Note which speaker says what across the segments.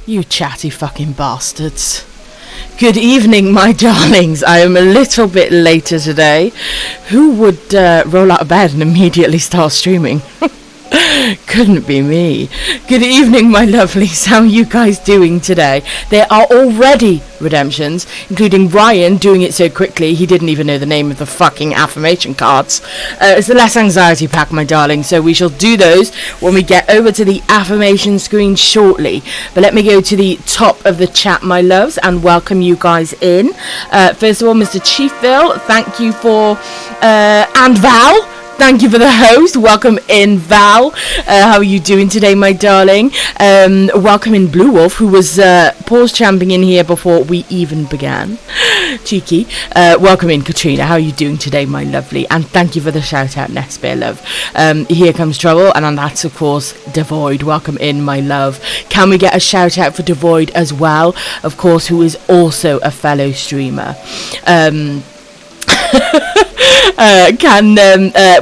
Speaker 1: You chatty fucking bastards. Good evening, my darlings. I am a little bit later today. Who would roll out of bed and immediately start streaming? Couldn't be me. Good evening, my lovelies. How are you guys doing today? There are already redemptions, including Ryan doing it so quickly he didn't even know the name of the fucking affirmation cards. It's the less anxiety pack, my darling, so we shall do those when we get over to the affirmation screen shortly. But let me go to the top of the chat, my loves, and welcome you guys in. First of all, Mr. Chiefville, thank you for and Val, thank you for the host. Welcome in, Val. How are you doing today, my darling? Welcome in, Blue Wolf, who was pause champing in here before we even began. Cheeky. Welcome in, Katrina. How are you doing today, my lovely? And thank you for the shout out, Nesbear, love. Here comes trouble, and that's of course Devoid. Welcome in, my love. Can we get a shout out for Devoid as well? Of course, who is also a fellow streamer.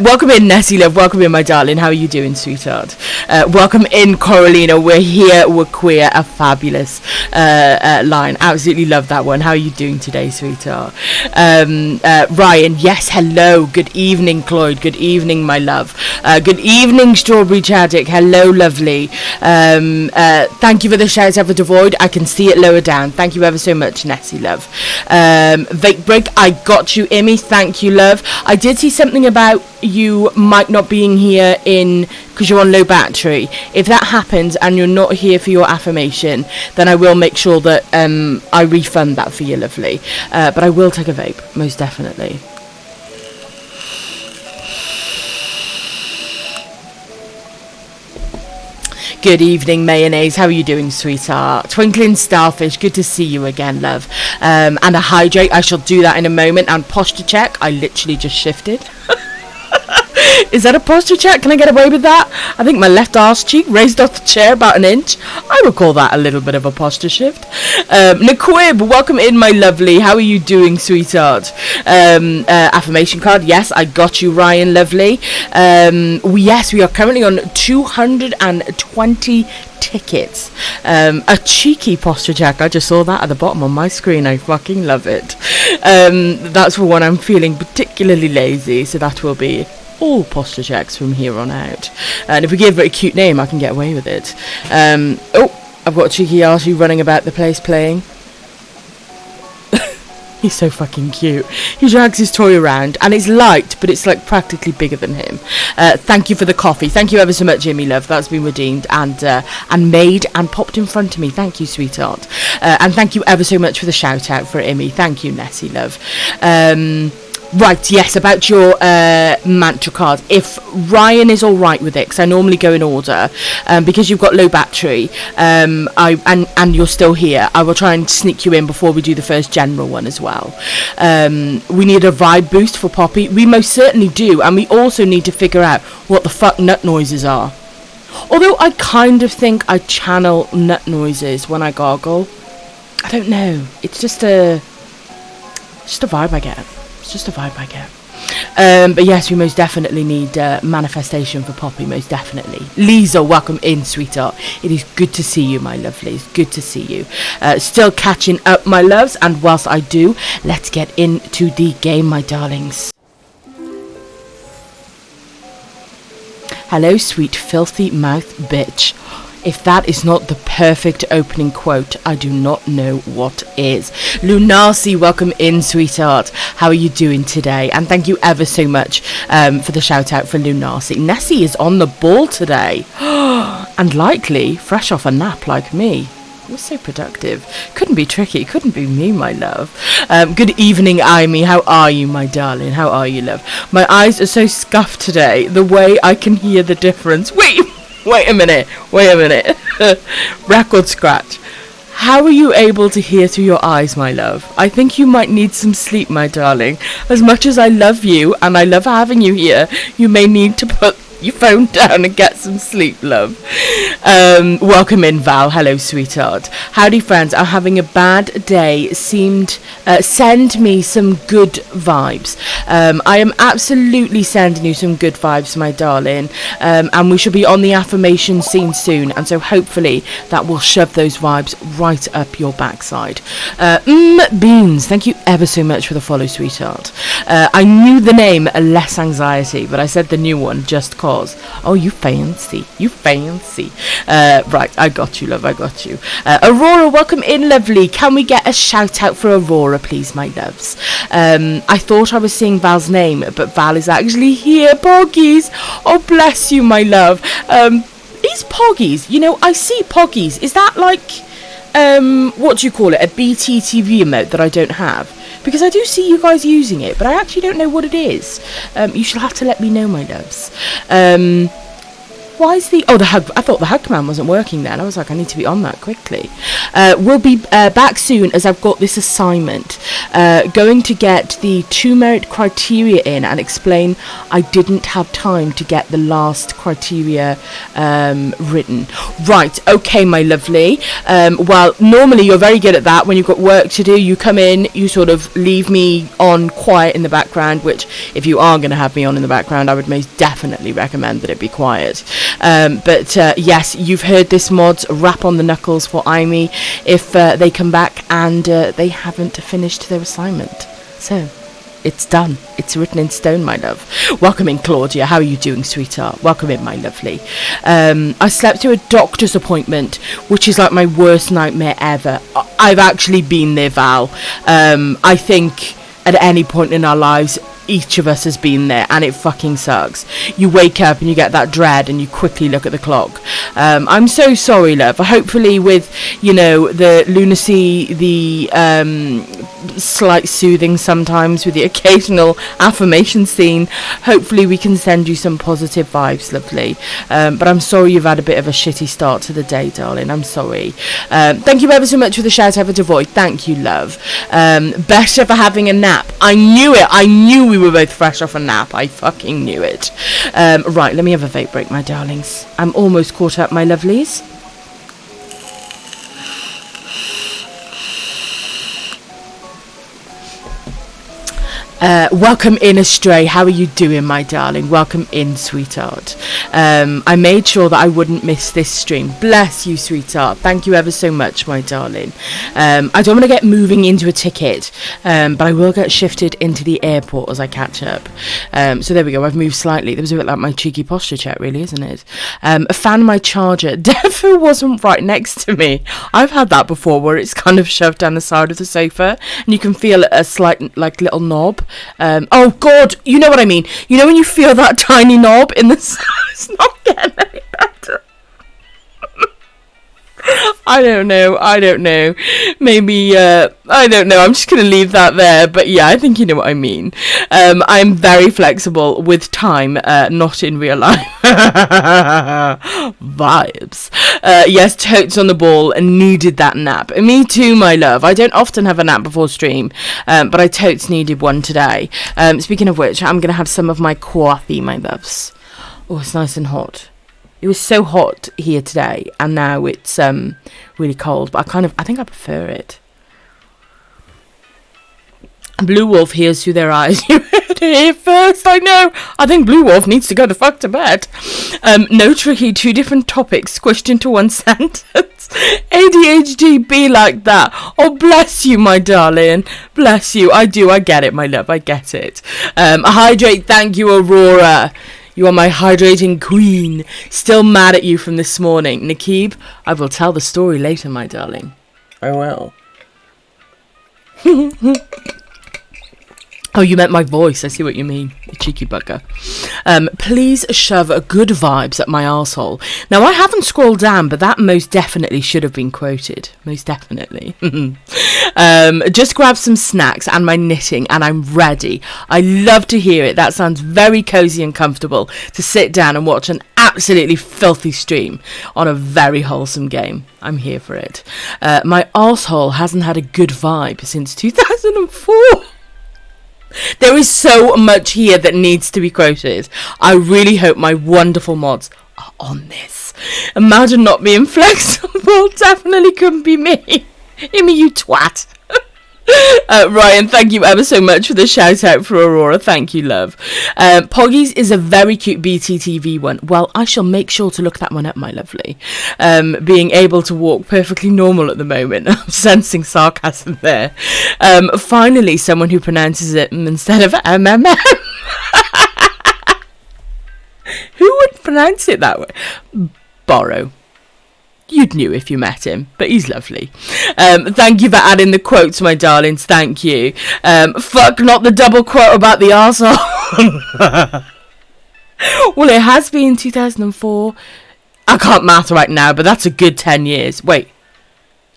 Speaker 1: Welcome in, Nessie love. Welcome in, my darling. How are you doing, sweetheart? Welcome in, Coralina. We're here, we're queer. A fabulous line. Absolutely love that one. How are you doing today, sweetheart? Ryan, yes, hello. Good evening, Cloyd. Good evening, my love. Good evening, Strawberry Chaddick. Hello, lovely. Thank you for the shout out for Devoid. I can see it lower down. Thank you ever so much, Nessie love. Vape break, I got you, Emmy. Thank you, love. I did see something about you might not being here because you're on low battery. If that happens and you're not here for your affirmation, then I will make sure that I refund that for you, lovely. But I will take a vape, most definitely. Good evening, Mayonnaise. How are you doing, sweetheart? Twinkling Starfish, good to see you again, love. And a hydrate, I shall do that in a moment. And posture check, I literally just shifted. Is that a posture check? Can I get away with that? I think my left arse cheek raised off the chair about an inch. I would call that a little bit of a posture shift. Naquib, welcome in, my lovely. How are you doing, sweetheart? Affirmation card. Yes, I got you, Ryan, lovely. Yes, we are currently on 220 tickets. A cheeky posture check. I just saw that at the bottom on my screen. I fucking love it. That's for when I'm feeling particularly lazy, so that will be all posture checks from here on out. And if we give it a cute name, I can get away with it. I've got Cheeky Archie running about the place playing. He's so fucking cute. He drags his toy around, and it's light, but it's like practically bigger than him. Thank you for the coffee. Thank you ever so much, Jimmy love. That's been redeemed and made and popped in front of me. Thank you, sweetheart. And thank you ever so much for the shout out for Immy. Thank you, Nessie love. Right, yes, about your mantra card. If Ryan is all right with it, because I normally go in order, because you've got low battery, and you're still here, I will try and sneak you in before we do the first general one as well. We need a vibe boost for Poppy. We most certainly do, and we also need to figure out what the fuck nut noises are. Although I kind of think I channel nut noises when I gargle. I don't know. It's just a vibe I get. Just a vibe I get. But yes, we most definitely need manifestation for Poppy, most definitely. Lisa, welcome in, sweetheart. It is good to see you, my lovely. It's good to see you. Still catching up, my loves, and whilst I do, let's get into the game, my darlings. Hello, sweet filthy mouth bitch. If that is not the perfect opening quote, I do not know what is. Lunasi, welcome in, sweetheart. How are you doing today? And thank you ever so much for the shout out for Lunasi. Nessie is on the ball today. And likely fresh off a nap like me. It was so productive. Couldn't be tricky. Couldn't be me, my love. Good evening, Amy. How are you, my darling? How are you, love? My eyes are so scuffed today. The way I can hear the difference. Wait a minute. Record scratch. How are you able to hear through your eyes, my love? I think you might need some sleep, my darling. As much as I love you and I love having you here, you may need to put your phone down and get some sleep, love. Welcome in, Val. Hello, sweetheart. Howdy, friends. I'm having a bad day. Send me some good vibes. I am absolutely sending you some good vibes, my darling. And we should be on the affirmation scene soon. And so hopefully that will shove those vibes right up your backside. Beans, thank you ever so much for the follow, sweetheart. I knew the name Less Anxiety, but I said the new one just cause. Oh, you fancy. Right, I got you, love, I got you. Aurora, welcome in, lovely. Can we get a shout out for Aurora, please, my loves? I thought I was saying Val's name, but Val is actually here. Poggies. Oh, bless you, my love. Is Poggies, I see Poggies. Is that like, what do you call it? A BTTV emote that I don't have? Because I do see you guys using it, but I actually don't know what it is. You shall have to let me know, my loves. Why is the hug? I thought the hug command wasn't working then. I was like, I need to be on that quickly. We'll be back soon, as I've got this assignment. Going to get the 2 merit criteria in and explain I didn't have time to get the last criteria written. Right, okay, my lovely. Well, normally you're very good at that. When you've got work to do, you come in, you sort of leave me on quiet in the background, which if you are going to have me on in the background, I would most definitely recommend that it be quiet. But yes, you've heard this mod's rap on the knuckles for Amy if they come back and they haven't finished their assignment. So it's done. It's written in stone, my love. Welcome in, Claudia. How are you doing, sweetheart? Welcome in, my lovely. I slept through a doctor's appointment, which is like my worst nightmare ever. I've actually been there, Val. I think at any point in our lives, each of us has been there, and it fucking sucks. You wake up and you get that dread and you quickly look at the clock. I'm so sorry, love. Hopefully with, the lunacy, the slight soothing sometimes with the occasional affirmation scene, hopefully we can send you some positive vibes, lovely. But I'm sorry you've had a bit of a shitty start to the day, darling. I'm sorry. Thank you ever so much for the shout out for Devoid. Thank you, love. Better for having a nap. I knew it. I knew we were both fresh off a nap. I fucking knew it. Right, let me have a vape break, my darlings. I'm almost caught up, my lovelies. Welcome in, Astray. How are you doing, my darling? Welcome in, sweetheart. I made sure that I wouldn't miss this stream. Bless you, sweetheart. Thank you ever so much, my darling. I don't want to get moving into a ticket, but I will get shifted into the airport as I catch up. So there we go. I've moved slightly. That was a bit like my cheeky posture check, really, isn't it? I found my charger. Defo wasn't right next to me. I've had that before, where it's kind of shoved down the side of the sofa, and you can feel a slight, like, little knob. Oh god, you know what I mean. You know when you feel that tiny knob in the it's not getting any better. I don't know. Maybe, I don't know. I'm just going to leave that there. But yeah, I think you know what I mean. I'm very flexible with time, not in real life. Vibes. Yes, totes on the ball and needed that nap. Me too, my love. I don't often have a nap before stream, but I totes needed one today. Speaking of which, I'm going to have some of my coffee, my loves. Oh, it's nice and hot. It was so hot here today, and now it's really cold, but I think I prefer it. Blue Wolf hears through their eyes. You heard it here first, I know. I think Blue Wolf needs to go the fuck to bed. No tricky, 2 different topics squished into one sentence. ADHD be like that. Oh, bless you, my darling. Bless you. I get it, my love. I get it. Hydrate, thank you, Aurora. You are my hydrating queen. Still mad at you from this morning. Nakib, I will tell the story later, my darling. I will. Oh, you meant my voice. I see what you mean. You cheeky bugger. Please shove good vibes at my arsehole. Now, I haven't scrolled down, but that most definitely should have been quoted. Most definitely. Just grab some snacks and my knitting, and I'm ready. I love to hear it. That sounds very cozy and comfortable to sit down and watch an absolutely filthy stream on a very wholesome game. I'm here for it. My arsehole hasn't had a good vibe since 2004. There is so much here that needs to be quoted. I really hope my wonderful mods are on this. Imagine not being flexible. Definitely couldn't be me. Hear me, you twat. Ryan, thank you ever so much for the shout out for Aurora. Thank you, love. Poggies is a very cute BTTV one. Well, I shall make sure to look that one up, my lovely. Being able to walk perfectly normal at the moment. I'm sensing sarcasm there. Finally, someone who pronounces it instead of MMM. Who would pronounce it that way? Borrow. You'd knew if you met him, but he's lovely. Thank you for adding the quotes, my darlings. Thank you. Fuck, not the double quote about the arsehole. Well, it has been 2004. I can't math right now, but that's a good 10 years. Wait.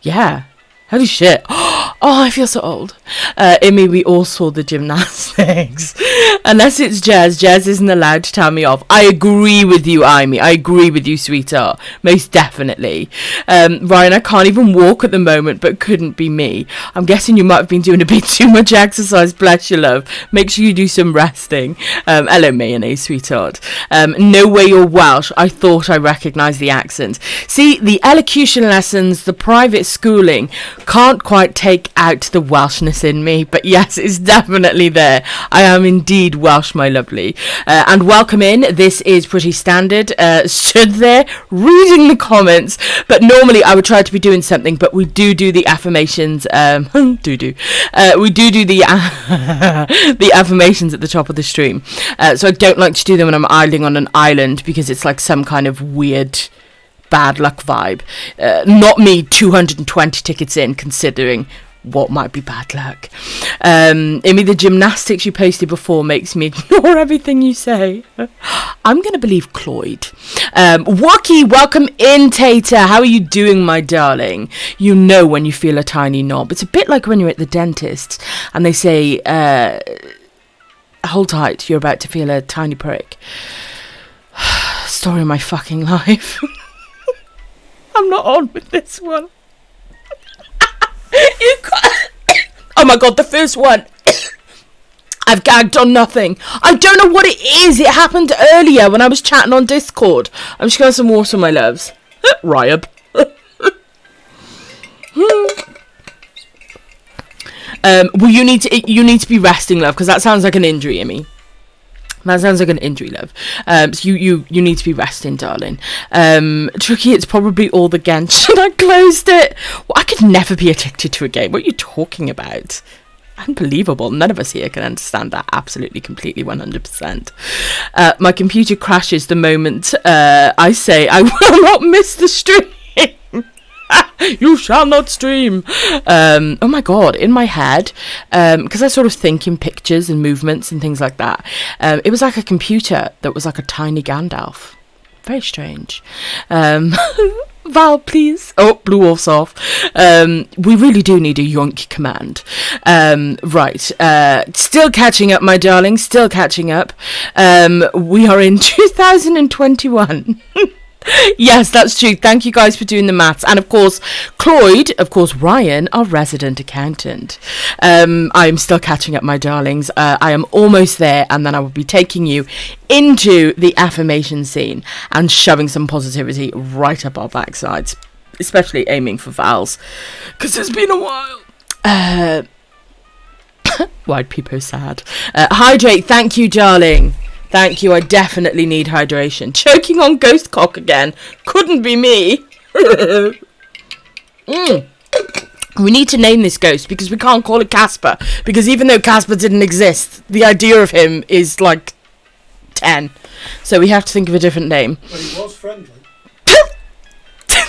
Speaker 1: Yeah. Holy shit. Oh, I feel so old. Imi, we all saw the gymnastics. Unless it's Jez. Jez isn't allowed to tell me off. I agree with you, Imi. I agree with you, sweetheart. Most definitely. Ryan, I can't even walk at the moment, but couldn't be me. I'm guessing you might have been doing a bit too much exercise. Bless your love. Make sure you do some resting. Hello, mayonnaise, sweetheart. No way you're Welsh. I thought I recognised the accent. See, the elocution lessons, the private schooling, can't quite take out the Welshness in me, but yes, it's definitely there. I am indeed Welsh, my lovely. And welcome in. This is pretty standard. Stood there reading the comments, but normally I would try to be doing something, but we do the affirmations. We do the the affirmations at the top of the stream. So I don't like to do them when I'm idling on an island, because it's like some kind of weird bad luck vibe. Not me 220 tickets in, considering what might be bad luck. Imi, the gymnastics you posted before makes me ignore everything you say. I'm going to believe Cloyd. Wookie, welcome in, Tater. How are you doing, my darling? You know when you feel a tiny knob. It's a bit like when you're at the dentist and they say, hold tight, you're about to feel a tiny prick. Story of my fucking life. I'm not on with this one. You can't. Oh my god, the first one. I've gagged on nothing. I don't know what it is. It happened earlier when I was chatting on Discord. I'm just going to have some water, my loves. Ryab. Well, you need to be resting, love, because that sounds like an injury, Imi. That sounds like an injury, love. So you need to be resting, darling. Tricky, it's probably all the Genshin. I closed it. Well, I could never be addicted to a game. What are you talking about? Unbelievable. None of us here can understand that. Absolutely, completely, 100%. My computer crashes the moment I say I will not miss the stream. You shall not stream. Oh my god, in my head, because I sort of think in pictures and movements and things like that, it was like a computer that was like a tiny Gandalf. Very strange. Val, please. Oh, Blue Wolf's off. We really do need a yoink command. Right. Still catching up, my darling. Still catching up. We are in 2021. Yes, that's true. Thank you guys for doing the maths. And of course, Ryan, our resident accountant. I'm still catching up, my darlings. I am almost there, and then I will be taking you into the affirmation scene and shoving some positivity right up our backsides, especially aiming for Val's, because it's been a while. Why'd people sad? Hydrate, thank you, darling. Thank you, I definitely need hydration. Choking on ghost cock again. Couldn't be me. We need to name this ghost, because we can't call it Casper. Because even though Casper didn't exist, the idea of him is like 10. So we have to think of a different name.
Speaker 2: But he was friendly.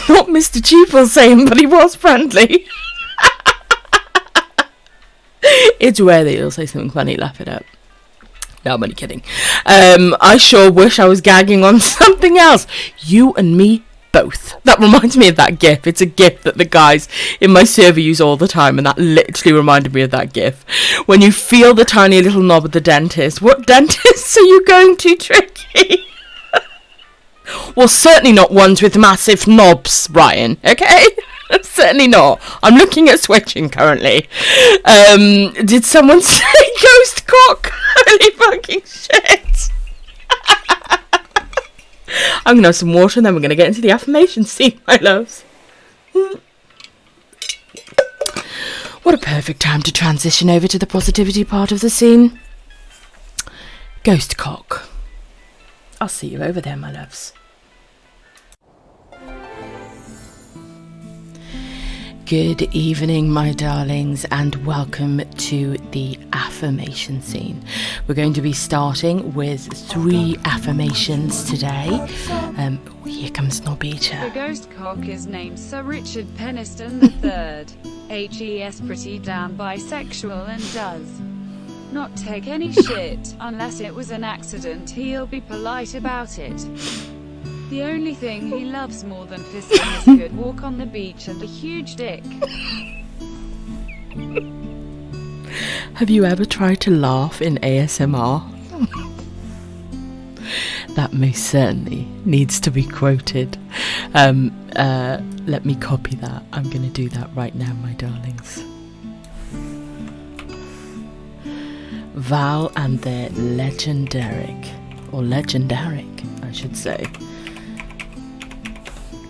Speaker 1: Not Mr. Chief will say him, but he was friendly. It's rare that he'll say something funny, laugh it up. No, I'm only kidding. I sure wish I was gagging on something else. You and me both. That reminds me of that gif. It's a gif that the guys in my server use all the time, and that literally reminded me of that gif. When you feel the tiny little knob at the dentist. What dentist are you going to, Tricky? Well, certainly not ones with massive knobs, Ryan, okay? Certainly not. I'm looking at switching currently. Did someone say ghost cock? Holy fucking shit. I'm going to have some water and then we're going to get into the affirmation scene, my loves. What a perfect time to transition over to the positivity part of the scene. Ghost cock. I'll see you over there, my loves. Good evening, my darlings, and welcome to the affirmation scene. We're going to be starting with 3 affirmations today. Here comes Norbita.
Speaker 2: The ghost cock is named Sir Richard Peniston III. HES pretty damn bisexual and does not take any shit. Unless it was an accident, he'll be polite about it. The only thing he loves more than fisting is a good walk on the beach and a huge dick.
Speaker 1: Have you ever tried to laugh in ASMR? That most certainly needs to be quoted. Let me copy that. I'm going to do that right now, my darlings. Val and their legendaric, I should say,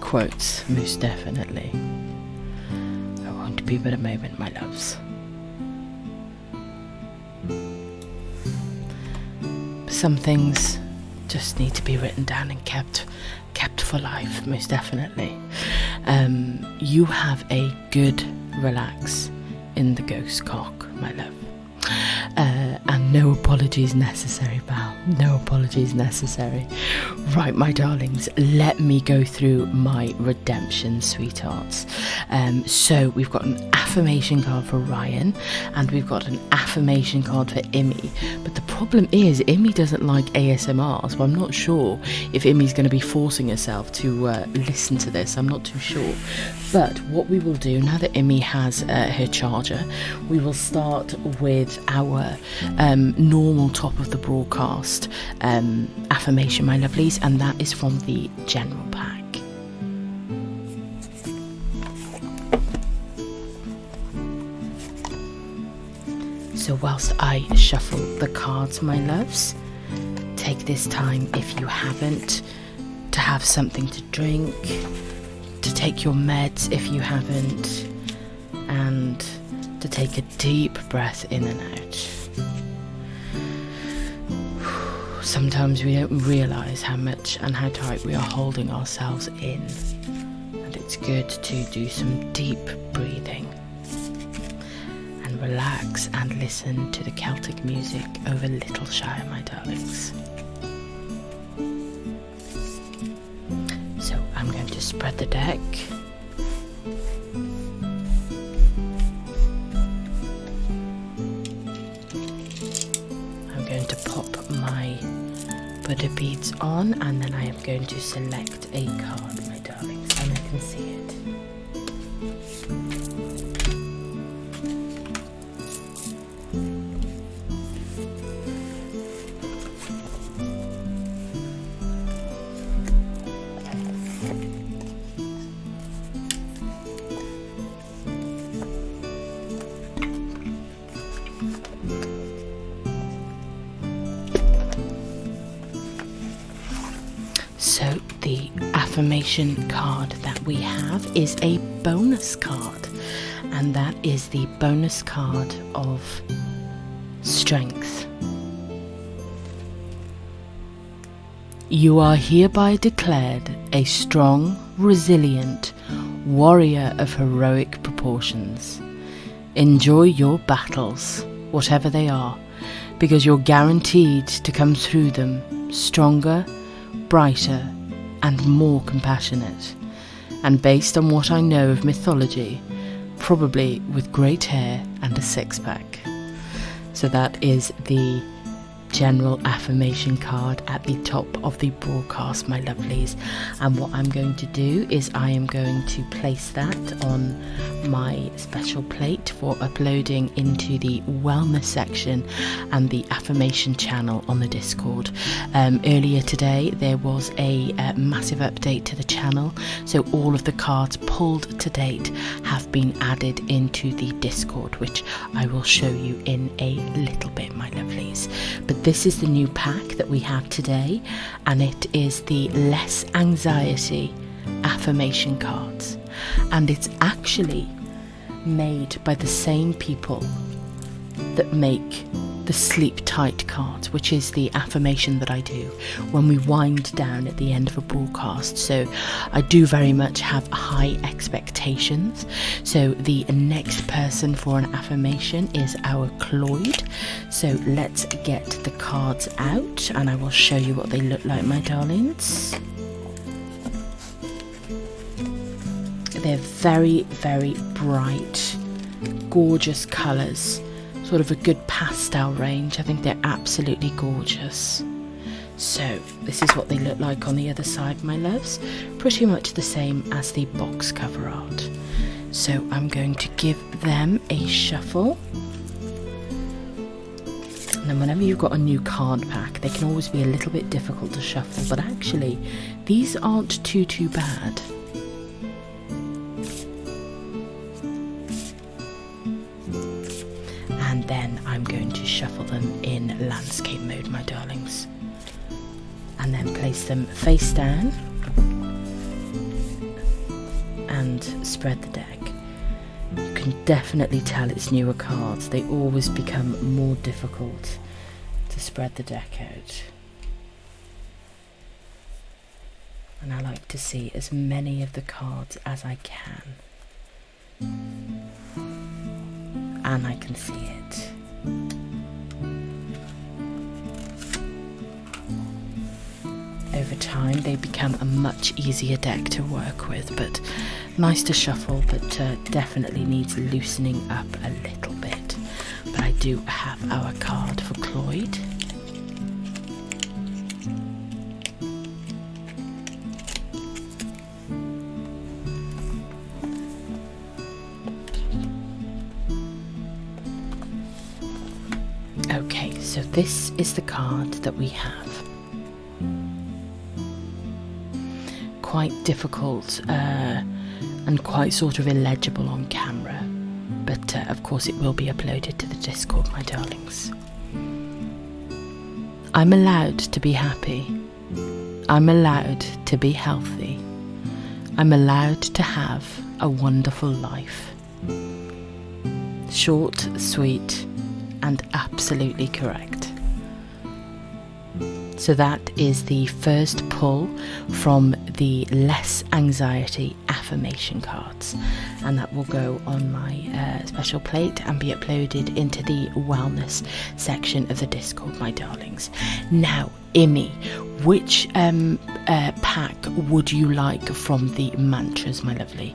Speaker 1: quotes, most definitely. I won't be but a moment, my loves. Some things just need to be written down and kept for life, most definitely. You have a good relax in the ghost cock, my love. And no apologies necessary, Val. No apologies necessary. Right, my darlings, let me go through my redemption, sweethearts. So we've got an affirmation card for Ryan, and we've got an affirmation card for Imi. But the problem is, Imi doesn't like ASMR, so I'm not sure if Imi's going to be forcing herself to listen to this. I'm not too sure. But what we will do, now that Imi has her charger, we will start with our normal top of the broadcast affirmation, my lovelies, and that is from the general pack. So whilst I shuffle the cards, my loves, take this time, if you haven't, to have something to drink, to take your meds if you haven't, and to take a deep breath in and out. Sometimes we don't realise how much and how tight we are holding ourselves in, and it's good to do some deep breathing and relax and listen to the Celtic music over Littleshire, my darlings. So I'm going to spread the deck. I'm going to pop my Buddha beads on, and then I am going to select a card, my darlings, and I can see it. So the affirmation card that we have is a bonus card, and that is the bonus card of strength. You are hereby declared a strong, resilient warrior of heroic proportions. Enjoy your battles, whatever they are, because you're guaranteed to come through them stronger, brighter, and more compassionate. And based on what I know of mythology, probably with great hair and a six-pack. So that is the general affirmation card at the top of the broadcast, my lovelies. And what I'm going to do is I am going to place that on my special plate for uploading into the wellness section and the affirmation channel on the Discord. Earlier today there was a massive update to the channel, so all of the cards pulled to date have been added into the Discord, which I will show you in a little bit, my lovelies. But this is the new pack that we have today, and it is the Less Anxiety affirmation cards, and it's actually made by the same people that make the sleep tight cards, which is the affirmation that I do when we wind down at the end of a broadcast. So I do very much have high expectations. So the next person for an affirmation is our Cloyd. So let's get the cards out and I will show you what they look like, my darlings. They're very, very bright, gorgeous colours. Sort of a good pastel range. I think they're absolutely gorgeous. So this is what they look like on the other side, my loves. Pretty much the same as the box cover art. So I'm going to give them a shuffle. And then whenever you've got a new card pack, they can always be a little bit difficult to shuffle, but actually these aren't too bad. And then I'm going to shuffle them in landscape mode, my darlings. And then place them face down and spread the deck. You can definitely tell it's newer cards. They always become more difficult to spread the deck out. And I like to see as many of the cards as I can. And I can see it. Over time they become a much easier deck to work with, but nice to shuffle, but definitely needs loosening up a little bit. But I do have our card for Cloyd. Okay, so this is the card that we have. Quite difficult and quite sort of illegible on camera, but of course it will be uploaded to the Discord, my darlings. I'm allowed to be happy. I'm allowed to be healthy. I'm allowed to have a wonderful life. Short, sweet, and absolutely correct. So that is the first pull from the Less Anxiety affirmation cards, and that will go on my special plate and be uploaded into the wellness section of the Discord, my darlings. Now, Imi, which pack would you like from the mantras, my lovely?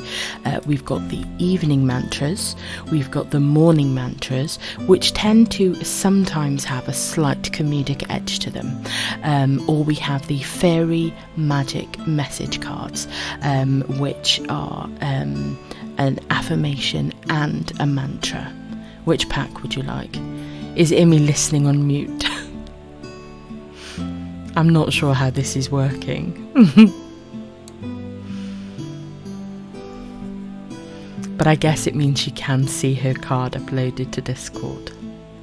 Speaker 1: We've got the evening mantras, we've got the morning mantras, which tend to sometimes have a slight comedic edge to them, or we have the fairy magic message cards, which are an affirmation and a mantra. Which pack would you like? Is Imi listening on mute? I'm not sure how this is working. But I guess it means she can see her card uploaded to Discord.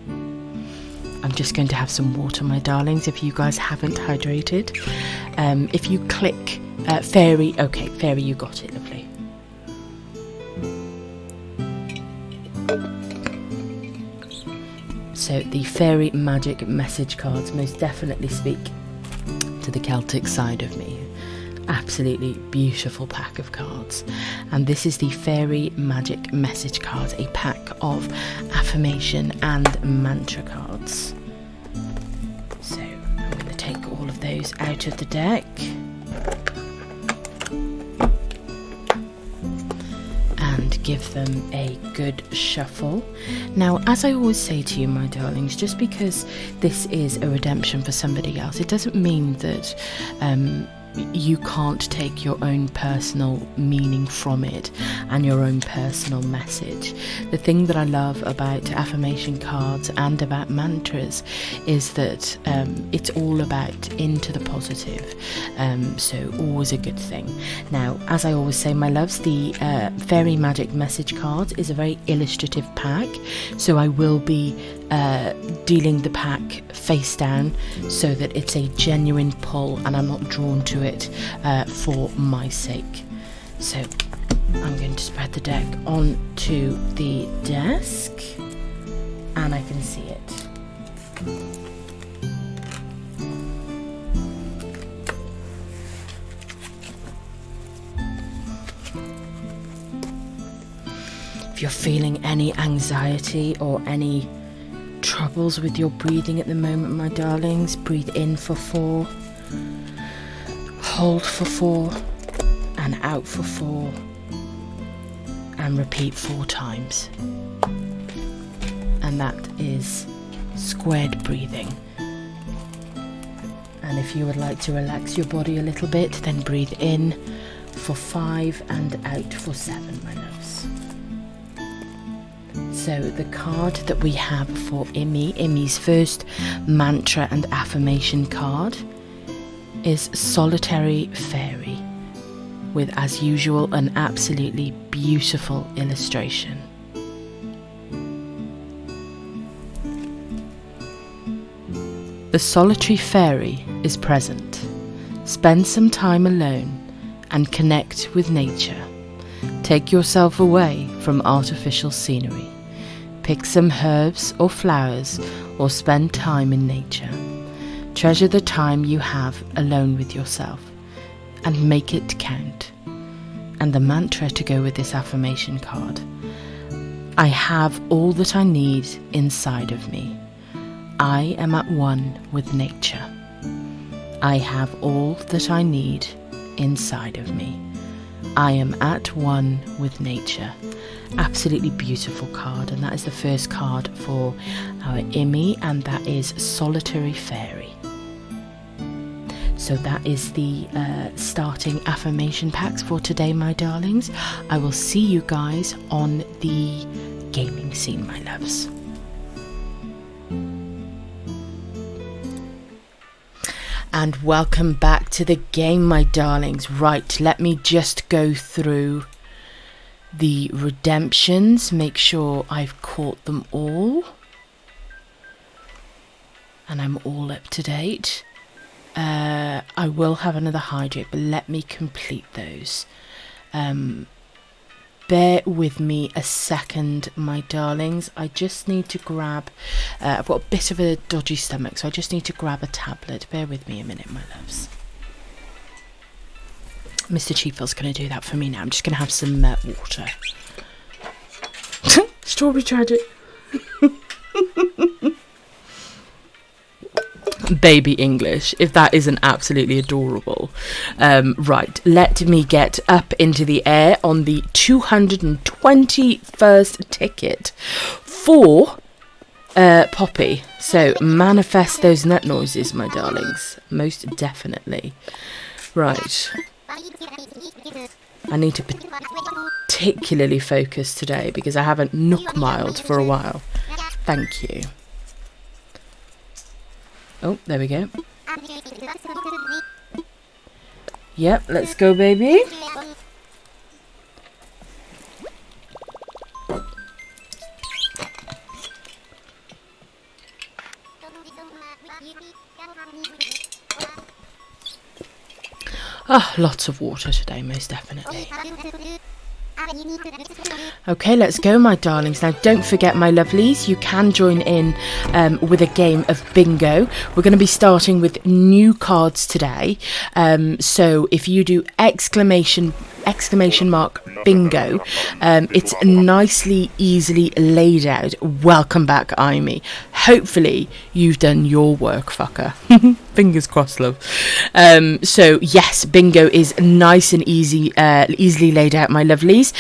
Speaker 1: I'm just going to have some water, my darlings, if you guys haven't hydrated. If you click fairy, okay, fairy, you got it, lovely. So the fairy magic message cards most definitely speak to the Celtic side of me. Absolutely beautiful pack of cards, and this is the fairy magic message cards, a pack of affirmation and mantra cards. So I'm going to take all of those out of the deck and give them a good shuffle. Now, as I always say to you, my darlings, just because this is a redemption for somebody else, it doesn't mean that you can't take your own personal meaning from it and your own personal message. The thing that I love about affirmation cards and about mantras is that it's all about into the positive, so always a good thing. Now, as I always say, my loves, the fairy magic message cards is a very illustrative pack, so I will be dealing the pack face down so that it's a genuine pull and I'm not drawn to it for my sake. So I'm going to spread the deck onto the desk, and I can see it. If you're feeling any anxiety or any troubles with your breathing at the moment, my darlings, breathe in for 4, hold for 4, and out for 4, and repeat 4 times. And that is squared breathing. And if you would like to relax your body a little bit, then breathe in for 5 and out for 7, my loves. So the card that we have for Imi's first mantra and affirmation card is Solitary Fairy, with, as usual, an absolutely beautiful illustration. The solitary fairy is present. Spend some time alone and connect with nature. Take yourself away from artificial scenery. Pick some herbs or flowers or spend time in nature. Treasure the time you have alone with yourself and make it count. And the mantra to go with this affirmation card: I have all that I need inside of me. I am at one with nature. I have all that I need inside of me. I am at one with nature. Absolutely beautiful card, and that is the first card for our Imi, and that is Solitary Fairy. So that is the starting affirmation packs for today, my darlings. I will see you guys on the gaming scene, my loves. And welcome back to the game, my darlings. Right, let me just go through the redemptions, make sure I've caught them all, and I'm all up to date. I will have another hydrate, but let me complete those. Bear with me a second, my darlings. I just need to grab, I've got a bit of a dodgy stomach, so I just need to grab a tablet. Bear with me a minute, my loves. Mr. Cheephill's going to do that for me now. I'm just going to have some water. Strawberry tragic. Baby English, if that isn't absolutely adorable. Right, let me get up into the air on the 221st ticket for Poppy. So manifest those nut noises, my darlings. Most definitely. Right. I need to particularly focus today because I haven't nook-miled for a while. Thank you. Oh, there we go. Yep, let's go, baby. Ah, lots of water today, most definitely. Okay, let's go, my darlings. Now, don't forget, my lovelies, you can join in with a game of bingo. We're going to be starting with new cards today. So if you do exclamation mark bingo, it's nicely, easily laid out. Welcome back, Imi. Hopefully, you've done your work, fucker. Fingers crossed, love. So yes, bingo is nice and easy, easily laid out, my lovelies.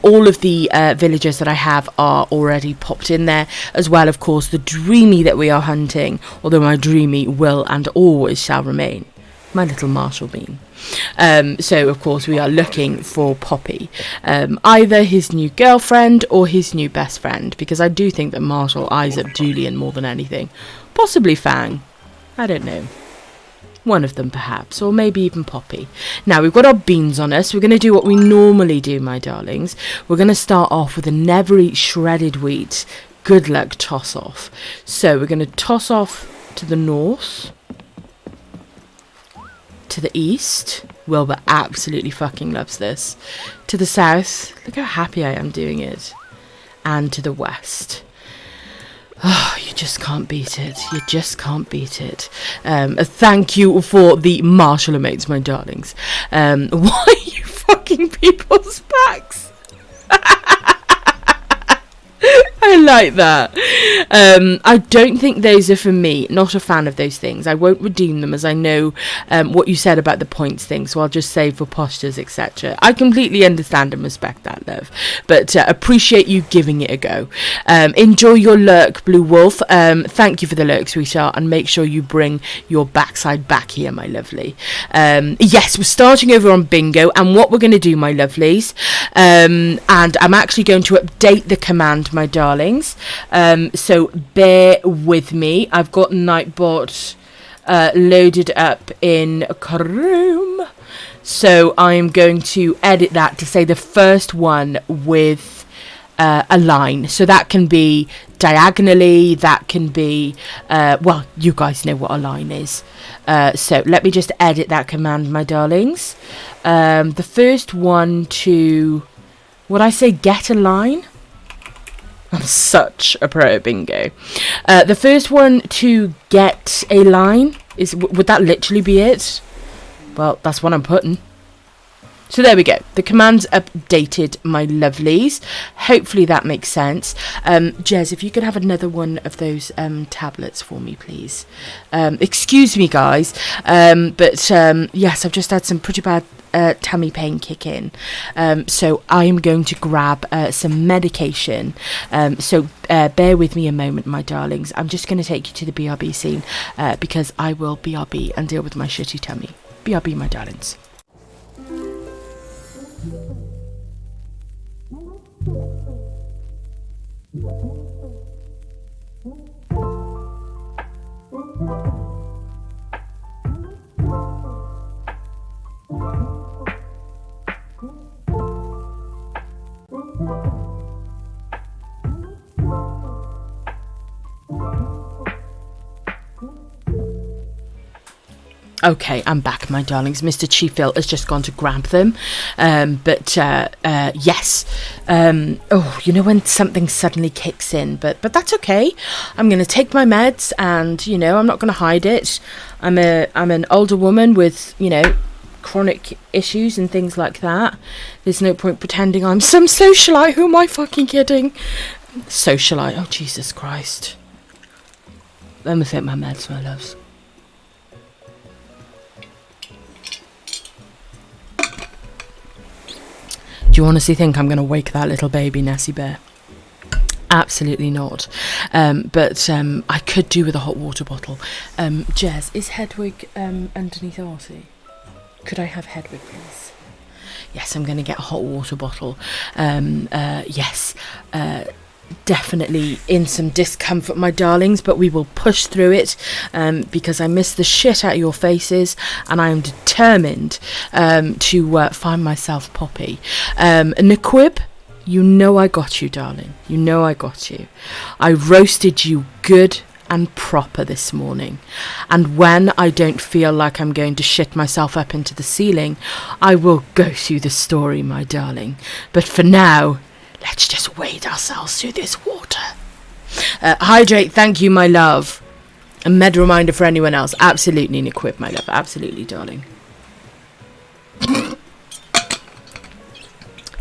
Speaker 1: All of the villagers that I have are already popped in there, as well, of course, the dreamy that we are hunting, although my dreamy will and always shall remain my little Marshall bean. So of course we are looking for Poppy, either his new girlfriend or his new best friend, because I do think that Marshall eyes up Julian more than anything. Possibly Fang, I don't know. One of them perhaps, or maybe even Poppy. Now we've got our beans on us. We're going to do what we normally do, my darlings. We're going to start off with a never eat shredded wheat good luck toss off. So we're going to toss off to the north. To the east, Wilbur absolutely fucking loves this. To the south, look how happy I am doing it. And to the west. Oh, you just can't beat it. You just can't beat it. Thank you for the martial mates, my darlings. Why are you fucking people's backs? I like that. I don't think those are for me. Not a fan of those things. I won't redeem them, as I know what you said about the points thing, so I'll just say for postures, etc. I completely understand and respect that, love, but appreciate you giving it a go. Enjoy your lurk, Blue Wolf. Thank you for the lurk, sweetheart, and make sure you bring your backside back here, my lovely. Yes, we're starting over on bingo, and what we're going to do, my lovelies, and I'm actually going to update the command, my darlings. So bear with me. I've got Nightbot loaded up in Chrome, so I'm going to edit that to say the first one with a line. So that can be diagonally, that can be well, you guys know what a line is. So let me just edit that command, my darlings. The first one to, would I say get a line? I'm such a pro at bingo. The first one to get a line is, would that literally be it? Well, that's what I'm putting. So there we go. The command's updated, my lovelies. Hopefully that makes sense. Jez, if you could have another one of those tablets for me, please. Excuse me, guys. But yes, I've just had some pretty bad tummy pain kick in. So I am going to grab some medication. So bear with me a moment, my darlings. I'm just going to take you to the BRB scene because I will BRB and deal with my shitty tummy. BRB, my darlings. Okay, I'm back, my darlings. Mr. Chiefil has just gone to grab them. Yes. Oh, you know when something suddenly kicks in, but that's okay. I'm going to take my meds and, you know, I'm not going to hide it. I'm an older woman with, you know, chronic issues and things like that. There's no point pretending I'm some socialite. Who am I fucking kidding? Socialite. Oh, Jesus Christ. Let me take my meds, my loves. Do you honestly think I'm going to wake that little baby Nessie Bear? Absolutely not. But I could do with a hot water bottle. Jez, is Hedwig underneath Artie? Could I have Hedwig, please? Yes, I'm going to get a hot water bottle. Yes, definitely in some discomfort, my darlings, but we will push through it because I miss the shit out of your faces and I am determined to find myself Poppy. Naquib, you know I got you, darling. You know I got you. I roasted you good and proper this morning, and when I don't feel like I'm going to shit myself up into the ceiling, I will go through the story, my darling. But for now, let's just wade ourselves through this water. Hydrate, thank you, my love. A med reminder for anyone else. Absolutely, Naquib, my love. Absolutely, darling.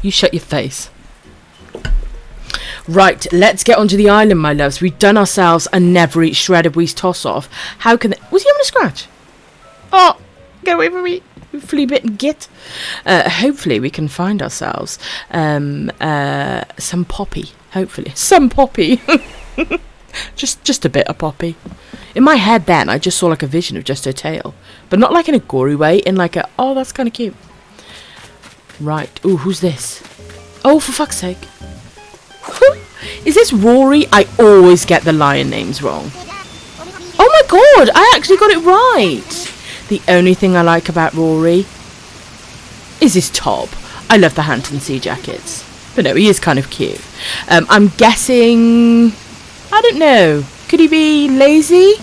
Speaker 1: You shut your face. Right, let's get onto the island, my loves. We've done ourselves a never eat shredded wheat toss-off. How can they... Was he having a scratch? Oh, get away from me. Flea bitten git. Hopefully we can find ourselves some Poppy. Hopefully. Some Poppy. just a bit of Poppy. In my head then, I just saw like a vision of just her tail. But not like in a gory way. In like a, oh, that's kind of cute. Right. Ooh, who's this? Oh, for fuck's sake. Is this Rory? I always get the lion names wrong. Oh my god, I actually got it right. The only thing I like about Rory is his top. I love the Hampton Sea jackets. But no, he is kind of cute. I'm guessing... I don't know. Could he be lazy?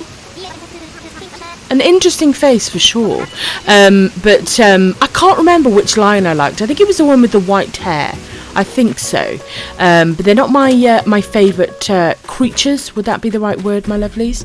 Speaker 1: An interesting face for sure. But I can't remember which lion I liked. I think it was the one with the white hair. I think so. But they're not my favourite creatures. Would that be the right word, my lovelies?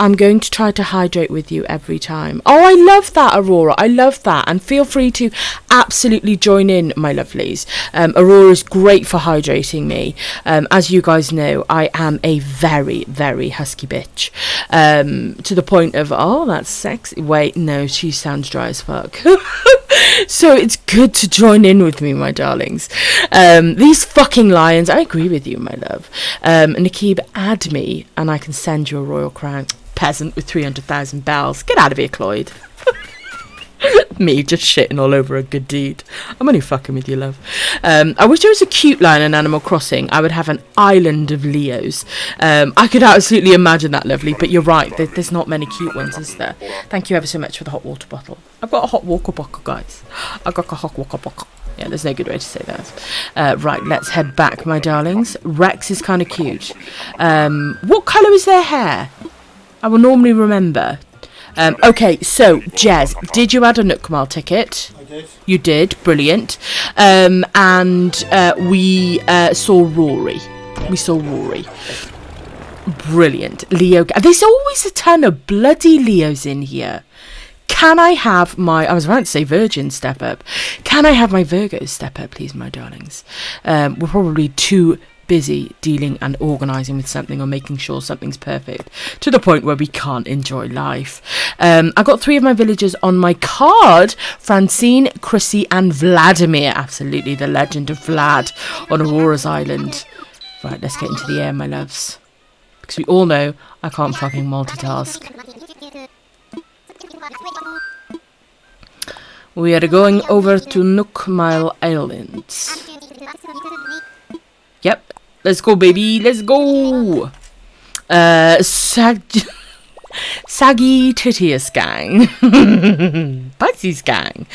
Speaker 1: I'm going to try to hydrate with you every time. Oh, I love that, Aurora. I love that. And feel free to absolutely join in, my lovelies. Aurora's great for hydrating me. As you guys know, I am a very, very husky bitch. To the point of, oh, that's sexy. Wait, no, she sounds dry as fuck. So it's good to join in with me, my darlings. These fucking lions, I agree with you, my love. Nakib, add me and I can send you a royal crown. Peasant with 300,000 bells. Get out of here, Cloyd. Me just shitting all over a good deed. I'm only fucking with you, love. I wish there was a cute lion in Animal Crossing. I would have an island of Leos. I could absolutely imagine that, lovely, but you're right. There's not many cute ones, is there? Thank you ever so much for the hot water bottle. I've got a hot water bottle, guys. I've got a hot water bottle. Yeah, there's no good way to say that. Right, let's head back, my darlings. Rex is kind of cute. What colour is their hair? I will normally remember. Okay, so, Jez, did you add a Nook Mile ticket?
Speaker 3: I did.
Speaker 1: You did, brilliant. And we saw Rory. Brilliant. Leo. There's always a ton of bloody Leos in here. Can I have I was about to say Virgin step up. Can I have my Virgo step up, please, my darlings? We're probably too busy dealing and organising with something or making sure something's perfect to the point where we can't enjoy life. I got 3 of my villagers on my card: Francine, Chrissy and Vladimir. Absolutely the legend of Vlad on Aurora's Island. Right, let's get into the air, my loves, because we all know I can't fucking multitask. We are going over to Nook Mile Islands. Yep. Let's go, baby. Let's go. Sagittarius gang. Pisces gang.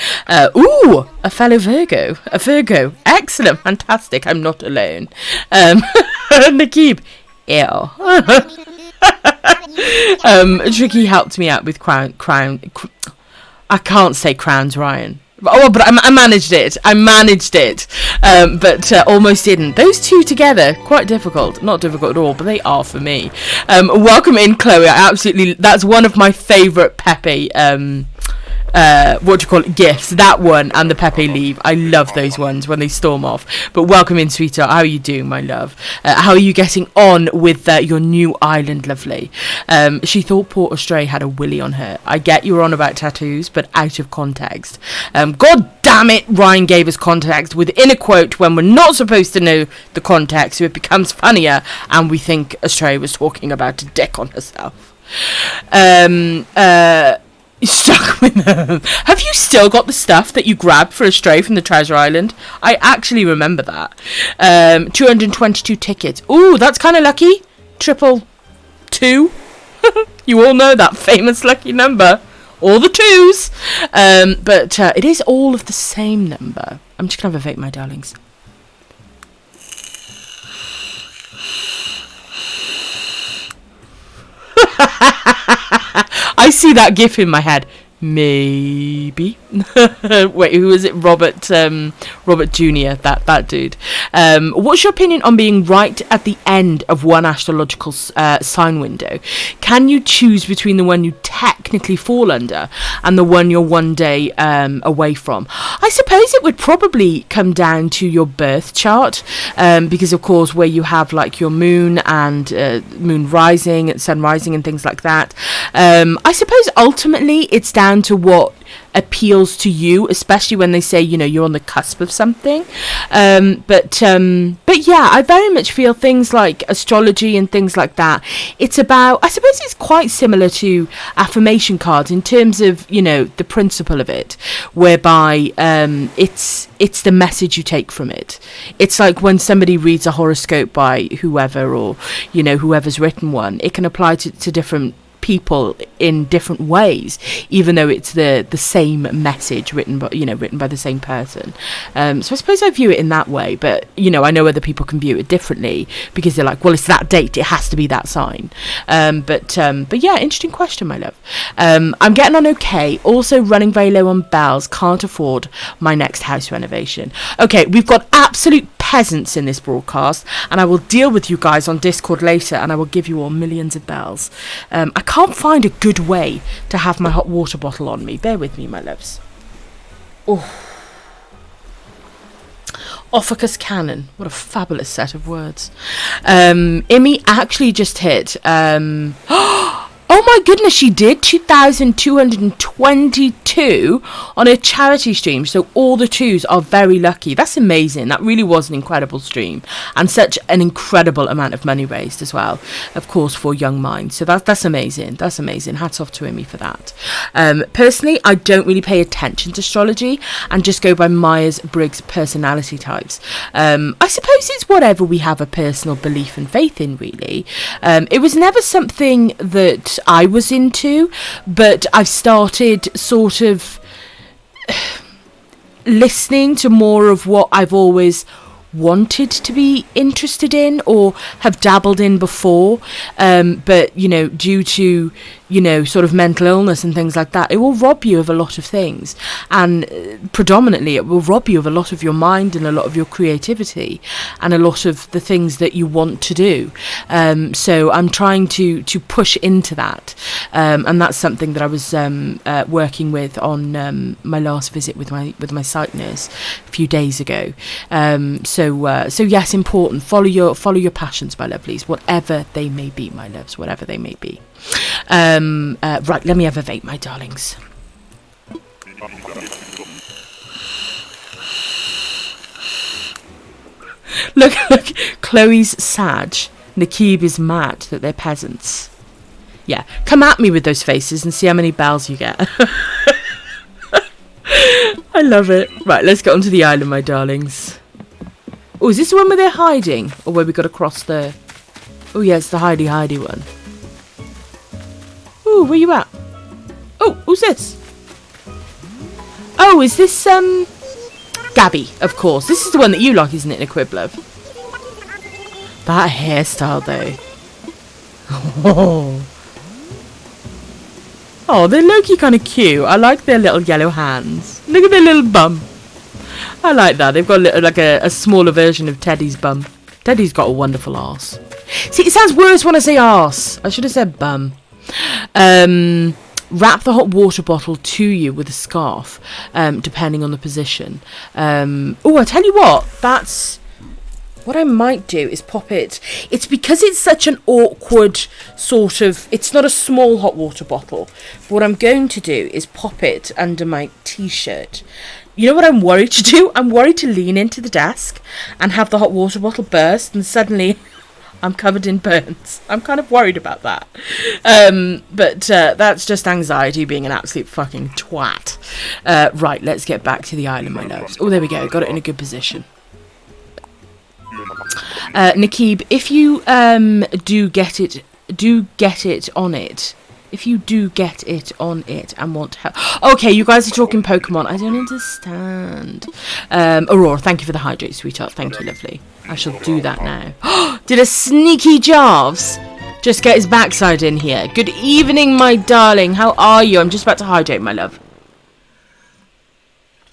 Speaker 1: Ooh, a fellow Virgo. A Virgo. Excellent. Fantastic. I'm not alone. Nakib. Ew. Tricky helped me out with crown. I can't say crowns, Ryan. Oh, but I managed it. But almost didn't. Those two together, quite difficult. Not difficult at all, but they are for me. Welcome in, Chloe. That's one of my favourite Pepe gifts. That one and the Pepe leave. I love those ones when they storm off. But welcome in, sweetheart. How are you doing, my love? How are you getting on with your new island, lovely? She thought Port Australia had a willy on her. I get you were on about tattoos, but out of context. God damn it, Ryan gave us context within a quote when we're not supposed to know the context, so it becomes funnier and we think Australia was talking about a dick on herself. Stuck with them. Have you still got the stuff that you grabbed for a stray from the Treasure Island? I actually remember that. 222 tickets. Ooh, that's kind of lucky. 222. You all know that famous lucky number. All the twos. But it is all of the same number. I'm just going to have a vape, my darlings. I see that gif in my head. Maybe. Wait, who was it? Robert Jr., that dude. What's your opinion on being right at the end of one astrological sign window? Can you choose between the one you technically fall under and the one you're one day away from? I suppose it would probably come down to your birth chart, because of course where you have like your moon and moon rising and sun rising and things like that. I suppose ultimately it's down to what appeals to you, especially when they say, you know, you're on the cusp of something. But yeah, I very much feel things like astrology and things like that. It's about, I suppose it's quite similar to affirmation cards in terms of, you know, the principle of it, whereby it's the message you take from it. It's like when somebody reads a horoscope by whoever, or, you know, whoever's written one, it can apply to different people in different ways, even though it's the same message written by the same person. So I suppose I view it in that way, but I know other people can view it differently because they're like, well, it's that date, it has to be that sign. But yeah, interesting question, my love. I'm getting on okay, also running very low on bells, can't afford my next house renovation. Okay, we've got absolute peasants in this broadcast, and I will deal with you guys on Discord later, and I will give you all millions of bells. I can't find a good way to have my hot water bottle on me. Bear with me, my loves. Oh, Ophicus Cannon. What a fabulous set of words. Imi actually just hit. Oh my goodness, she did 2,222 on a charity stream. So all the twos are very lucky. That's amazing. That really was an incredible stream, and such an incredible amount of money raised as well, of course, for Young Minds. So that's amazing. That's amazing. Hats off to Amy for that. Personally, I don't really pay attention to astrology and just go by Myers-Briggs personality types. I suppose it's whatever we have a personal belief and faith in, really. It was never something that I was into, but I've started sort of listening to more of what I've always wanted to be interested in or have dabbled in before, but due to sort of mental illness and things like that, it will rob you of a lot of things, and predominantly it will rob you of a lot of your mind and a lot of your creativity and a lot of the things that you want to do. So I'm trying to push into that, and that's something that I was working with on my last visit with my sight nurse a few days ago. So yes, important. Follow your passions, my lovelies, whatever they may be, my loves, whatever they may be. Right, let me have a vape, my darlings. Look, Chloe's sad. Nakib is mad that they're peasants. Yeah, come at me with those faces and see how many bells you get. I love it. Right, let's get onto the island, my darlings. Oh, is this the one where they're hiding? Or where we got to cross the... Oh, yeah, it's the hidey one. Ooh, where you at? Oh, who's this? Oh, is this, Gabby, of course. This is the one that you like, isn't it, Naquib, love? That hairstyle, though. Oh, they're low-key kind of cute. I like their little yellow hands. Look at their little bum. I like that. They've got a smaller version of Teddy's bum. Teddy's got a wonderful arse. See, it sounds worse when I say arse. I should have said bum. Wrap the hot water bottle to you with a scarf, depending on the position. Oh, I tell you what, that's what I might do is pop it. It's because it's such an awkward sort of, it's not a small hot water bottle. What I'm going to do is pop it under my t-shirt. You know what I'm worried to do? I'm worried to lean into the desk and have the hot water bottle burst and suddenly I'm covered in burns. I'm kind of worried about that. But that's just anxiety being an absolute fucking twat. Right, let's get back to the island, my loves. Oh, there we go. Got it in a good position. Nakib, if you do get it on it. If you do get it on it and want help. Okay, you guys are talking Pokemon. I don't understand. Aurora, thank you for the hydrate, sweetheart. Thank you, lovely. I shall do that now. Did a sneaky Jarves just get his backside in here? Good evening, my darling. How are you? I'm just about to hydrate, my love.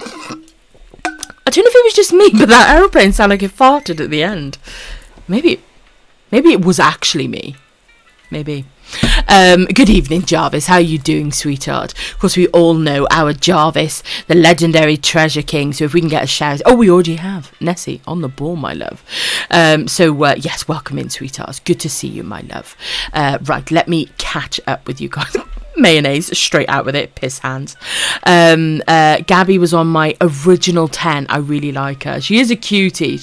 Speaker 1: I don't know if it was just me, but that aeroplane sounded like it farted at the end. Maybe it was actually me. Maybe. Good evening, Jarvis. How are you doing, sweetheart? Of course, we all know our Jarvis, the legendary treasure king. So if we can get a shout... Oh, we already have. Nessie, on the ball, my love. Yes, welcome in, sweetheart. Good to see you, my love. Right, let me catch up with you guys. mayonnaise, straight out with it, piss hands. Gabby was on my original 10. I really like her. She is a cutie.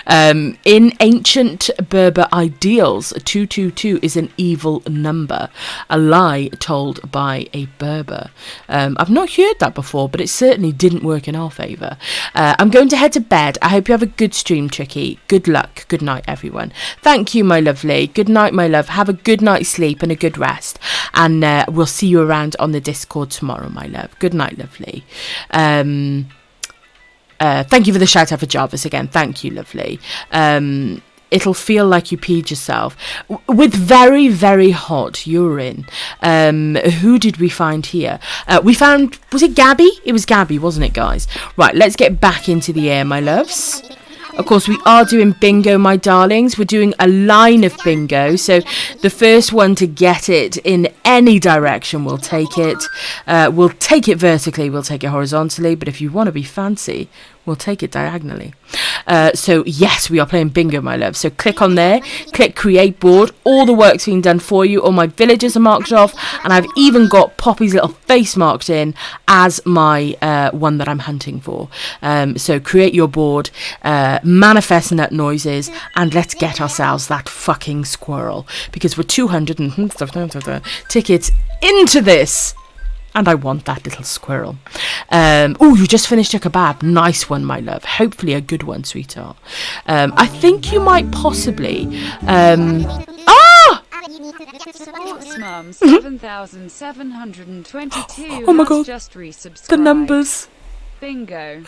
Speaker 1: In ancient Berber ideals, 222 is an evil number, a lie told by a Berber. I've not heard that before, but it certainly didn't work in our favour. I'm going to head to bed. I hope you have a good stream, Tricky. Good luck. Good night, everyone. Thank you, my lovely. Good night, my love. Have a good night's sleep and a good rest. And we'll see you around on the Discord tomorrow, my love. Good night, lovely. Thank you for the shout out for Jarvis again. Thank you, lovely. It'll feel like you peed yourself with very, very hot urine. Who did we find here? We found, was it Gabby? It was Gabby, wasn't it, guys? Right, let's get back into the air, my loves. Of course, we are doing bingo, my darlings. We're doing a line of bingo. So the first one to get it in any direction will take it. We'll take it vertically, we'll take it horizontally. But if you want to be fancy, we'll take it diagonally. So yes, we are playing bingo, my love. So click on there, click create board. All the work's been done for you. All my villagers are marked off, and I've even got Poppy's little face marked in as my one that I'm hunting for. So create your board, manifest nut noises, and let's get ourselves that fucking squirrel, because we're 200 and tickets into this. And I want that little squirrel. Oh, you just finished a kebab. Nice one, my love. Hopefully a good one, sweetheart. I think you might possibly...
Speaker 2: Sports Mum 7,722
Speaker 1: oh my God.
Speaker 2: Just resubscribed.
Speaker 1: The numbers.
Speaker 2: Bingo.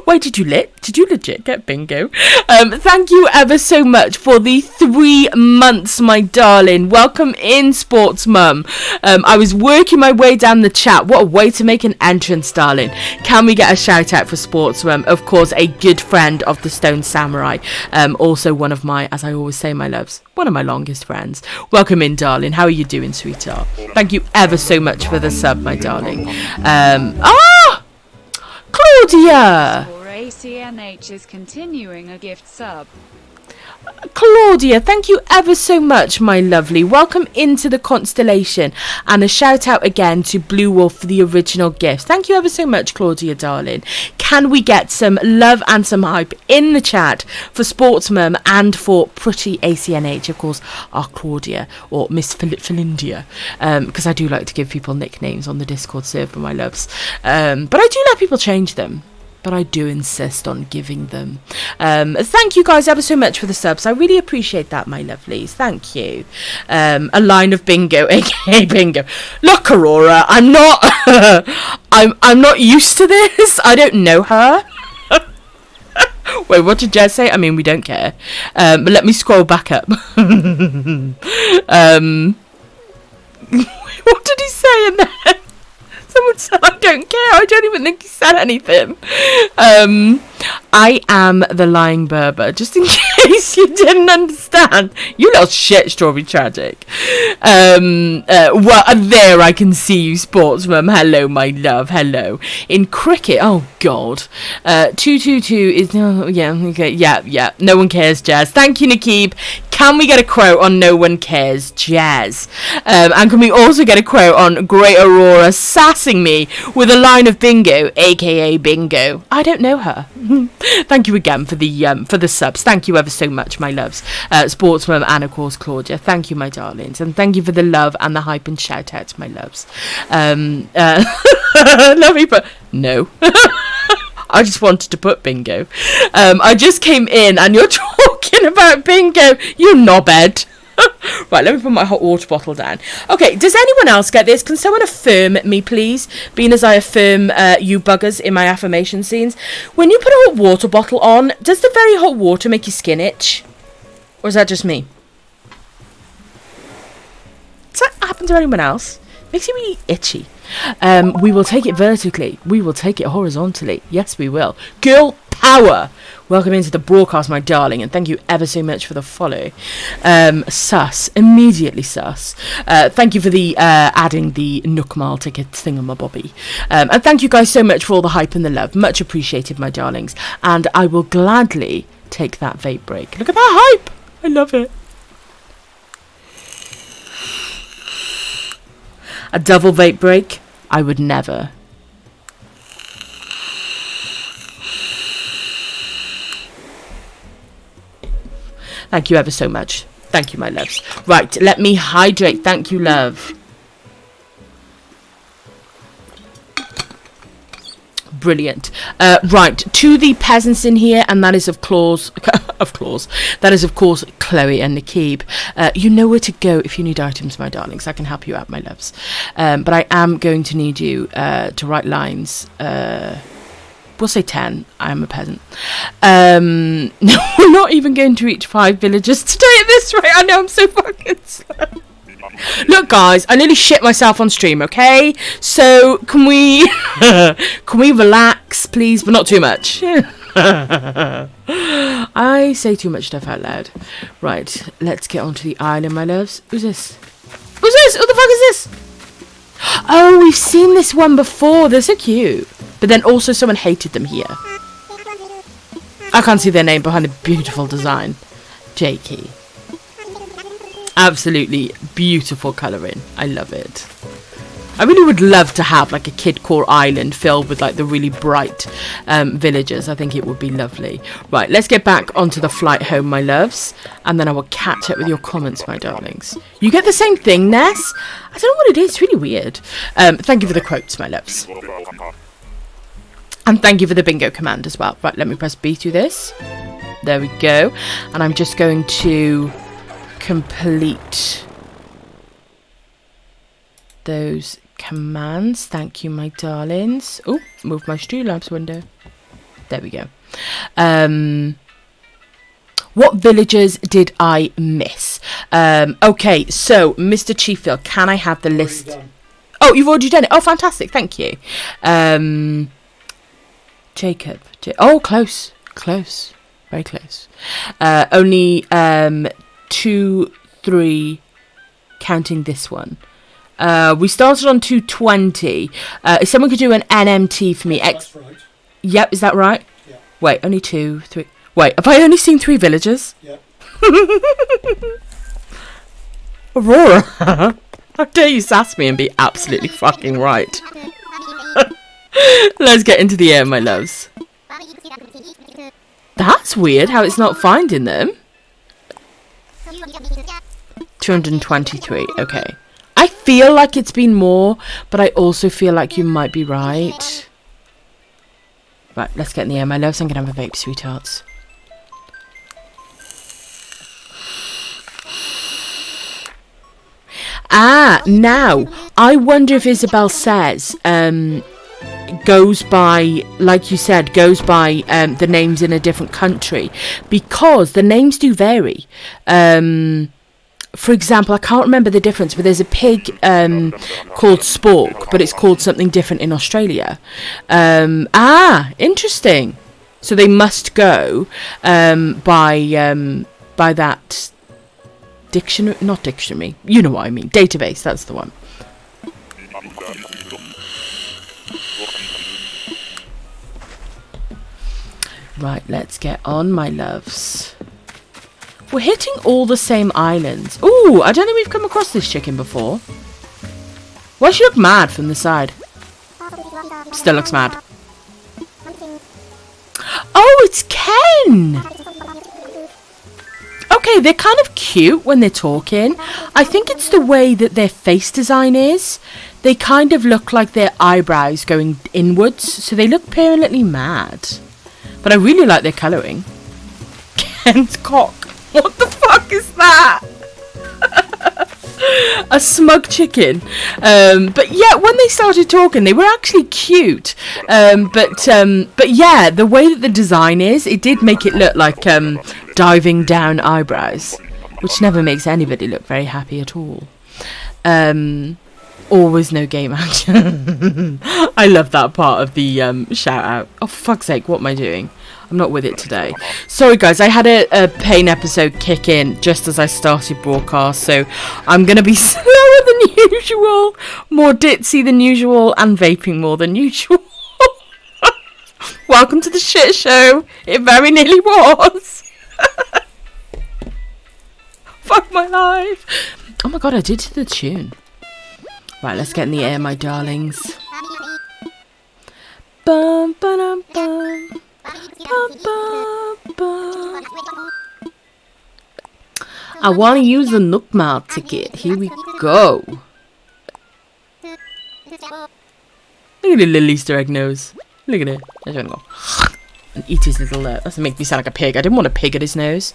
Speaker 1: Wait, did you legit get bingo? Thank you ever so much for the 3 months, my darling. Welcome in, Sports Mum. I was working my way down the chat. What a way to make an entrance, darling. Can we get a shout out for Sports Mum? Of course, a good friend of the Stone Samurai. Also one of my, as I always say, my loves, one of my longest friends. Welcome in, darling. How are you doing, sweetheart? Thank you ever so much for the sub, my darling. Claudia!
Speaker 2: Or ACNH is continuing a gift sub.
Speaker 1: Claudia, thank you ever so much, my lovely. Welcome into the constellation, and a shout out again to Blue Wolf for the original gifts. Thank you ever so much, Claudia, darling. Can we get some love and some hype in the chat for Sports Mum and for Pretty ACNH, of course, our Claudia, or Miss Philindia, because I do like to give people nicknames on the Discord server, my loves, but I do let people change them. But I do insist on giving them. Thank you guys ever so much for the subs. I really appreciate that, my lovelies. Thank you. A line of bingo, aka bingo. Look, Aurora, I'm not I'm not used to this. I don't know her. Wait, what did Jez say? I mean, we don't care. But let me scroll back up. What did he say in there? Someone said, I don't care. I don't even think he said anything. I am the lying Berber, just in case you didn't understand. You little shit, Strawberry Tragic. Well, there I can see you, Sports Mum. Hello, my love. Hello. In cricket, oh, God. 222 is, yeah, okay, yeah. No one cares, Jazz. Thank you, Nakib. Can we get a quote on No One Cares, Jazz? And can we also get a quote on Great Aurora sassing me with a line of bingo, aka bingo? I don't know her. Thank you again for the subs. Thank you ever so much, my loves. Sportsmum and of course Claudia. Thank you, my darlings, and thank you for the love and the hype and shout outs, my loves. Love you, but no. I just wanted to put bingo. I just came in and you're talking about bingo, you knobhead. Right, let me put my hot water bottle down. Okay, does anyone else get this? Can someone affirm me, please? Being as I affirm you buggers in my affirmation scenes. When you put a hot water bottle on, does the very hot water make your skin itch? Or is that just me? Does that happen to anyone else? Makes you really itchy. We will take it vertically. We will take it horizontally. Yes, we will. Girl power. Welcome into the broadcast, my darling, and thank you ever so much for the follow. Sus. Immediately sus. Thank you for the adding the Nookmal ticket thingamabobby. And thank you guys so much for all the hype and the love. Much appreciated, my darlings. And I will gladly take that vape break. Look at that hype. I love it. A double vape break? I would never. Thank you ever so much. Thank you, my loves. Right, let me hydrate. Thank you, love. Brilliant. Right, to the peasants in here, and that is of course, that is of course Chloe and Nakib. You know where to go if you need items, my darlings. I can help you out, my loves. But I am going to need you to write lines. We'll say 10. I am a peasant. No, we're not even going to reach 5 villagers today at this rate. I know, I'm so fucking slow. Look, guys, I nearly shit myself on stream, okay? So, can we relax, please? But not too much. I say too much stuff out loud. Right, let's get onto the island, my loves. Who's this? Who's this? Who the fuck is this? Oh, we've seen this one before. They're so cute. But then also someone hated them here. I can't see their name behind the beautiful design. Jakey. Absolutely beautiful colouring. I love it. I really would love to have like a kid core island filled with like the really bright villagers. I think it would be lovely. Right, let's get back onto the flight home, my loves. And then I will catch up with your comments, my darlings. You get the same thing, Ness? I don't know what it is. It's really weird. Thank you for the quotes, my loves. And thank you for the bingo command as well. Right, let me press B through this. There we go. And I'm just going to complete those commands. Thank you, my darlings. Oh, move my Streamlabs window. There we go. What villagers did I miss? Okay, so Mr. Chieffield, can I have the list? Oh, you've already done it. Oh, fantastic. Thank you. Jacob. Oh, close. Close. Very close. Only 2, 3, counting this one. We started on 220. If someone could do an NMT for me.
Speaker 3: That's right.
Speaker 1: Yep, is that right?
Speaker 3: Yeah.
Speaker 1: Wait, only 2, 3. Wait, have I only seen 3 villagers?
Speaker 3: Yeah.
Speaker 1: Aurora, how dare you sass me and be absolutely fucking right. Let's get into the air, my loves. That's weird how it's not finding them. 223, okay. I feel like it's been more, but I also feel like you might be right. Right, let's get in the air, my loves. I'm going to have a vape, sweethearts. Ah, now, I wonder if Isabel says, goes by, like you said, goes by the names in a different country. Because the names do vary. For example, I can't remember the difference, but there's a pig called Spork, but it's called something different in Australia. Interesting. So they must go by that dictionary, not dictionary, you know what I mean, database, that's the one. Right, let's get on, my loves. We're hitting all the same islands. Ooh, I don't think we've come across this chicken before. Why does she look mad from the side? Still looks mad. Oh, it's Ken! Okay, they're kind of cute when they're talking. I think it's the way that their face design is. They kind of look like their eyebrows going inwards, so they look permanently mad. But I really like their colouring. Ken's cock. What the fuck is that? A smug chicken. But yeah, when they started talking, they were actually cute. But yeah, the way that the design is, it did make it look like diving down eyebrows, which never makes anybody look very happy at all. Always no game action. I love that part of the shout out. Oh, for fuck's sake, what am I doing? I'm not with it today. Sorry guys, I had a pain episode kick in just as I started broadcast, so I'm going to be slower than usual, more ditzy than usual, and vaping more than usual. Welcome to the shit show. It very nearly was. Fuck my life. Oh my god, I did the tune. Right, let's get in the air, my darlings. Bum, ba-dum, bum. Bum, bum, bum. I want to use the Nook Mile ticket. Here we go. Look at the little Easter egg nose. Look at it. I just want to go and eat his little... doesn't make me sound like a pig. I didn't want a pig at his nose.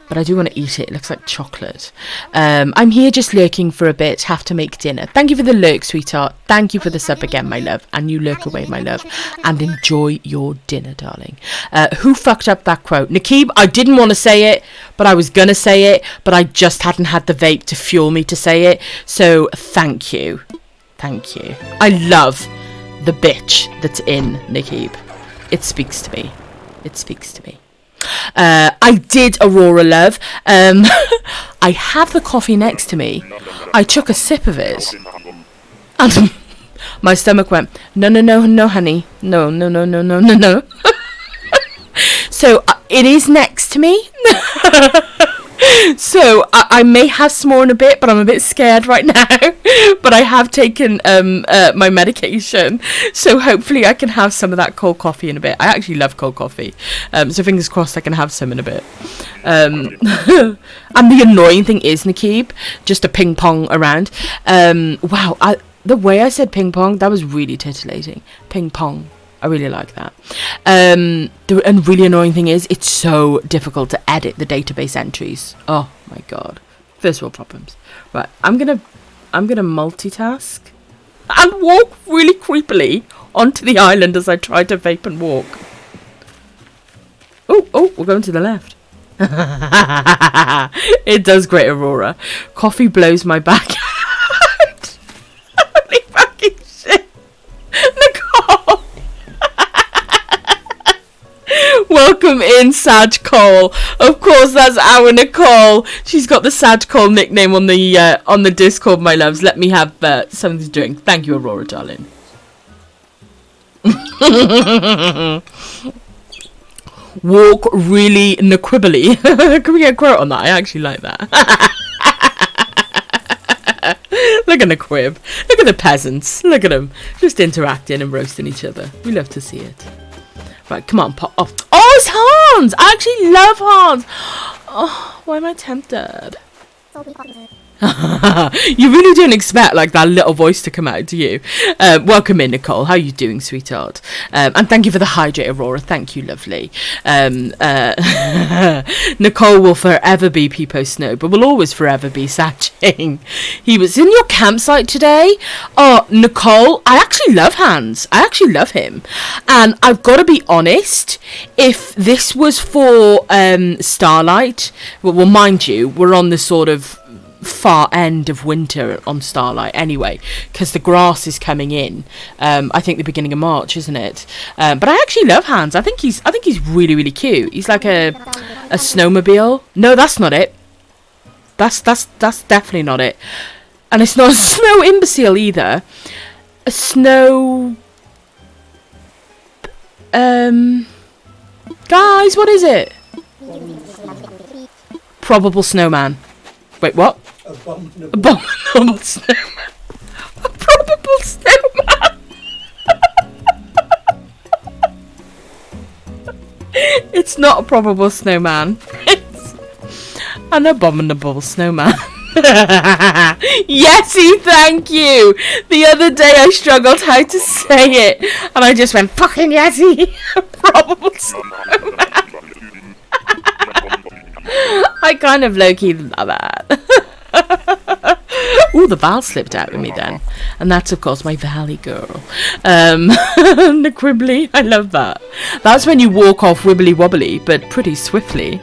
Speaker 1: But I do want to eat it. It looks like chocolate. I'm here just lurking for a bit. Have to make dinner. Thank you for the lurk, sweetheart. Thank you for the sub again, my love. And you lurk away, my love. And enjoy your dinner, darling. Who fucked up that quote? Nakib, I didn't want to say it, but I was going to say it. But I just hadn't had the vape to fuel me to say it. So thank you. Thank you. I love the bitch that's in Nakib. It speaks to me. It speaks to me. I did, Aurora love. I have the coffee next to me. I took a sip of it, and my stomach went, no, honey, no. So it is next to me. So I may have some more in a bit, but I'm a bit scared right now. But I have taken my medication, so hopefully I can have some of that cold coffee in a bit. I actually love cold coffee, so fingers crossed I can have some in a bit. And the annoying thing is, Nakib, just a ping pong around. Wow, the way I said ping pong, that was really titillating. Ping pong. I really like that. The really annoying thing is, it's so difficult to edit the database entries. Oh my god. First world problems. Right, I'm gonna multitask and walk really creepily onto the island as I try to vape and walk. Oh, we're going to the left. It does great, Aurora. Coffee blows my back out. Holy fucking shit. Nicole. Welcome in, Sag Cole. Of course, that's our Nicole. She's got the Sag Cole nickname on the Discord, my loves. Let me have something to drink. Thank you, Aurora, darling. Walk really naquibbly. Can we get a quote on that? I actually like that. Look at the quib. Look at the peasants. Look at them. Just interacting and roasting each other. We love to see it. Right, come on, pop off. Oh, it's Hans! I actually love Hans! Oh, why am I tempted? You really don't expect like that little voice to come out, do you? Welcome in, Nicole. How are you doing, sweetheart? And thank you for the hydrate, Aurora. Thank you, lovely. Nicole will forever be Peepo Snow, but will always forever be Satching. He was in your campsite today. Oh, Nicole, I actually love Hans. I actually love him. And I've got to be honest, if this was for Starlight, well, mind you, we're on the sort of far end of winter on Starlight anyway, because the grass is coming in. I think the beginning of March, isn't it? But I actually love Hans. I think he's really, really cute. He's like a snowmobile. No, that's not it. That's definitely not it. And it's not a snow imbecile either. A snow guys, what is it? Probable snowman. Wait, what? Abominable snowman. A probable snowman. It's not a probable snowman. It's an abominable snowman. Yesy, thank you. The other day I struggled how to say it, and I just went fucking Yesy. A probable snowman. I kind of low-key love that. Ooh, the Val slipped out with me then. And that's, of course, my Valley girl. The quibbly. I love that. That's when you walk off wibbly-wobbly, but pretty swiftly.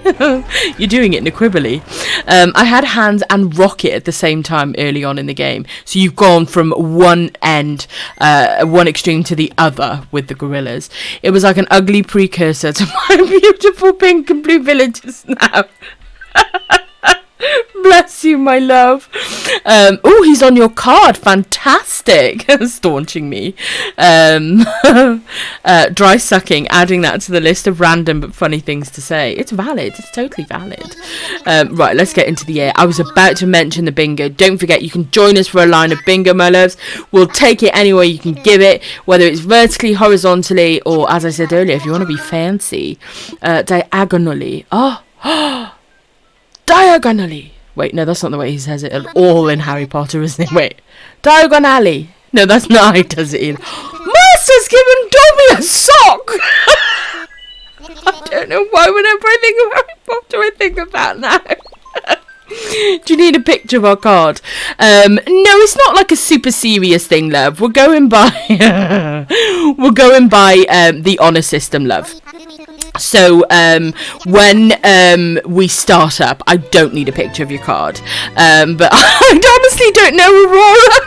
Speaker 1: You're doing it in a quibbly. I had Hans and Rocket at the same time early on in the game. So you've gone from one end, one extreme to the other with the gorillas. It was like an ugly precursor to my beautiful pink and blue villages now. Bless you, my love. Oh, he's on your card. Fantastic. Staunching me. Dry sucking. Adding that to the list of random but funny things to say. It's valid. It's totally valid. Right, let's get into the air. I was about to mention the bingo. Don't forget, you can join us for a line of bingo, my loves. We'll take it any way you can give it, whether it's vertically, horizontally, or, as I said earlier, if you want to be fancy, diagonally. Oh, diagonally. Wait, no, that's not the way he says it at all in Harry Potter, isn't it? Wait. Diagonally. No, that's not how he does it in. Master's given Dobby a sock! I don't know why whenever I think of Harry Potter, I think of that now. Do you need a picture of our card? No, it's not like a super serious thing, love. We're going by... the honour system, love. So, when we start up, I don't need a picture of your card. But I honestly don't know, Aurora.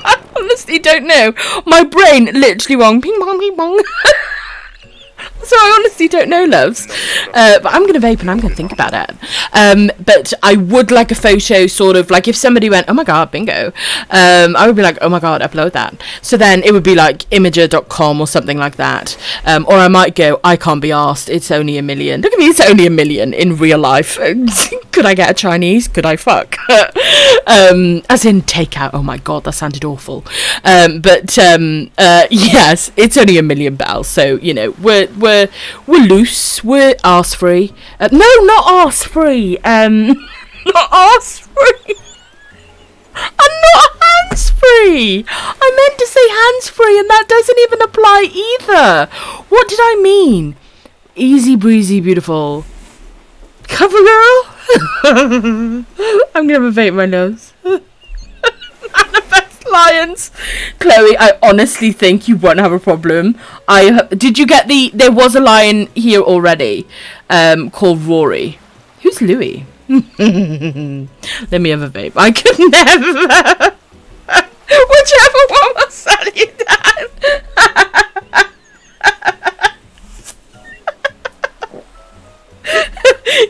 Speaker 1: I honestly don't know. My brain literally wrong. Ping pong, ping pong. So I honestly don't know, loves. But I'm going to vape and I'm going to think about it. But I would like a photo, sort of, like if somebody went, oh my god, bingo. I would be like, oh my god, upload that. So then it would be like imager.com or something like that. Or I might go, I can't be asked, it's only 1 million. Look at me, it's only 1 million in real life. Could I get a Chinese? Could I fuck? As in takeout. Oh my god, that sounded awful. Yes, it's only 1 million bells. So, you know, we're loose. We're arse free. No, not arse free. Not arse free. I'm not hands free. I meant to say hands free, and that doesn't even apply either. What did I mean? Easy breezy, beautiful. Cover girl. I'm gonna have a vape my nose. Manifest lions. Chloe, I honestly think you won't have a problem. Did you get there was a lion here already, called Rory. Who's Louis? Let me have a vape. I could never. Whichever one will sell you down.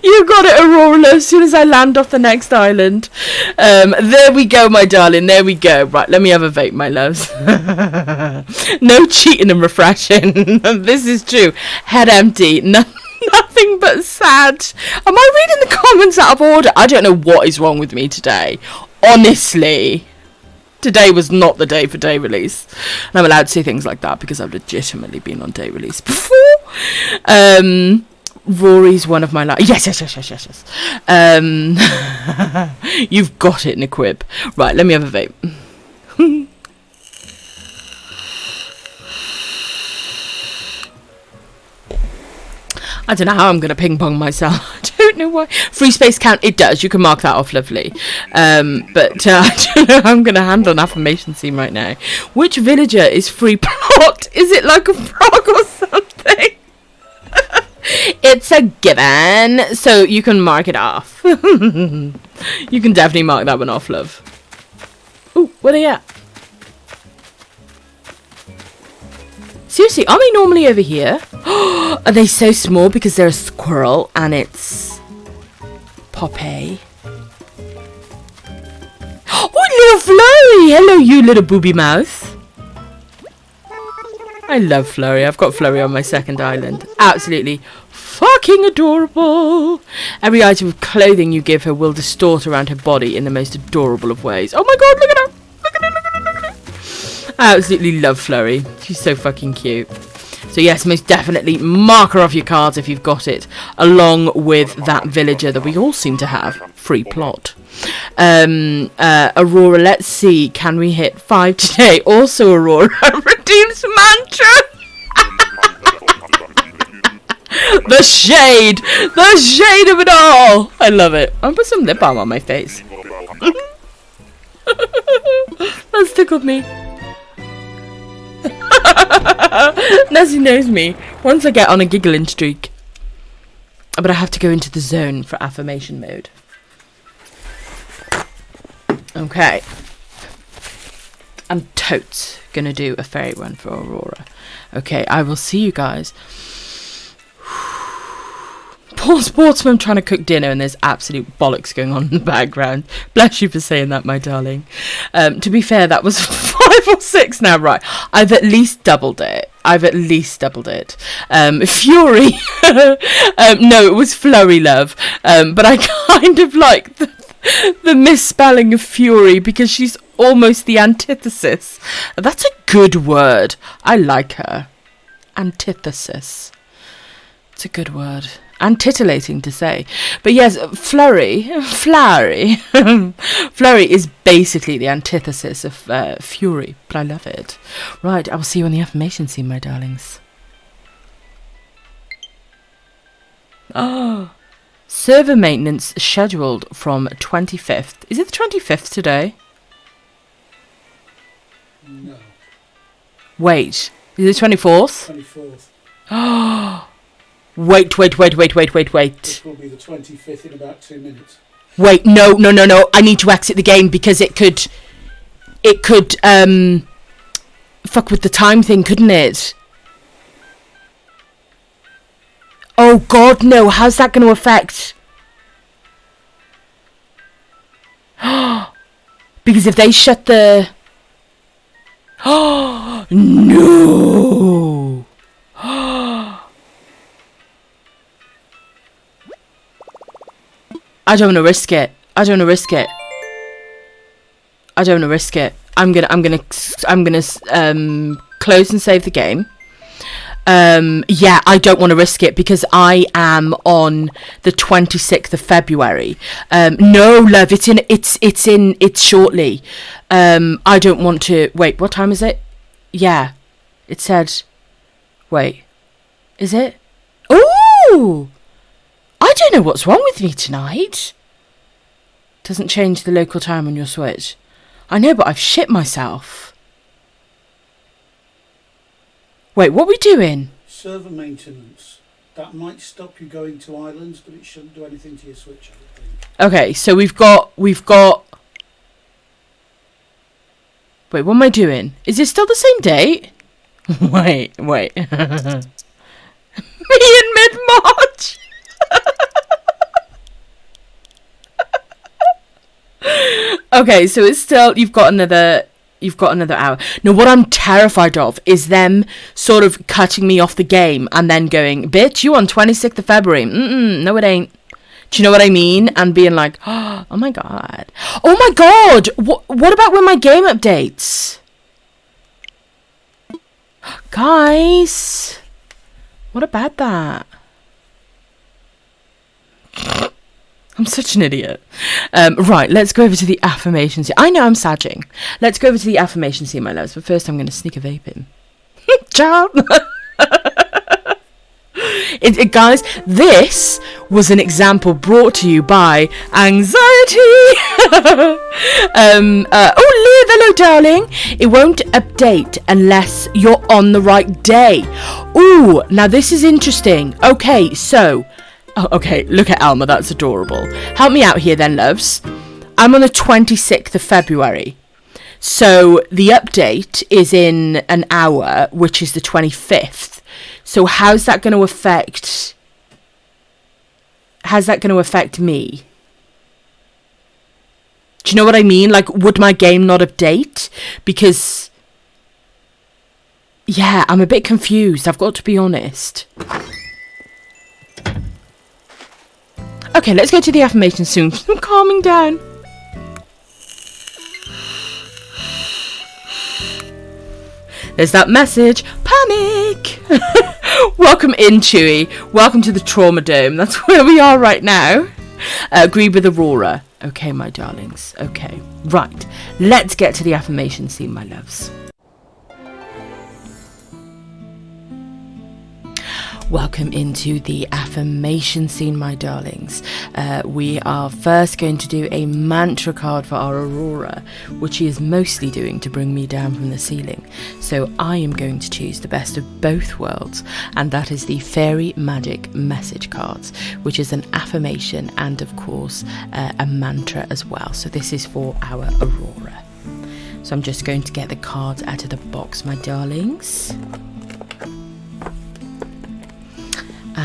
Speaker 1: You got it, Aurora, as soon as I land off the next island. There we go, my darling. There we go. Right, let me have a vape, my loves. No cheating and refreshing. This is true. Head empty. Nothing but sad. Am I reading the comments out of order? I don't know what is wrong with me today. Honestly. Today was not the day for day release. And I'm allowed to say things like that because I've legitimately been on day release before. Rory's one of my yes. You've got it, Niquib. Right, let me have a vape. I don't know how I'm going to ping pong myself. I don't know why. Free space count, it does. You can mark that off, lovely. But I don't know how I'm going to handle an affirmation scene right now. Which villager is free plot? Is it like a frog or something? It's a given, so you can mark it off. You can definitely mark that one off, love. Ooh, where are they at? Seriously, are they normally over here? Are they so small because they're a squirrel and it's Poppy? Oh, little Flurry! Hello, you little booby mouth. I love Flurry. I've got Flurry on my second island. Absolutely fucking adorable. Every item of clothing you give her will distort around her body in the most adorable of ways. Oh my god, look at her! Look at her, look at her, look at her! I absolutely love Flurry. She's so fucking cute. So yes, most definitely mark her off your cards if you've got it, along with that villager that we all seem to have. Free plot. Aurora, let's see, can we hit 5 today? Also, Aurora, redeems mantra. The shade of it all. I love it. I'll put some lip balm on my face. That's tickled me. Nessie knows me. Once I get on a giggling streak. But I have to go into the zone for affirmation mode. Okay. I'm totes gonna do a fairy run for Aurora. Okay, I will see you guys. Sportsman trying to cook dinner and there's absolute bollocks going on in the background. Bless you for saying that, my darling. To be fair, that was 5 or 6 now, right? I've at least doubled it. Fury. No, it was Flurry, love. But I kind of like the misspelling of Fury because she's almost the antithesis. That's a good word. I like her. Antithesis. It's a good word. And titillating to say. But yes, Flurry is basically the antithesis of Fury. But I love it. Right, I will see you on the affirmation scene, my darlings. Oh, server maintenance scheduled from 25th. Is it the 25th today?
Speaker 3: No.
Speaker 1: Wait, is it 24th?
Speaker 3: 24th.
Speaker 1: Oh. Wait.
Speaker 3: This will be the 25th in about 2 minutes.
Speaker 1: Wait, no. I need to exit the game because it could fuck with the time thing, couldn't it? Oh God, no. How's that going to affect? Because if they shut the... Oh, no. I don't want to risk it. I'm gonna close and save the game. Yeah, I don't want to risk it because I am on the 26th of February. No, love, it's shortly. I don't want to. Wait, what time is it? Yeah, it said. Wait, is it? Ooh. I don't know what's wrong with me tonight. Doesn't change the local time on your Switch. I know, but I've shit myself. Wait, what are we doing?
Speaker 3: Server maintenance. That might stop you going to islands, but it shouldn't do anything to your Switch, I think.
Speaker 1: Okay, so we've got... Wait, what am I doing? Is it still the same date? Wait. Me in mid-March! Okay, so it's still you've got another hour. Now what I'm terrified of is them sort of cutting me off the game and then going, bitch, you on 26th of February. No it ain't. Do you know what I mean? And being like, oh my god. What about when my game updates? Guys, what about that? I'm such an idiot. Right, let's go over to the affirmation scene. I know I'm sagging. Let's go over to the affirmation scene, my loves. But first I'm going to sneak a vape in. Ciao. Guys, this was an example brought to you by anxiety. Hello, darling. It won't update unless you're on the right day. Ooh, now this is interesting. Okay, so... Oh, okay, look at Alma, that's adorable. Help me out here then, loves. I'm on the 26th of February. So the update is in an hour, which is the 25th. So how's that going to affect... How's that going to affect me? Do you know what I mean? Like, would my game not update? Because... Yeah, I'm a bit confused, I've got to be honest. Okay, let's go to the affirmation soon. I'm calming down. There's that message. Panic! Welcome in, Chewy. Welcome to the Trauma Dome. That's where we are right now. Agree with Aurora. Okay, my darlings. Okay. Right. Let's get to the affirmation scene, my loves. Welcome into the affirmation scene, my darlings. We are first going to do a mantra card for our Aurora, which she is mostly doing to bring me down from the ceiling. So I am going to choose the best of both worlds, and that is the Fairy Magic Message cards, which is an affirmation and, of course, a mantra as well. So this is for our Aurora. So I'm just going to get the cards out of the box, my darlings.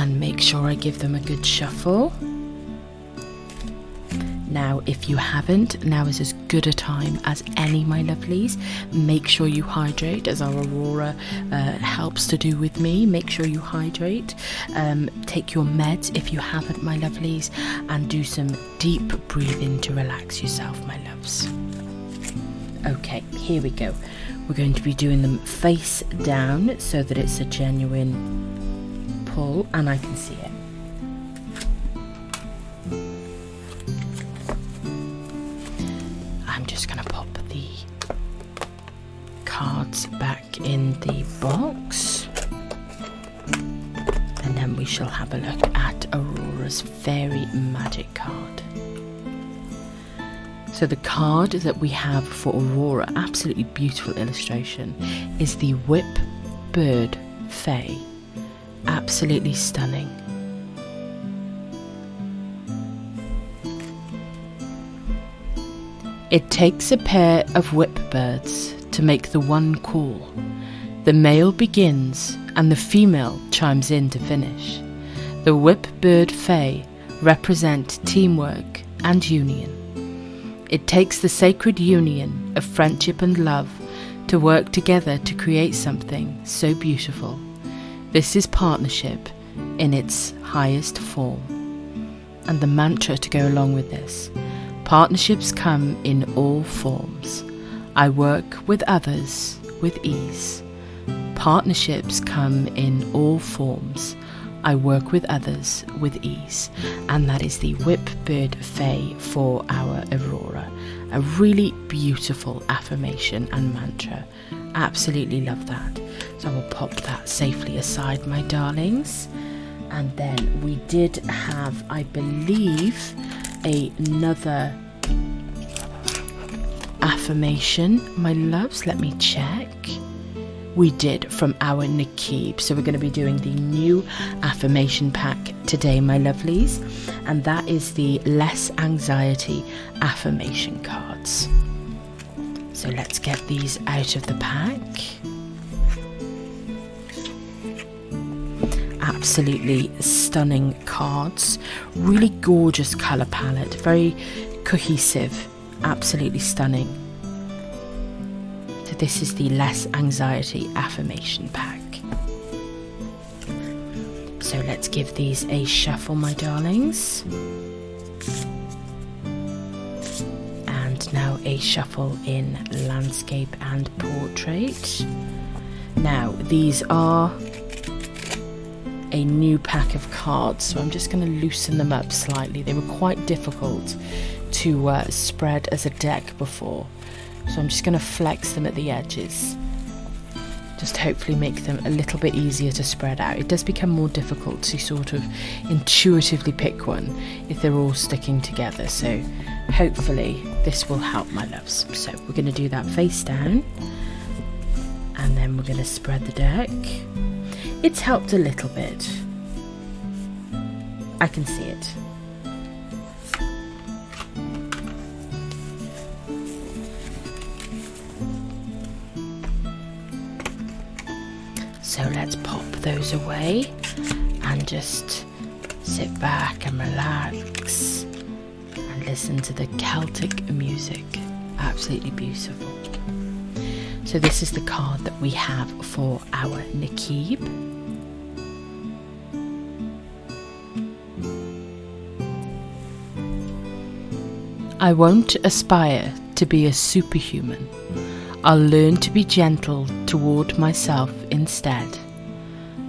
Speaker 1: and make sure I give them a good shuffle. Now, if you haven't, now is as good a time as any, my lovelies. Make sure you hydrate, as our Aurora helps to do with me. Make sure you hydrate. Take your meds if you haven't, my lovelies, and do some deep breathing to relax yourself, my loves. Okay, here we go. We're going to be doing them face down so that it's a genuine pull and I can see it. I'm just going to pop the cards back in the box, and then we shall have a look at Aurora's Fairy Magic card. So the card that we have for Aurora, absolutely beautiful illustration, is the Whip Bird Fae. Absolutely stunning. It takes a pair of whip birds to make the one call. The male begins and the female chimes in to finish. The whip bird fae represent teamwork and union. It takes the sacred union of friendship and love to work together to create something so beautiful. This is partnership in its highest form. And the mantra to go along with this: partnerships come in all forms. I work with others with ease. Partnerships come in all forms. I work with others with ease. And that is the Whip Bird Fae for our Aurora. A really beautiful affirmation and mantra. Absolutely love that. So I will pop that safely aside, my darlings. And then we did have, I believe, another affirmation, my loves. Let me check. We did, from our Nikib. So we're going to be doing the new affirmation pack today, my lovelies. And that is the Less Anxiety affirmation cards. So let's get these out of the pack. Absolutely stunning cards. Really gorgeous colour palette. Very cohesive. Absolutely stunning. So this is the Less Anxiety affirmation pack. So let's give these a shuffle, my darlings. And now a shuffle in landscape and portrait. Now these are a new pack of cards, so I'm just going to loosen them up slightly. They were quite difficult to spread as a deck before, so I'm just going to flex them at the edges, just hopefully make them a little bit easier to spread out. It does become more difficult to sort of intuitively pick one if they're all sticking together, so hopefully this will help, my loves. So we're going to do that face down, and then we're going to spread the deck. It's helped a little bit. I can see it. So let's pop those away and just sit back and relax and listen to the Celtic music. Absolutely beautiful. So this is the card that we have for our Nikib. I won't aspire to be a superhuman. I'll learn to be gentle toward myself instead.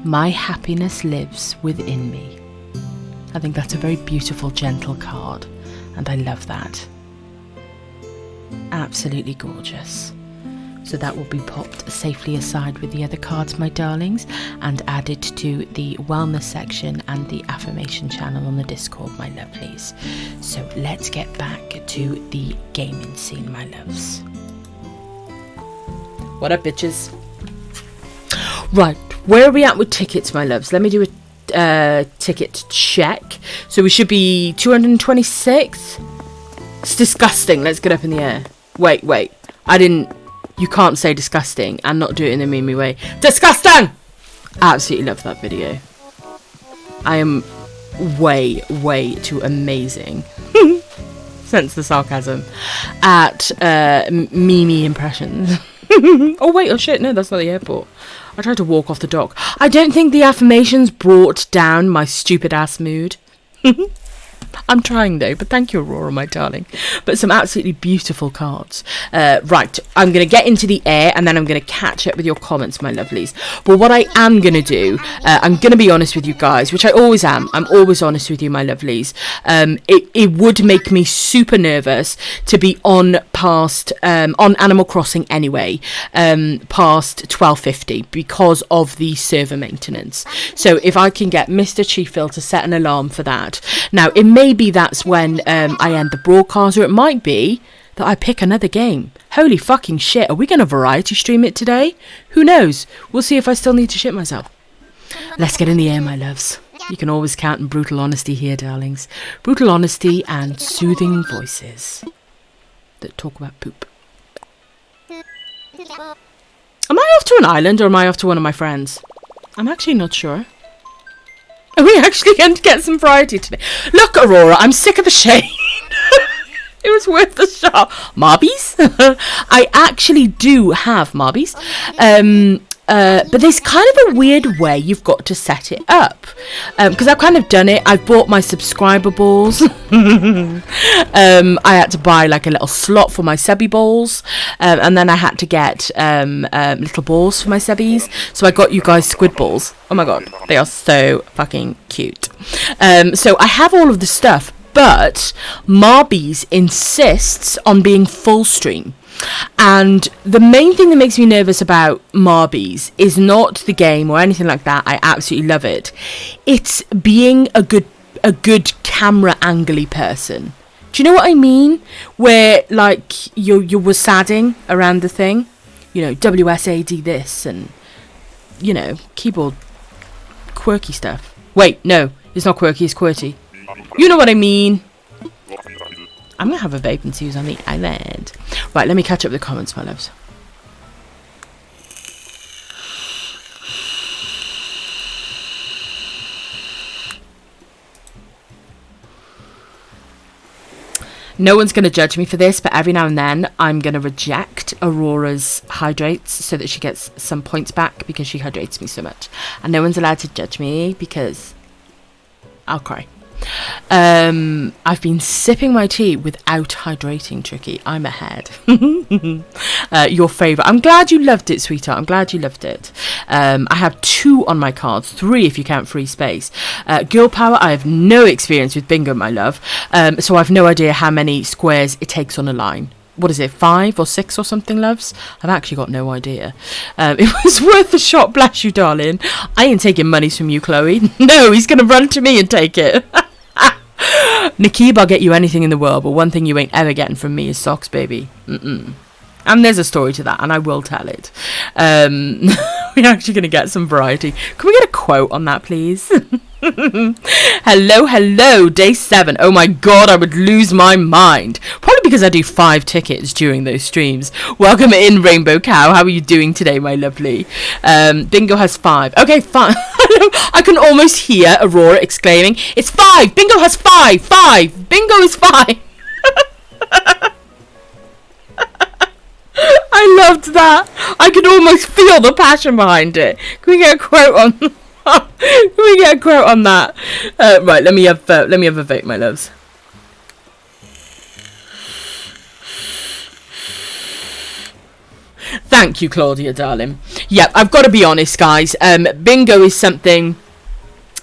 Speaker 1: My happiness lives within me. I think that's a very beautiful, gentle card, and I love that. Absolutely gorgeous. So that will be popped safely aside with the other cards, my darlings, and added to the wellness section and the affirmation channel on the Discord, my lovelies. So let's get back to the gaming scene, my loves. What up, bitches? Right, where are we at with tickets, my loves? Let me do a ticket check. So we should be 226. It's disgusting. Let's get up in the air. Wait. You can't say disgusting and not do it in a Mimi way. Disgusting! I absolutely love that video. I am way too amazing. Sense the sarcasm at Mimi impressions. Oh wait, oh shit, no, that's not the airport. I tried to walk off the dock. I don't think the affirmations brought down my stupid ass mood. I'm trying though, but thank you, Aurora, my darling. But some absolutely beautiful cards. Right, I'm going to get into the air and then I'm going to catch up with your comments, my lovelies. But what I am going to do, I'm going to be honest with you guys, which I always am. I'm always honest with you, my lovelies. It would make me super nervous to be on Animal Crossing anyway, past 12:50 because of the server maintenance. So if I can get Mr. Chief Phil to set an alarm for that. Now, it maybe that's when I end the broadcast, or it might be that I pick another game. Holy fucking shit, are we going to variety stream it today? Who knows? We'll see if I still need to shit myself. Let's get in the air, my loves. You can always count on brutal honesty here, darlings. Brutal honesty and soothing voices that talk about poop. Am I off to an island or am I off to one of my friends? I'm actually not sure. Are we actually going to get some variety today? Look, Aurora, I'm sick of the shade. It was worth the shot. Marbies? I actually do have Marbies. But there's kind of a weird way you've got to set it up. Because I've kind of done it. I've bought my subscriber balls. I had to buy like a little slot for my subby balls. And then I had to get little balls for my subbies. So I got you guys squid balls. Oh my god, they are so fucking cute. So I have all of the stuff. But Marbies insists on being full stream. And the main thing that makes me nervous about Marbies is not the game or anything like that. I absolutely love it. It's being a good camera angly person. Do you know what I mean? Where like you're wasading around the thing, you know, WSAD this and you know, keyboard quirky stuff. Wait, no, it's not quirky, it's QWERTY. You know what I mean? I'm going to have a vape and see who's on the island. Right, let me catch up with the comments, my loves. No one's going to judge me for this, but every now and then I'm going to reject Aurora's hydrates so that she gets some points back because she hydrates me so much. And no one's allowed to judge me because I'll cry. I've been sipping my tea without hydrating, Tricky. I'm ahead. Your favourite. I'm glad you loved it, sweetheart. I'm glad you loved it. I have 2 on my cards, 3 if you count free space. Girl power, I have no experience with bingo, my love. So I've no idea how many squares it takes on a line. What is it, 5 or 6 or something, loves? I've actually got no idea. It was worth the shot, bless you, darling. I ain't taking monies from you, Chloe. No, he's going to run to me and take it. Nikib, I'll get you anything in the world, but one thing you ain't ever getting from me is socks, baby. And there's a story to that, and I will tell it. We're actually going to get some variety. Can we get a quote on that, please? Hello, day 7. Oh my god, I would lose my mind. Probably because I do 5 tickets during those streams. Welcome in, Rainbow Cow. How are you doing today, my lovely? Bingo has 5. Okay, fine. I can almost hear Aurora exclaiming, it's 5! Bingo has 5! 5! Bingo is 5! I loved that. I could almost feel the passion behind it. Can we get a quote on? Can we get a quote on that? Right, let me have a vape, my loves. Thank you, Claudia, darling. Yep, I've got to be honest, guys. Bingo is something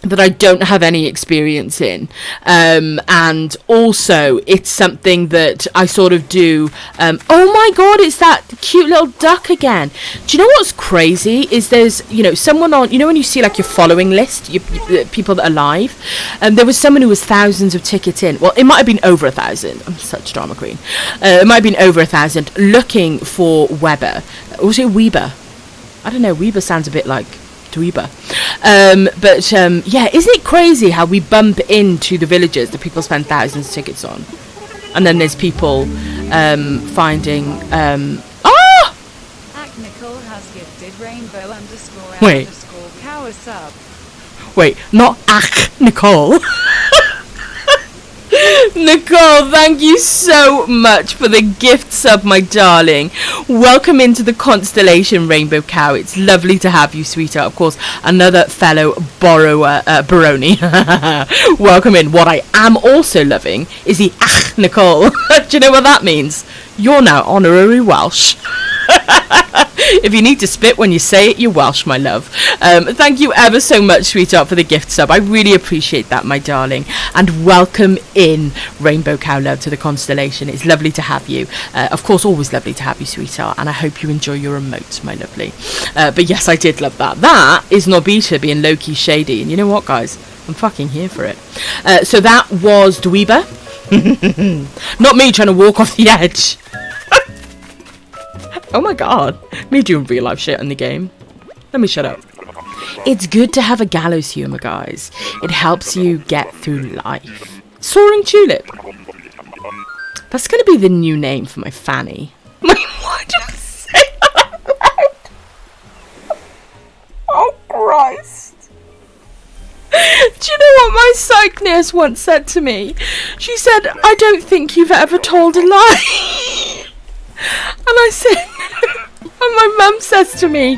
Speaker 1: that I don't have any experience in, and also it's something that I sort of do. Oh my god, it's that cute little duck again. Do you know what's crazy is there's, you know, someone on, you know, when you see like your following list, people that are live, there was someone who was thousands of tickets in. Well, it might have been over 1,000. I'm such a drama queen. It might have been over 1,000 looking for Weber. Or was it Weber? I don't know. Weber sounds a bit like Dweeber. Yeah, isn't it crazy how we bump into the villages that people spend thousands of tickets on, and then there's people finding
Speaker 2: Nicole has gifted rainbow__cow a sub.
Speaker 1: Wait, not Nicole. Nicole, thank you so much for the gift sub, my darling. Welcome into the constellation, Rainbow Cow. It's lovely to have you, sweetheart. Of course, another fellow borrower, Baroni. Welcome in. What I am also loving is the Nicole. Do you know what that means? You're now honorary Welsh. If you need to spit when you say it, you're Welsh, my love. Thank you ever so much, sweetheart, for the gift sub. I really appreciate that, my darling. And welcome in, Rainbow Cow Love, to the constellation. It's lovely to have you. Of course, always lovely to have you, sweetheart. And I hope you enjoy your emotes, my lovely. But yes, I did love that. That is Nobita being low-key shady. And you know what, guys? I'm fucking here for it. So that was Dweeba. Not me trying to walk off the edge. Oh my god, me doing real life shit in the game. Let me shut up. It's good to have a gallows humour, guys. It helps you get through life. Soaring Tulip. That's going to be the new name for my fanny. Why did I say that out loud? Oh Christ. Do you know what my psych nurse once said to me? She said, I don't think you've ever told a lie. And I said, and my mum says to me,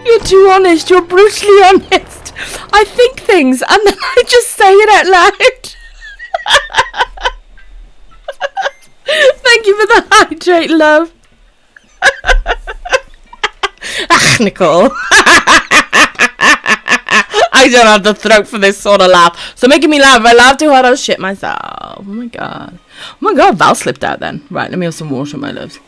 Speaker 1: you're too honest, you're brutally honest. I think things and then I just say it out loud. Thank you for the hydrate, love. Nicole. I don't have the throat for this sort of laugh. So making me laugh. If I laugh too hard, I'll shit myself. Oh my god. Oh my god, Val slipped out then. Right, let me have some water, my loves.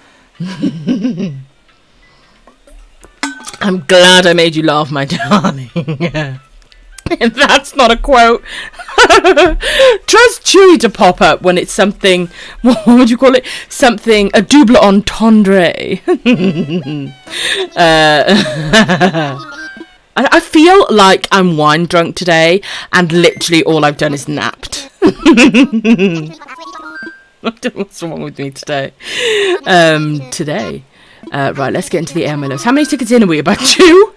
Speaker 1: I'm glad I made you laugh, my darling. If that's not a quote. Trust Chewy to pop up when it's something, what would you call it? Something, a double entendre. I feel like I'm wine drunk today and literally all I've done is napped. I don't know what's wrong with me today. Right, let's get into the air, my loves. How many tickets in are we? About 2?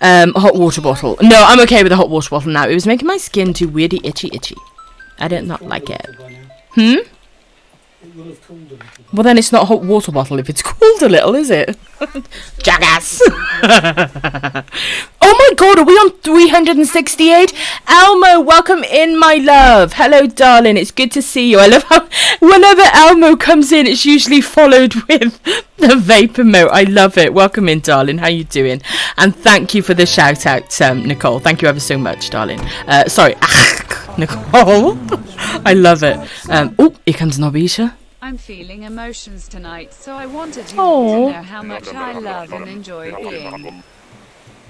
Speaker 1: Hot water bottle. No, I'm okay with the hot water bottle now. It was making my skin too weirdy, itchy. I did not like it.
Speaker 3: It will have cooled a little.
Speaker 1: Well, then it's not a hot water bottle if it's cooled a little, is it? Jackass. Oh my god, are we on 368? Elmo, welcome in, my love. Hello, darling. It's good to see you. I love how whenever Elmo comes in, it's usually followed with the vape emote. I love it. Welcome in, darling. How you doing? And thank you for the shout out, Nicole. Thank you ever so much, darling. Sorry, Nicole. I love it. Oh, here comes Nobisha.
Speaker 2: I'm feeling emotions tonight, so I wanted you all to know how much I love and enjoy being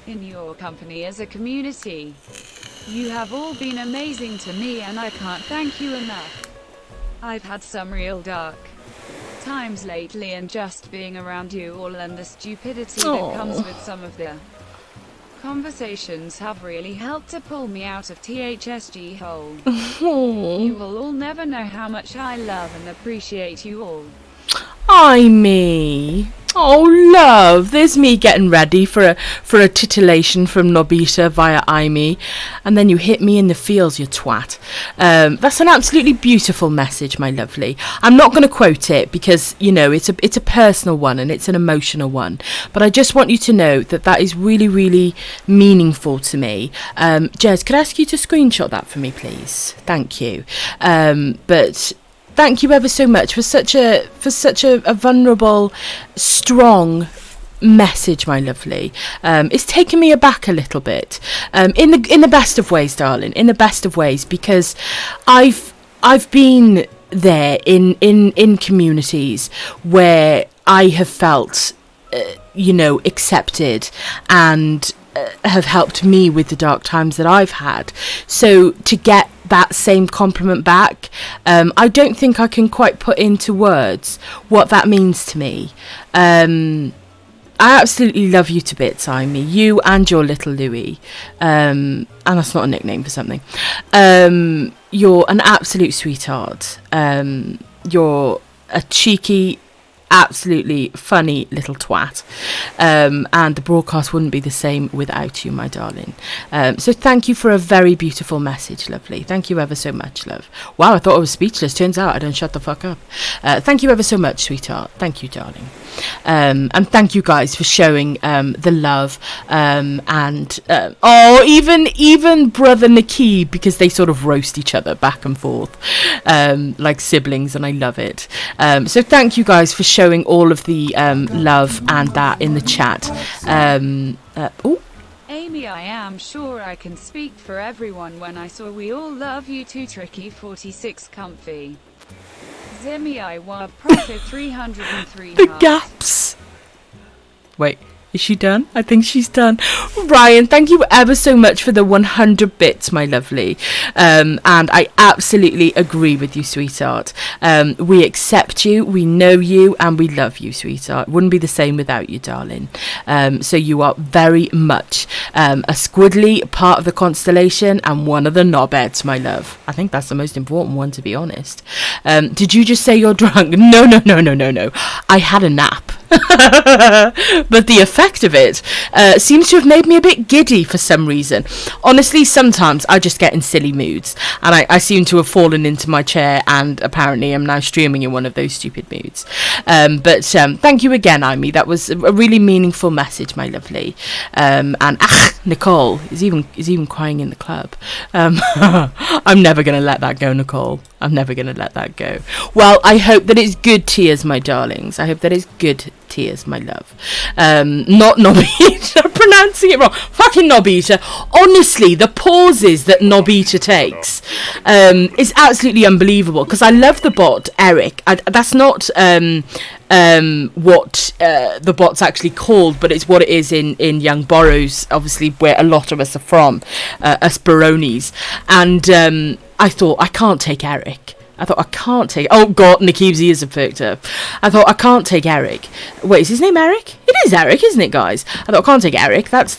Speaker 2: in your company as a community. You have all been amazing to me and I can't thank you enough. I've had some real dark times lately and just being around you all and the stupidity that comes with some of the conversations have really helped to pull me out of THSG hole. You will all never know how much I love and appreciate you all.
Speaker 1: Hi, me. Oh, love. There's me getting ready for a titillation from Nobita via IME. And then you hit me in the feels, you twat. That's an absolutely beautiful message, my lovely. I'm not going to quote it because, you know, it's a personal one and it's an emotional one. But I just want you to know that that is really, really meaningful to me. Jez, could I ask you to screenshot that for me, please? Thank you. But thank you ever so much for such a vulnerable, strong message, my lovely. It's taken me aback a little bit, in the best of ways, darling. In the best of ways, because I've been there in communities where I have felt, accepted and have helped me with the dark times that I've had. So to get that same compliment back, I don't think I can quite put into words what that means to me. I absolutely love you to bits, Amy. You and your little Louie. And that's not a nickname for something. You're an absolute sweetheart. You're a cheeky, absolutely funny little twat. And the broadcast wouldn't be the same without you, my darling. So thank you for a very beautiful message, lovely. Thank you ever so much, love. Wow, I thought I was speechless. Turns out I don't shut the fuck up. Thank you ever so much, sweetheart. Thank you, darling. And thank you guys for showing the love. Even brother Nikki, because they sort of roast each other back and forth like siblings, and I love it. So thank you guys for showing all of the love and that in the chat.
Speaker 2: Amy, I am sure I can speak for everyone when I saw We All Love You Too Tricky 46 Comfy. Zimmy, I were profit 303
Speaker 1: The gaps. Wait, is she done? I think she's done. Ryan, thank you ever so much for the 100 bits, my lovely. And I absolutely agree with you, sweetheart. We accept you, we know you, and we love you, sweetheart. Wouldn't be the same without you, darling. So you are very much a squiddly part of the constellation and one of the knobheads, my love. I think that's the most important one, to be honest. Did you just say you're drunk? No. I had a nap. But the effect of it seems to have made me a bit giddy for some reason. Honestly, sometimes I just get in silly moods, and I seem to have fallen into my chair, and apparently I'm now streaming in one of those stupid moods. But thank you again, Amy. That was a really meaningful message, my lovely. And Nicole is even crying in the club. I'm never going to let that go, Nicole. I'm never going to let that go. Well, I hope that it's good tears, my darlings. I hope that it's good tears, my love. Not Nobita. I'm pronouncing it wrong. Fucking Nobita. Honestly, the pauses that Nobita takes is absolutely unbelievable, because I love the bot, Eric. That's not what the bot's actually called, but it's what it is in Young Borrows, obviously, where a lot of us are from, us Baronis. And I thought, I can't take Eric. Oh God, Nikki's ears have perked up. I thought, I can't take Eric. Wait, is his name Eric? It is Eric, isn't it, guys? I thought, I can't take Eric. That's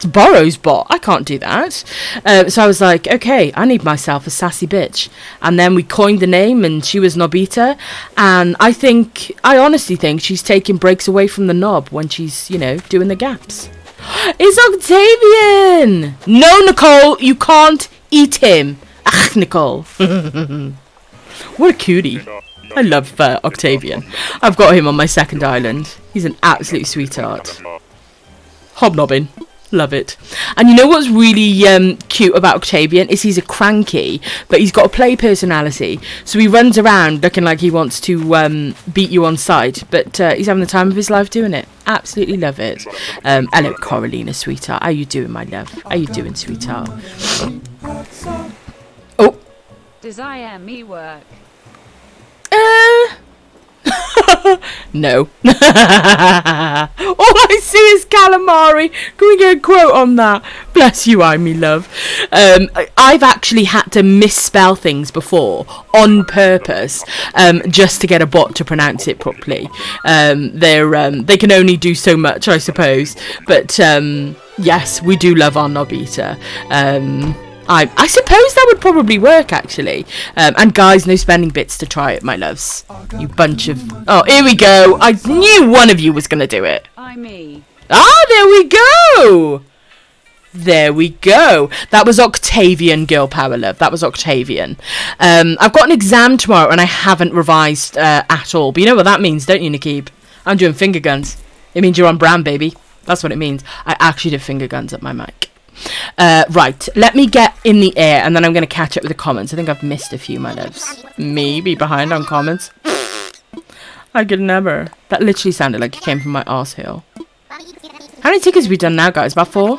Speaker 1: Borrow's bot. I can't do that. So I was like, okay, I need myself a sassy bitch. And then we coined the name, and she was Nobita. And I honestly think she's taking breaks away from the knob when she's, doing the gaps. It's Octavian! No, Nicole, you can't eat him. Ach, Nicole. What a cutie. I love Octavian. I've got him on my second island. He's an absolute sweetheart. Hobnobbing. Love it. And you know what's really cute about Octavian is he's a cranky, but he's got a play personality. So he runs around looking like he wants to beat you on sight, but he's having the time of his life doing it. Absolutely love it. Hello, Coralina, sweetheart. How you doing, my love? How you doing, sweetheart? Oh.
Speaker 2: Does IME work?
Speaker 1: No. All I see is calamari. Can we get a quote on that? Bless you, me love. I've actually had to misspell things before on purpose, just to get a bot to pronounce it properly. They can only do so much, I suppose. But yes, we do love our Nobita. I suppose that would probably work, actually. And guys, no spending bits to try it, my loves. You bunch of... Oh, here we go. I knew one of you was going to do it.
Speaker 2: Me.
Speaker 1: Ah, there we go. There we go. That was Octavian, girl power, love. That was Octavian. I've got an exam tomorrow, and I haven't revised at all. But you know what that means, don't you, Nikib? I'm doing finger guns. It means you're on brand, baby. That's what it means. I actually did finger guns at my mic. Right, let me get in the air, and then I'm going to catch up with the comments. I think I've missed a few, my loves. Me be behind on comments? I could never. That literally sounded like it came from my arsehole. How many tickets have we done now, guys? About 4?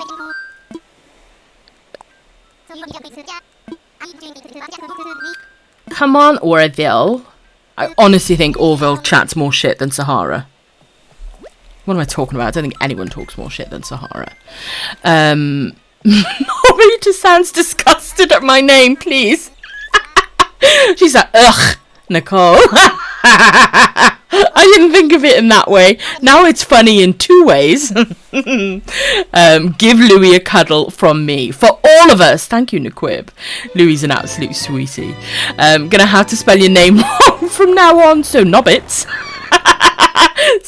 Speaker 1: Come on, Orville. I honestly think Orville chats more shit than Sahara. What am I talking about? I don't think anyone talks more shit than Sahara. Nobody just sounds disgusted at my name, please. She's like, ugh, Nicole. I didn't think of it in that way. Now it's funny in 2 ways. Give Louis a cuddle from me. For all of us. Thank you, Naquib. Louis an absolute sweetie. Gonna have to spell your name wrong from now on, so Nobbits.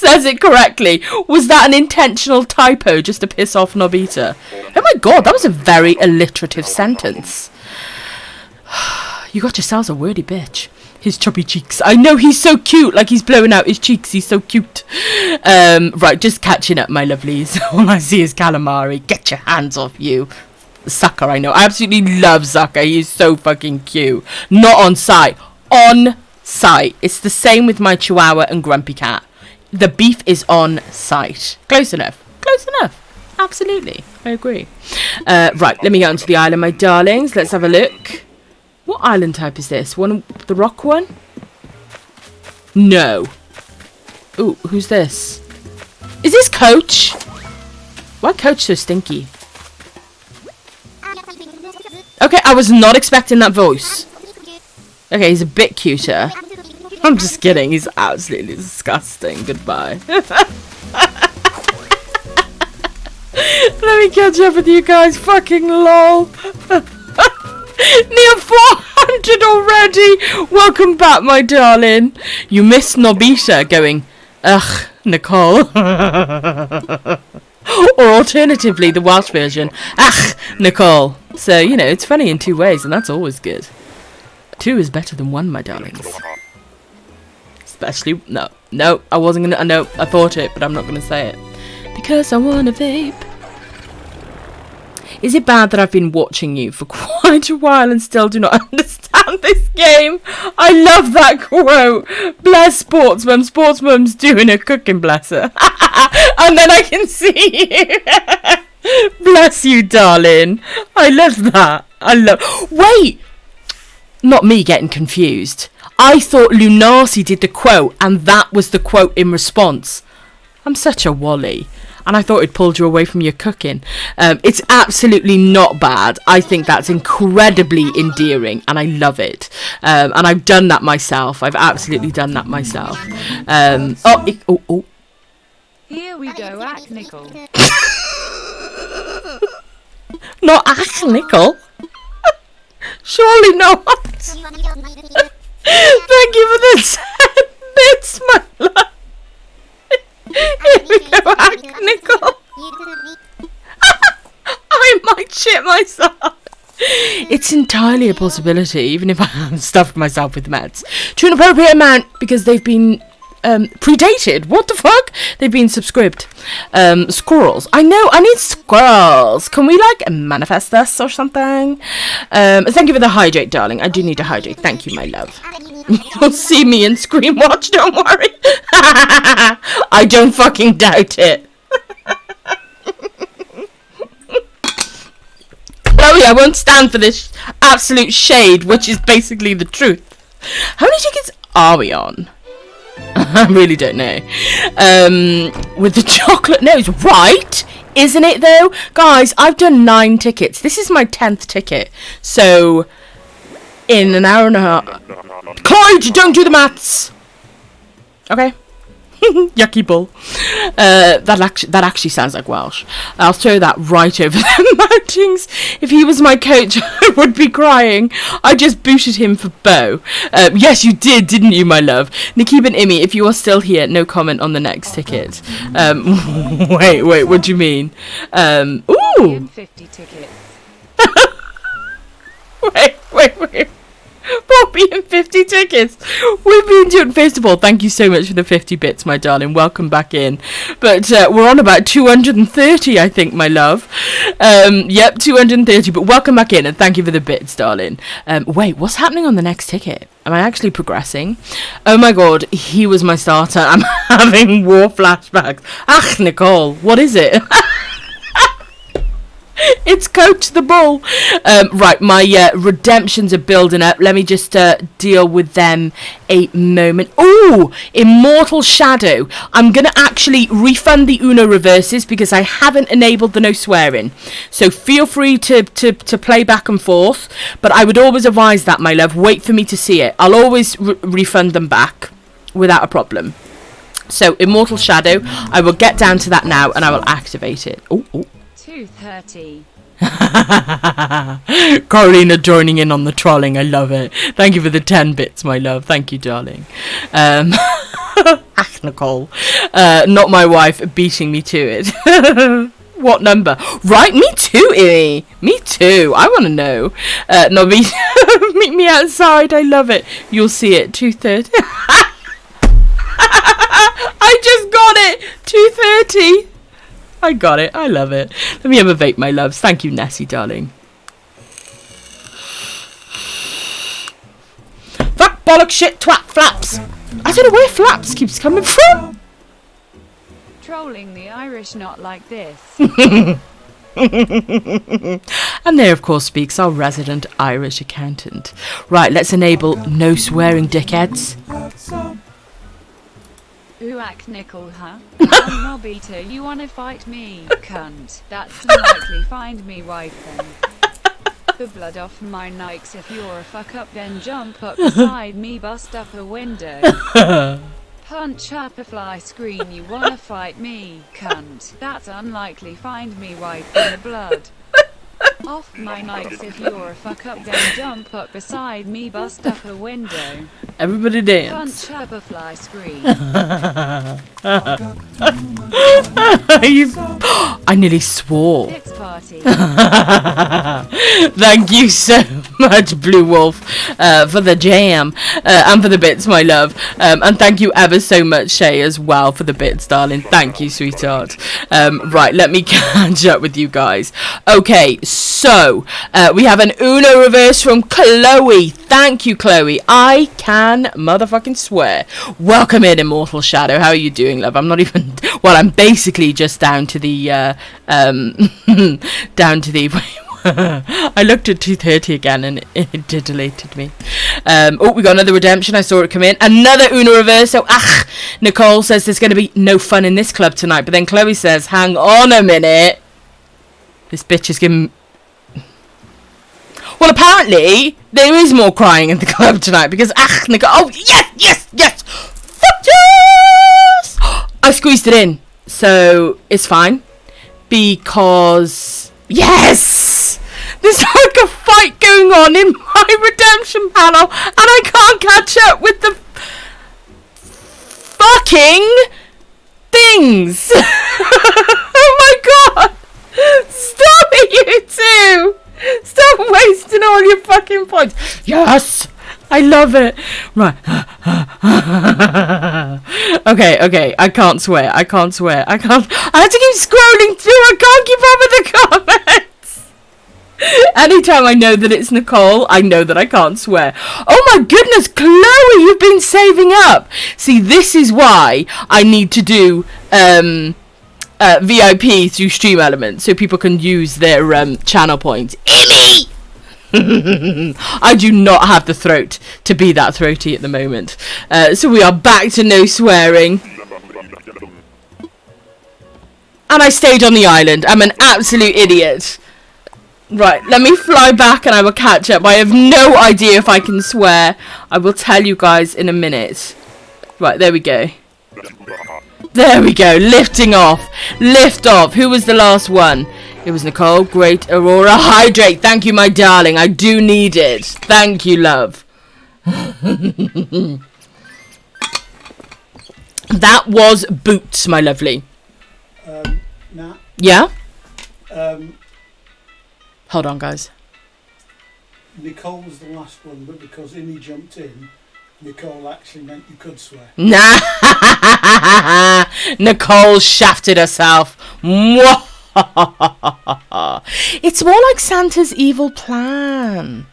Speaker 1: says it correctly. Was that an intentional typo just to piss off Nobita? Oh my god, that was a very alliterative sentence. You got yourselves a wordy bitch. His chubby cheeks. I know, he's so cute. Like, he's blowing out his cheeks. He's so cute. Right, just catching up, my lovelies. All I see is calamari. Get your hands off you. Sucker, I know. I absolutely love Zucker. He's so fucking cute. Not on site. On site. It's the same with my Chihuahua and Grumpy Cat. The beef is on site. Close enough. Close enough. Absolutely. I agree. Right, let me get onto the island, my darlings. Let's have a look. What island type is this? The rock one? No. Ooh, who's this? Is this Coach? Why Coach so stinky? Okay, I was not expecting that voice. Okay, he's a bit cuter. I'm just kidding. He's absolutely disgusting. Goodbye. Let me catch up with you guys. Fucking lol. Near 400 already. Welcome back, my darling. You missed Nobita going, ugh, Nicole. Or alternatively, the Welsh version, ach, Nicole. So, you know, it's funny in two ways, and that's always good. Two is better than one, my darlings. Especially, no, I wasn't gonna, no, I thought it, but I'm not gonna say it. Because I wanna vape. Is it bad that I've been watching you for quite a while and still do not understand this game? I love that quote. Bless Sportsmum. Sportsmum's doing a cooking, bless her. And then I can see you. Bless you, darling. I love that. Wait. Not me getting confused. I thought Lunasi did the quote and that was the quote in response. I'm such a wally. And I thought it pulled you away from your cooking. It's absolutely not bad. I think that's incredibly endearing, and I love it. And I've done that myself. I've absolutely done that myself. Oh.
Speaker 2: Here we go, Acknickle.
Speaker 1: Not Acknickle. Surely not. Thank you for the 10 bits, my love. Here we go, Nicole. I might shit myself. It's entirely a possibility, even if I have stuffed myself with meds. To an appropriate amount, because they've been predated. What the fuck? They've been subscribed. Squirrels. I know, I need squirrels. Can we, like, manifest this or something? Thank you for the hydrate, darling. I do need a hydrate. Thank you, my love. You'll see me in Scream Watch, don't worry. I don't fucking doubt it. Chloe, I won't stand for this absolute shade, which is basically the truth. How many tickets are we on? I really don't know. With the chocolate nose, right? Isn't it though? Guys, I've done 9 tickets. This is my 10th ticket. So, in an hour and a half. Clyde, don't do the maths! Okay. Yucky bull. That actually sounds like Welsh. I'll throw that right over the mountains. If he was my coach, I would be crying. I just booted him for Bo. Yes, you did, didn't you, my love? Nikib and Imi, if you are still here, no comment on the next ticket. Wait, what do you mean? Ooh!
Speaker 2: 50 tickets.
Speaker 1: Wait. Bobby and 50 tickets. We've been doing, first of all, thank you so much for the 50 bits, my darling. Welcome back in. But we're on about 230, I think, my love. Yep, 230. But welcome back in and thank you for the bits, darling. Wait, what's happening on the next ticket? Am I actually progressing? Oh my god, he was my starter. I'm having war flashbacks. Ach, Nicole, what is it? It's Coach the Bull. Right, my redemptions are building up. Let me just deal with them a moment. Ooh, Immortal Shadow. I'm going to actually refund the Uno reverses because I haven't enabled the no swearing. So feel free to play back and forth. But I would always advise that, my love. Wait for me to see it. I'll always refund them back without a problem. So Immortal Shadow, I will get down to that now and I will activate it. Ooh.
Speaker 2: 230.
Speaker 1: Carolina joining in on the trolling. I love it. Thank you for the 10 bits, my love. Thank you, darling. Nicole. Not my wife beating me to it. What number? Right, me too, Amy. Me too. I want to know. No, meet me outside. I love it. You'll see it. 2:30. I just got it. 2:30. I got it. I love it. Let me have a vape, my loves. Thank you, Nessie, darling. Fuck, bollock, shit, twat, flaps. I don't know where flaps keeps coming from.
Speaker 2: Trolling the Irish, not like this.
Speaker 1: And there, of course, speaks our resident Irish accountant. Right, let's enable no swearing, dickheads.
Speaker 2: Ooh, nickel, huh? I'm Nobita, you wanna fight me, cunt? That's unlikely, find me wife then. The blood off my nikes, if you're a fuck up then jump up beside me, bust up a window. Punch up a fly screen, you wanna fight me, cunt? That's unlikely, find me wife in the blood. Off my nikes, if you're a fuck up then jump up beside me, bust up a window.
Speaker 1: Everybody dance.
Speaker 2: Punch up a fly screen.
Speaker 1: I nearly swore.
Speaker 2: It's party.
Speaker 1: Thank you so much, Blue Wolf, for the jam and for the bits, my love. And thank you ever so much, Shay, as well, for the bits, darling. Thank you, sweetheart. Right, let me catch up with you guys. Okay, so we have an Uno reverse from Chloe. Thank you, Chloe. I can motherfucking swear. Welcome in, Immortal Shadow. How are you doing, love? I'm not even... Well, I'm basically just down to the... down to the... I looked at 2:30 again and it deleted me. Oh, we got another redemption. I saw it come in. Another Uno reverso. Nicole says there's going to be no fun in this club tonight. But then Chloe says, hang on a minute. This bitch is giving... Well, apparently, there is more crying in the club tonight because, Nicole, oh, yes, fuck yes! I squeezed it in, so it's fine because, yes! There's like a fight going on in my redemption panel and I can't catch up with the fucking things! Oh my god! Stop it, you two! Stop wasting all your fucking points. Yes! I love it. Right. Okay. I can't swear. I have to keep scrolling through. I can't keep up with the comments. Anytime I know that it's Nicole, I know that I can't swear. Oh my goodness, Chloe, you've been saving up. See, this is why I need to do... VIP through Stream Elements so people can use their channel points. Amy! I do not have the throat to be that throaty at the moment. So we are back to no swearing. And I stayed on the island. I'm an absolute idiot. Right, let me fly back and I will catch up. I have no idea if I can swear. I will tell you guys in a minute. Right, there we go. There we go, lifting off. Lift off. Who was the last one? It was Nicole. Great. Aurora. Hydrate. Thank you, my darling. I do need it. Thank you, love. That was Boots, my lovely.
Speaker 3: Nat?
Speaker 1: Yeah? Hold on, guys.
Speaker 3: Nicole was the last one, but because Amy jumped in, Nicole actually meant you could swear.
Speaker 1: Nah. Nicole shafted herself. It's more like Santa's evil plan.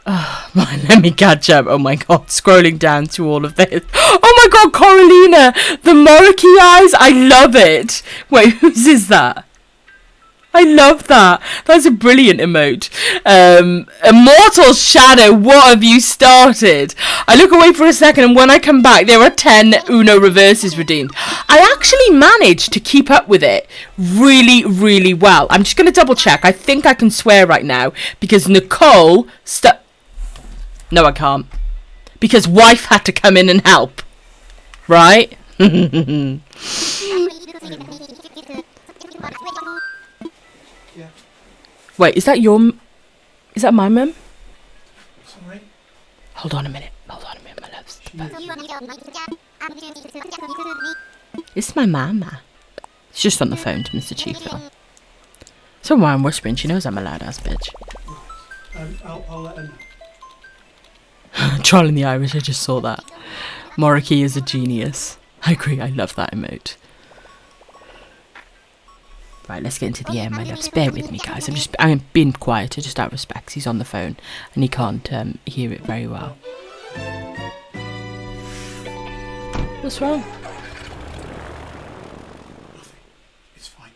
Speaker 1: Oh, right, let me catch up. Oh my god, scrolling down to all of this. Oh my god, Coralina, the Moriki eyes. I love it. Wait, whose is that? I love that. That's a brilliant emote. Immortal Shadow, what have you started? I look away for a second and when I come back there are 10 Uno reverses redeemed. I actually managed to keep up with it really, really well. I'm just going to double check. I think I can swear right now because Nicole... No, I can't. Because wife had to come in and help. Right? Wait, is that my mum?
Speaker 3: Sorry?
Speaker 1: Hold on a minute, my loves. loves
Speaker 3: She
Speaker 1: the
Speaker 3: is.
Speaker 1: phone. It's my mama. She's just on the phone to Mr. Chiefville. So why I'm whispering, she knows I'm a loud ass bitch.
Speaker 3: I'll let her know.
Speaker 1: Charlie the Irish, I just saw that. Moriki is a genius. I agree, I love that emote. Right, let's get into the air, my loves. Bear with me, guys. I'm being quieter, just out of respect. He's on the phone and he can't hear it very well. What's wrong?
Speaker 3: It's fine.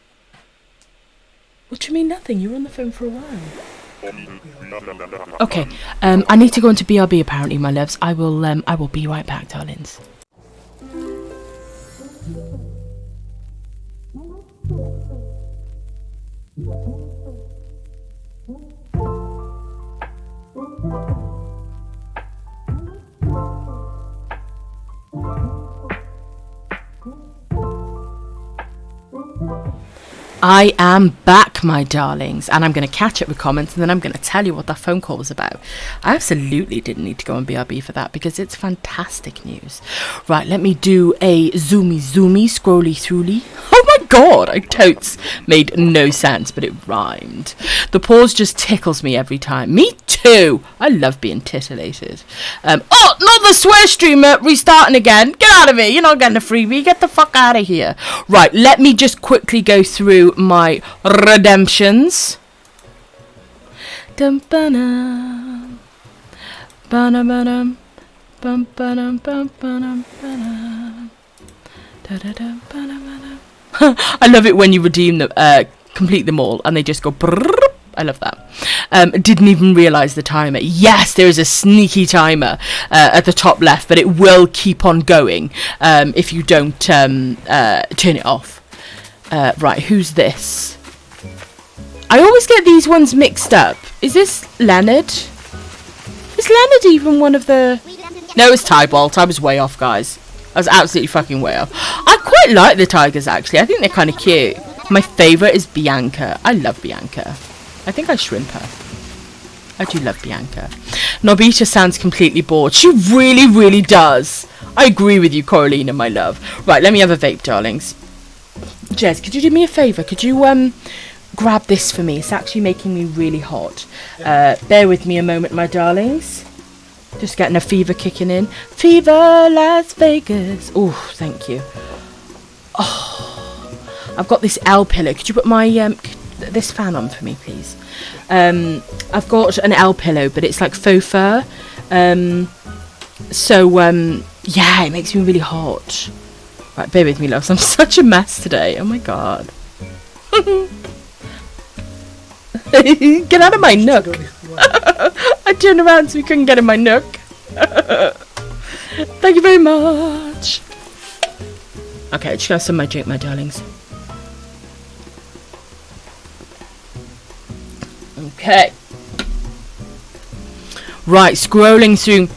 Speaker 1: What do you mean nothing? You were on the phone for a while. Okay, I need to go into BRB apparently, my loves. I will be right back, darlings. I am back, my darlings, and I'm going to catch up with comments and then I'm going to tell you what that phone call was about. I absolutely didn't need to go on BRB for that because it's fantastic news. Right, let me do a zoomy, scrolly, throughly. Oh my god, I totes made no sense, but it rhymed. The pause just tickles me every time. Me too. I love being titillated. Oh, not the swear streamer restarting again. Get out of here. You're not getting a freebie. Get the fuck out of here. Right, let me just quickly go through my redemptions. Dum ba-dum, ba-dum, bum ba-dum, bum ba-dum, ba-dum, da-da-dum, ba-dum. I love it when you redeem them, complete them all, and they just go brrrr. I love that. Didn't even realise the timer. Yes, there is a sneaky timer at the top left, but it will keep on going if you don't turn it off. Right, who's this? I always get these ones mixed up. Is this Leonard? Is Leonard even one of the... No, it's Tybalt. I was way off, guys. I was absolutely fucking way off. I quite like the tigers, actually. I think they're kind of cute. My favourite is Bianca. I love Bianca. I think I shrimp her. I do love Bianca. Nobita sounds completely bored. She really, really does. I agree with you, Coralina, my love. Right, let me have a vape, darlings. Jez, could you do me a favour? Could you grab this for me? It's actually making me really hot. Bear with me a moment, my darlings. Just getting a fever kicking in. Fever Las Vegas. Oh, thank you. Oh, I've got this L pillow. Could you put my this fan on for me, please? I've got an L pillow, but it's like faux fur. Yeah, it makes me really hot. Right, bear with me, loves. I'm such a mess today. Oh my god. Get out of my nook. I turned around so we couldn't get in my nook. Thank you very much. Okay, just got some of my drink, my darlings. Okay. Right, scrolling through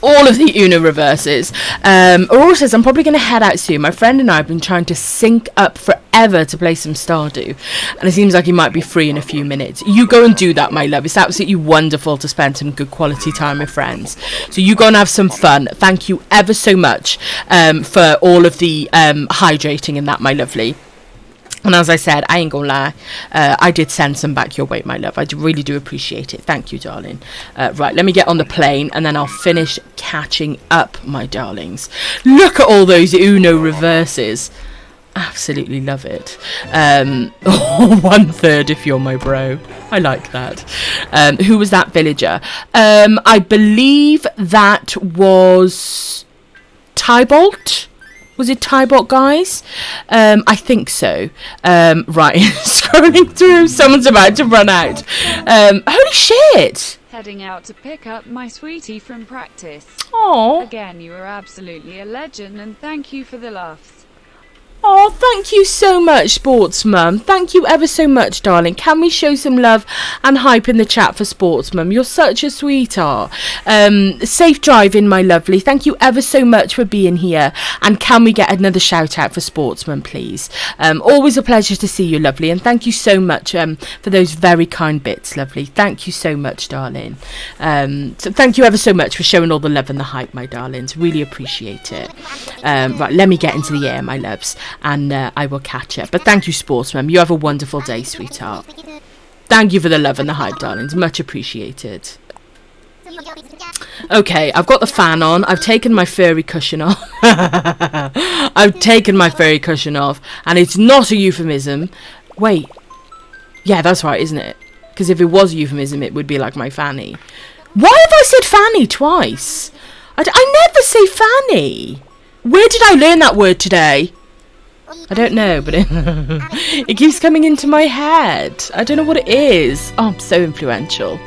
Speaker 1: all of the Uno reverses. Aurora says, I'm probably going to head out soon. My friend and I have been trying to sync up forever to play some Stardew. And it seems like he might be free in a few minutes. You go and do that, my love. It's absolutely wonderful to spend some good quality time with friends. So you go and have some fun. Thank you ever so much for all of the hydrating and that, my lovely. And as I said, I ain't gonna lie, I did send some back your way, my love. I really do appreciate it. Thank you, darling. Right, let me get on the plane and then I'll finish catching up, my darlings. Look at all those Uno reverses. Absolutely love it. 1/3 if you're my bro. I like that. Who was that villager? I believe that was Tybalt. Was it Tybalt, guys? I think so. Right, scrolling through. Someone's about to run out. Holy shit!
Speaker 2: Heading out to pick up my sweetie from practice.
Speaker 1: Oh.
Speaker 2: Again, you are absolutely a legend and thank you for the laughs.
Speaker 1: Oh, thank you so much, Sports Mum. Thank you ever so much, darling. Can we show some love and hype in the chat for Sports Mum? You're such a sweetheart. Safe driving, my lovely. Thank you ever so much for being here. And can we get another shout out for Sports Mum, please? Always a pleasure to see you, lovely. And thank you so much for those very kind bits, lovely. Thank you so much, darling. So thank you ever so much for showing all the love and the hype, my darlings. Really appreciate it. Right, let me get into the air, my loves. And I will catch up. But thank you, Sports Mum. You have a wonderful day, sweetheart. Thank you for the love and the hype, darlings. Much appreciated. Okay, I've got the fan on. I've taken my furry cushion off. I've taken my furry cushion off. And it's not a euphemism. Wait. Yeah, that's right, isn't it? Because if it was a euphemism, it would be like my fanny. Why have I said fanny twice? I never say fanny. Where did I learn that word today? I don't know, but it keeps coming into my head. I don't know what it is. Oh, I'm so influential.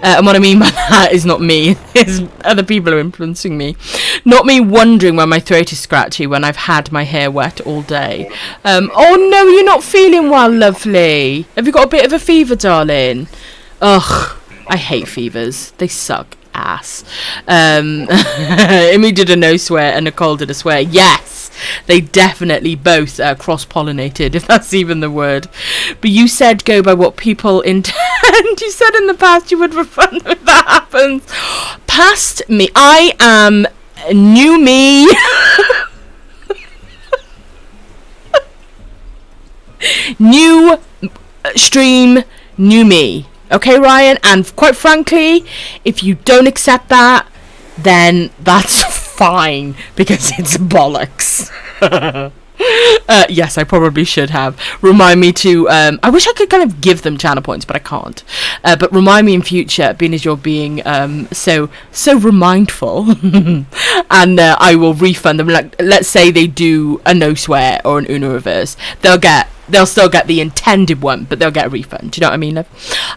Speaker 1: And what I mean by that is not me. It's other people are influencing me. Not me wondering why my throat is scratchy when I've had my hair wet all day. Oh no, you're not feeling well, lovely. Have you got a bit of a fever, darling? Ugh, I hate fevers. They suck ass. Amy did a no swear and Nicole did a swear. Yes, they definitely both cross-pollinated, if that's even the word. But you said go by what people intend. You said in the past you would refund if that happens. Past me. I am new me. New stream, new me. Okay, Ryan? And quite frankly, if you don't accept that, then that's fine, because it's bollocks. Yes, I probably should have. Remind me to, I wish I could kind of give them channel points, but I can't. But remind me in future, being as you're being so remindful, and I will refund them. Like, let's say they do a no swear or an Uno reverse, they'll still get the intended one, but they'll get a refund. Do you know what I mean, love?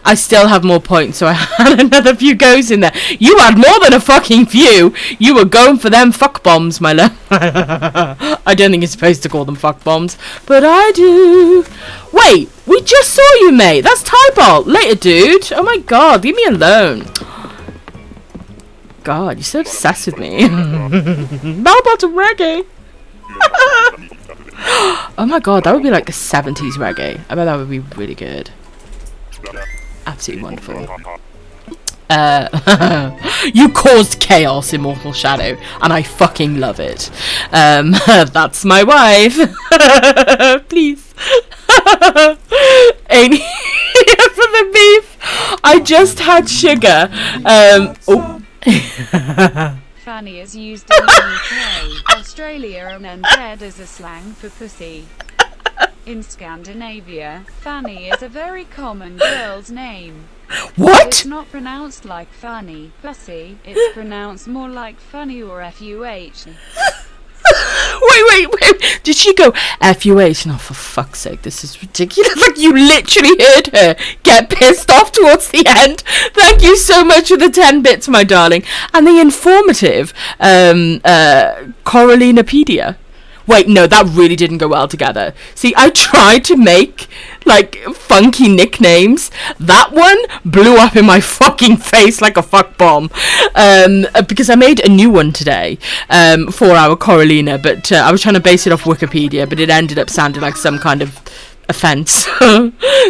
Speaker 1: I still have more points, so I had another few goes in there. You had more than a fucking few. You were going for them fuck bombs, my love. I don't think you're supposed to call them fuck bombs, but I do. Wait, we just saw you, mate. That's Tybolt. Later, dude. Oh my god, leave me alone. God, you're so obsessed with me. How about a reggae? Oh my god, that would be like a 70s reggae. I bet that would be really good. Absolutely wonderful. You caused chaos, Immortal Shadow, and I fucking love it. That's my wife. Please. Ain't here for the beef. I just had sugar. Oh.
Speaker 2: Fanny is used in the UK, Australia and undead as a slang for pussy. In Scandinavia, Fanny is a very common girl's name.
Speaker 1: What?
Speaker 2: It's not pronounced like funny, pussy, it's pronounced more like funny or F-U-H.
Speaker 1: Wait. Did she go F-U-H? No, for fuck's sake, this is ridiculous. Like, you literally heard her get pissed off towards the end. Thank you so much for the 10 bits, my darling. And the informative Coralinapedia. Wait, no, that really didn't go well together. See, I tried to make, like, funky nicknames. That one blew up in my fucking face like a fuck bomb. Because I made a new one today for our Coralina, but I was trying to base it off Wikipedia, but it ended up sounding like some kind of offence.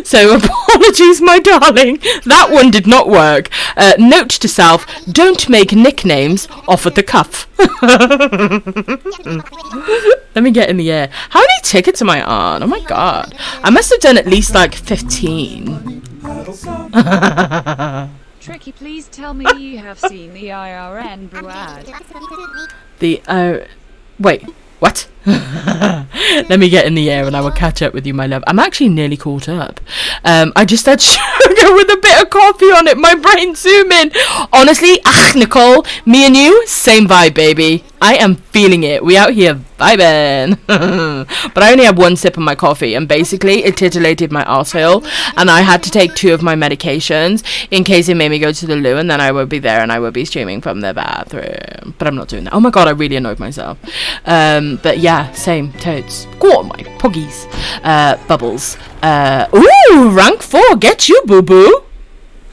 Speaker 1: So apologies, my darling. That one did not work. Note to self, don't make nicknames off at the cuff. Let me get in the air. How many tickets am I on? Oh my god. I must have done at least like 15.
Speaker 2: Tricky, please tell me you have seen the IRN Brew ad.
Speaker 1: Wait, what? Let me get in the air and I will catch up with you, my love. I'm actually nearly caught up. I just had sugar cereal with a bit of coffee on it. My brain zooming. Honestly, Nicole, me and you, same vibe, baby. I am feeling it. We out here vibing. But I only had one sip of my coffee, and basically it titillated my arsehole, and I had to take 2 of my medications in case it made me go to the loo, and then I would be there and I would be streaming from the bathroom. But I'm not doing that. Oh my god, I really annoyed myself. But yeah, same, totes. Go on, my puggies. Bubbles. Ooh, rank 4, get you, boo-boo.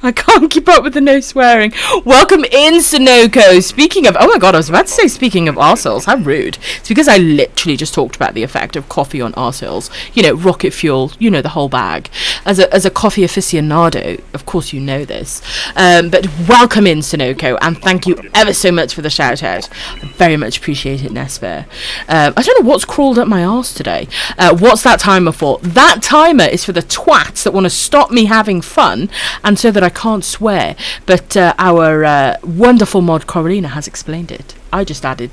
Speaker 1: I can't keep up with the no swearing. Welcome in, Sunoco. Speaking of... Oh my god, I was about to say speaking of arseholes. How rude. It's because I literally just talked about the effect of coffee on arseholes. You know, rocket fuel. You know, the whole bag. As a coffee aficionado, of course you know this. But welcome in, Sunoco. And thank you ever so much for the shout out. I very much appreciate it, Nesper. I don't know what's crawled up my arse today. What's that timer for? That timer is for the twats that want to stop me having fun, and so that I can't swear, but our wonderful mod Coralina has explained it. I just added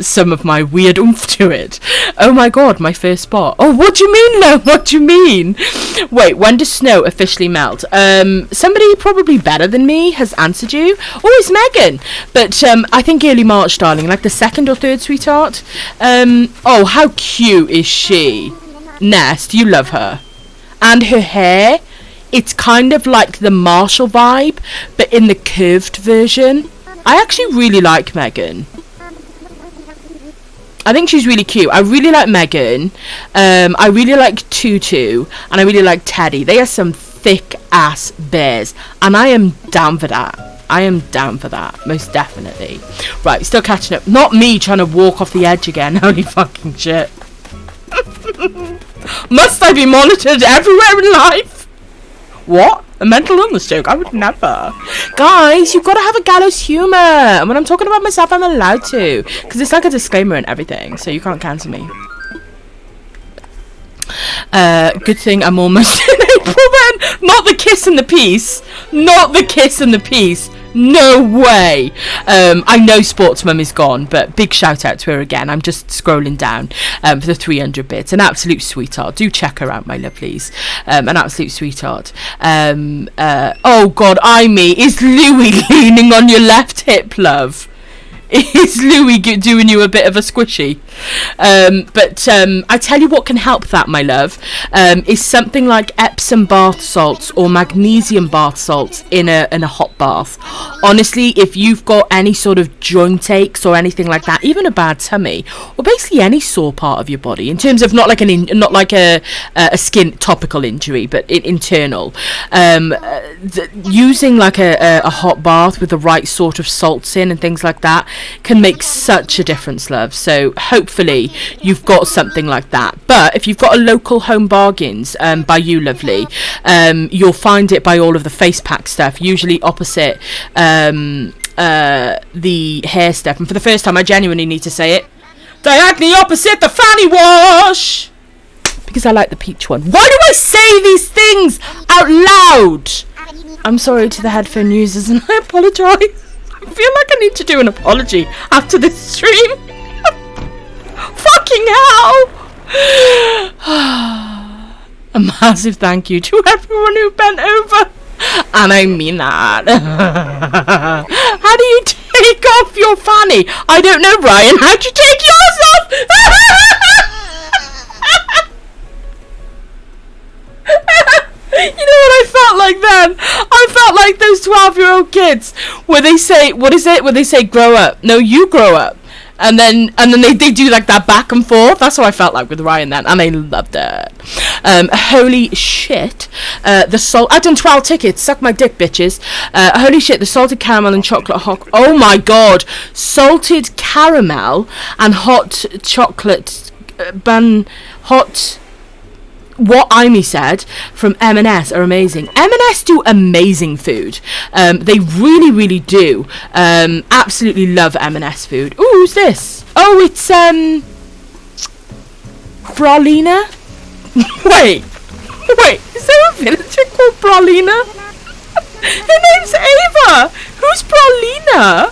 Speaker 1: some of my weird oomph to it. Oh my god, my first spot. Oh, what do you mean, Lo? What do you mean? Wait, when does snow officially melt? Somebody probably better than me has answered you. Oh, it's Megan. But I think early March, darling, like the 2nd or 3rd, sweetheart. Oh, how cute is she? Nest, you love her. And her hair, it's kind of like the Marshall vibe, but in the curved version. I actually really like Megan. I think she's really cute. I really like Megan. I really like Tutu, and I really like Teddy. They are some thick ass bears, and I am down for that. I am down for that, most definitely. Right, still catching up. Not me trying to walk off the edge again. Holy fucking shit. Must I be monitored everywhere in life? What? A mental illness joke? I would never. Guys, you've got to have a gallows humour. And when I'm talking about myself, I'm allowed to. Because it's like a disclaimer and everything. So you can't cancel me. Good thing I'm almost in April then. Not the kiss and the peace. Not the kiss and the peace. No way. I know Sports Mum is gone, but big shout out to her again. I'm just scrolling down for the 300 bits. An absolute sweetheart. Do check her out, my lovelies. An absolute sweetheart. Oh God, is Louis leaning on your left hip, love? Is Louis doing you a bit of a squishy? But I tell you what can help that, my love, is something like Epsom bath salts or magnesium bath salts in a hot bath. Honestly, if you've got any sort of joint aches or anything like that, even a bad tummy, or basically any sore part of your body, in terms of not like a skin topical injury, but internal, using like a hot bath with the right sort of salts in and things like that can make such a difference, love. So hopefully you've got something like that. But if you've got a local Home Bargains by you, lovely, you'll find it by all of the face pack stuff, usually opposite the hair stuff. And for the first time, I genuinely need to say it, diagonally opposite the fanny wash, because I like the peach one. Why do I say these things out loud? I'm sorry to the headphone users, and I apologise. I feel like I need to do an apology after this stream. Fucking hell. A massive thank you to everyone who bent over. And I mean that. How do you take off your fanny? I don't know, Ryan. How'd you take yours off? You know what I felt like then? I felt like those 12-year-old kids where they say, what is it? Where they say, grow up. No, you grow up. And then they do like that back and forth. That's how I felt like with Ryan then. And I loved it. Holy shit. The salt. I've done 12 tickets. Suck my dick, bitches. Holy shit. The salted caramel and chocolate hot. Oh my God. Salted caramel and hot chocolate bun. Hot. What Amy said from M&S are amazing. M&S do amazing food. They really, really do. Absolutely love M&S food. Ooh, who's this? Oh, it's Bralina. Wait, is there a villager called Bralina? Her name's Ava. Who's Bralina?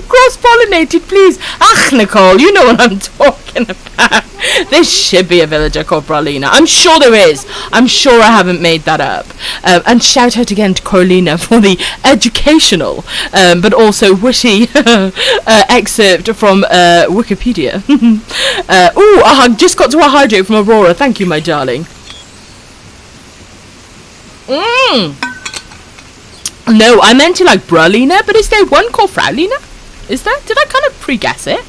Speaker 1: Cross-pollinated, please. Ach, Nicole, you know what I'm talking about. There should be a villager called Bralina. I'm sure there is. I'm sure I haven't made that up. And shout out again to Corlina for the educational, but also witty excerpt from Wikipedia. I just got to a hydrate from Aurora. Thank you, my darling. No, I meant to like Bralina, but is there one called Fraulina? Is there? Did I kind of pre-guess it?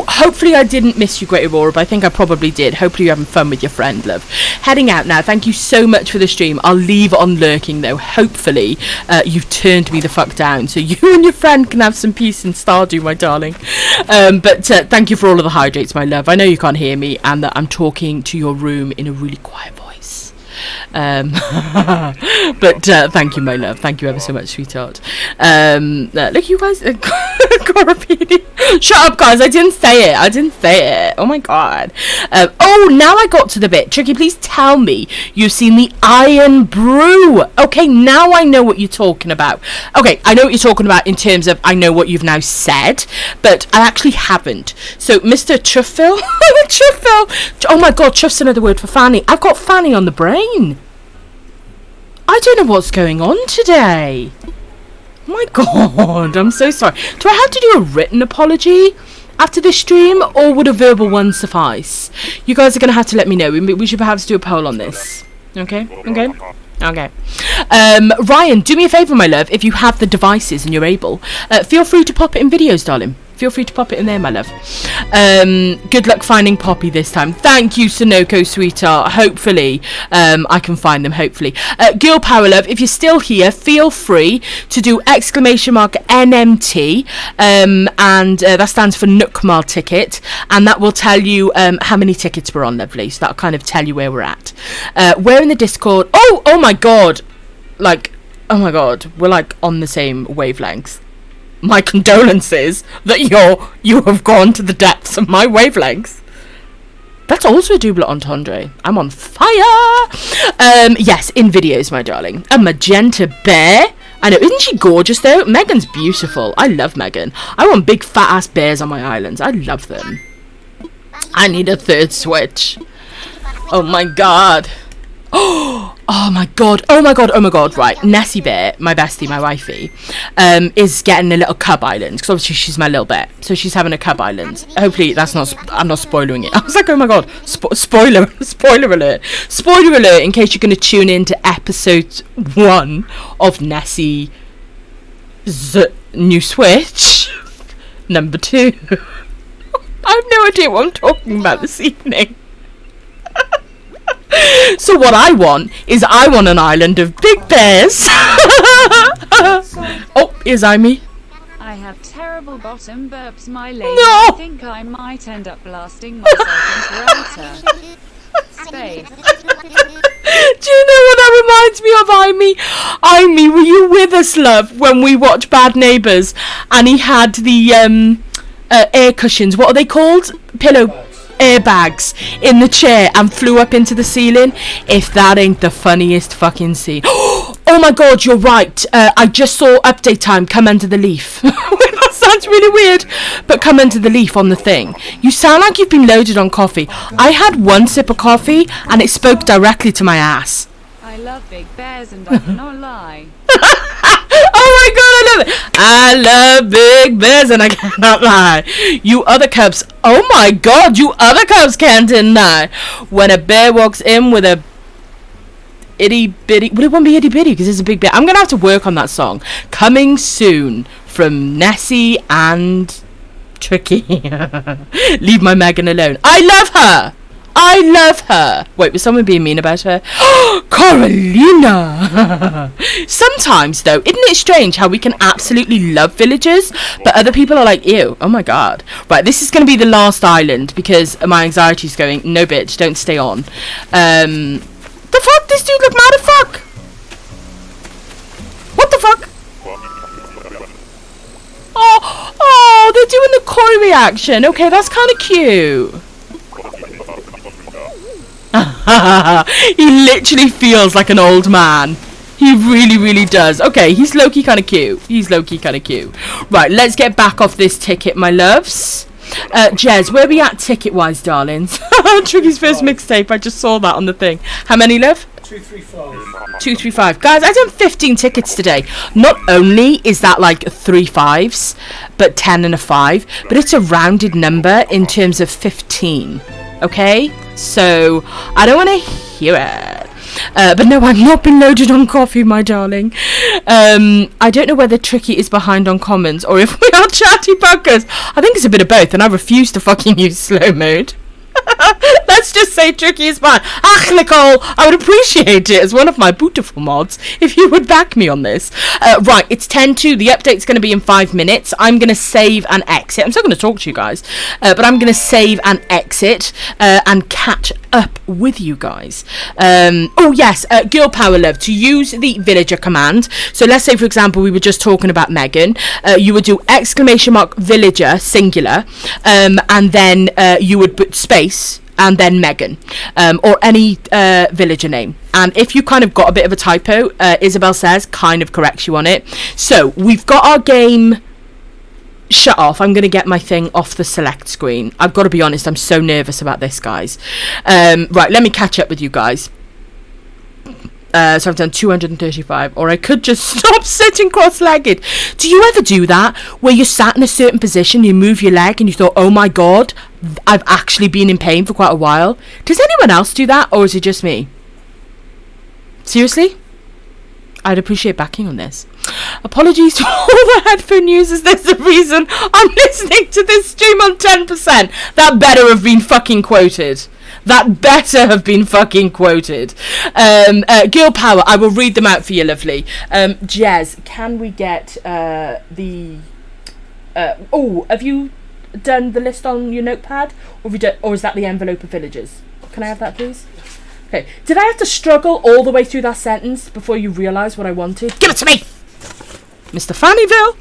Speaker 1: Hopefully I didn't miss you, Great Aurora, but I think I probably did. Hopefully you're having fun with your friend, love. Heading out now. Thank you so much for the stream. I'll leave on lurking, though. Hopefully you've turned me the fuck down so you and your friend can have some peace in Stardew, my darling. But thank you for all of the hydrates, my love. I know you can't hear me and that I'm talking to your room in a really quiet voice. But thank you, my love. Thank you ever so much, sweetheart. Look, you guys. Shut up, guys. I didn't say it. Oh my god. Now I got to the bit. Tricky, please tell me you've seen the Iron Brew. Okay, now I know what you're talking about. Okay, I know what you're talking about in terms of I know what you've now said, but I actually haven't. So, Mr. Truffle. Truffle. Oh my god, Truff's another word for Fanny. I've got Fanny on the brain. I don't know what's going on today. My god, I'm so sorry. Do I have to do a written apology after this stream, or would a verbal one suffice? You guys are going to have to let me know. We should perhaps do a poll on this. Okay. Ryan, do me a favour, my love. If you have the devices and you're able, feel free to pop it in videos, darling. Feel free to pop it in there, my love. Good luck finding Poppy this time. Thank you, Sonoko, sweetheart. Hopefully, I can find them, hopefully. Girl Power Love, if you're still here, feel free to do !NMT, and that stands for Nookmal ticket, and that will tell you how many tickets we're on, lovely. So that'll kind of tell you where we're at. We're in the Discord. Oh my god. Oh my god. We're like on the same wavelengths. My condolences that you have gone to the depths of my wavelengths. That's also a double entendre. I'm on fire. Yes, in videos, my darling. A magenta bear. I know, isn't she gorgeous though? Megan's beautiful. I love Megan. I want big fat ass bears on my islands. I love them. I need a third switch. Oh my god. Oh my god, right. Nessie Bear, my bestie, my wifey, is getting a little cub island, because obviously she's my little bear, so she's having a cub island. Hopefully that's not, I'm not spoiling it. I was like, oh my god, spoiler alert in case you're going to tune in to episode 1 of Nessie's new Switch, number 2. I have no idea what I'm talking about this evening. So what I want an island of big bears. Oh, here's Amy.
Speaker 2: I have terrible bottom burps, my lady.
Speaker 1: No!
Speaker 2: I think I might end up blasting myself into outer space.
Speaker 1: Do you know what that reminds me of, Amy? Amy, were you with us, love, when we watched Bad Neighbours and he had the air cushions? What are they called? Pillow airbags in the chair and flew up into the ceiling. If that ain't the funniest fucking scene. Oh my god, you're right. I just saw update time come under the leaf. That sounds really weird, but come under the leaf on the thing. You sound like you've been loaded on coffee. I had one sip of coffee and it spoke directly to my ass.
Speaker 2: I love big bears and I cannot lie.
Speaker 1: Oh my god, I love it. I love big bears and I cannot lie. You other cubs. Oh my god, you other cubs can't deny. When a bear walks in with a itty bitty. Well, it won't be itty bitty because it's a big bear. I'm going to have to work on that song. Coming soon from Nessie and Tricky. Leave my Megan alone. I love her. Wait, was someone being mean about her? Carolina! Sometimes, though, isn't it strange how we can absolutely love villagers, but other people are like, ew, oh my god. Right, this is going to be the last island, because my anxiety's going, no bitch, don't stay on. The fuck? This dude look mad as fuck! What the fuck? Oh, they're doing the koi reaction. Okay, that's kind of cute. He literally feels like an old man. He really, really does. Okay, he's low-key kind of cute. Right, let's get back off this ticket, my loves. Jez, where we at ticket-wise, darlings? Tricky's first mixtape. I just saw that on the thing. How many, love?
Speaker 3: 235.
Speaker 1: 235. Guys, I done 15 tickets today. Not only is that like 3 5s, but 10 and a 5, but it's a rounded number in terms of 15. Okay? So, I don't want to hear it. But no, I've not been loaded on coffee, my darling. I don't know whether Tricky is behind on comments or if we are chatty buggers. I think it's a bit of both, and I refuse to fucking use slow mode. Let's just say Tricky is fine. Nicole, I would appreciate it as one of my beautiful mods if you would back me on this. Right, it's 10:02. The update's going to be in 5 minutes. I'm going to save and exit. I'm still going to talk to you guys, but I'm going to save and exit and catch up with you guys. Oh yes, girl power love, to use the villager command. So let's say, for example, we were just talking about Megan. You would do ! Villager singular, and then you would put space and then Megan, or any villager name. And if you kind of got a bit of a typo, Isabel says, kind of corrects you on it. So we've got our game shut off. I'm going to get my thing off the select screen. I've got to be honest, I'm so nervous about this, guys. Right, let me catch up with you guys. So I've done 235, or I could just stop sitting cross-legged. Do you ever do that, where you're sat in a certain position, you move your leg and you thought, oh my god, I've actually been in pain for quite a while? Does anyone else do that, or is it just me? Seriously? I'd appreciate backing on this. Apologies to all the headphone users. There's a reason I'm listening to this stream on 10%. That better have been fucking quoted. That better have been fucking quoted. Girl power, I will read them out for you, lovely. Jez, can we get the... have you done the list on your notepad? Or, have you done, or is that the envelope of villagers? Can I have that, please? Okay. Did I have to struggle all the way through that sentence before you realised what I wanted? Give it to me! Mr. Fannyville.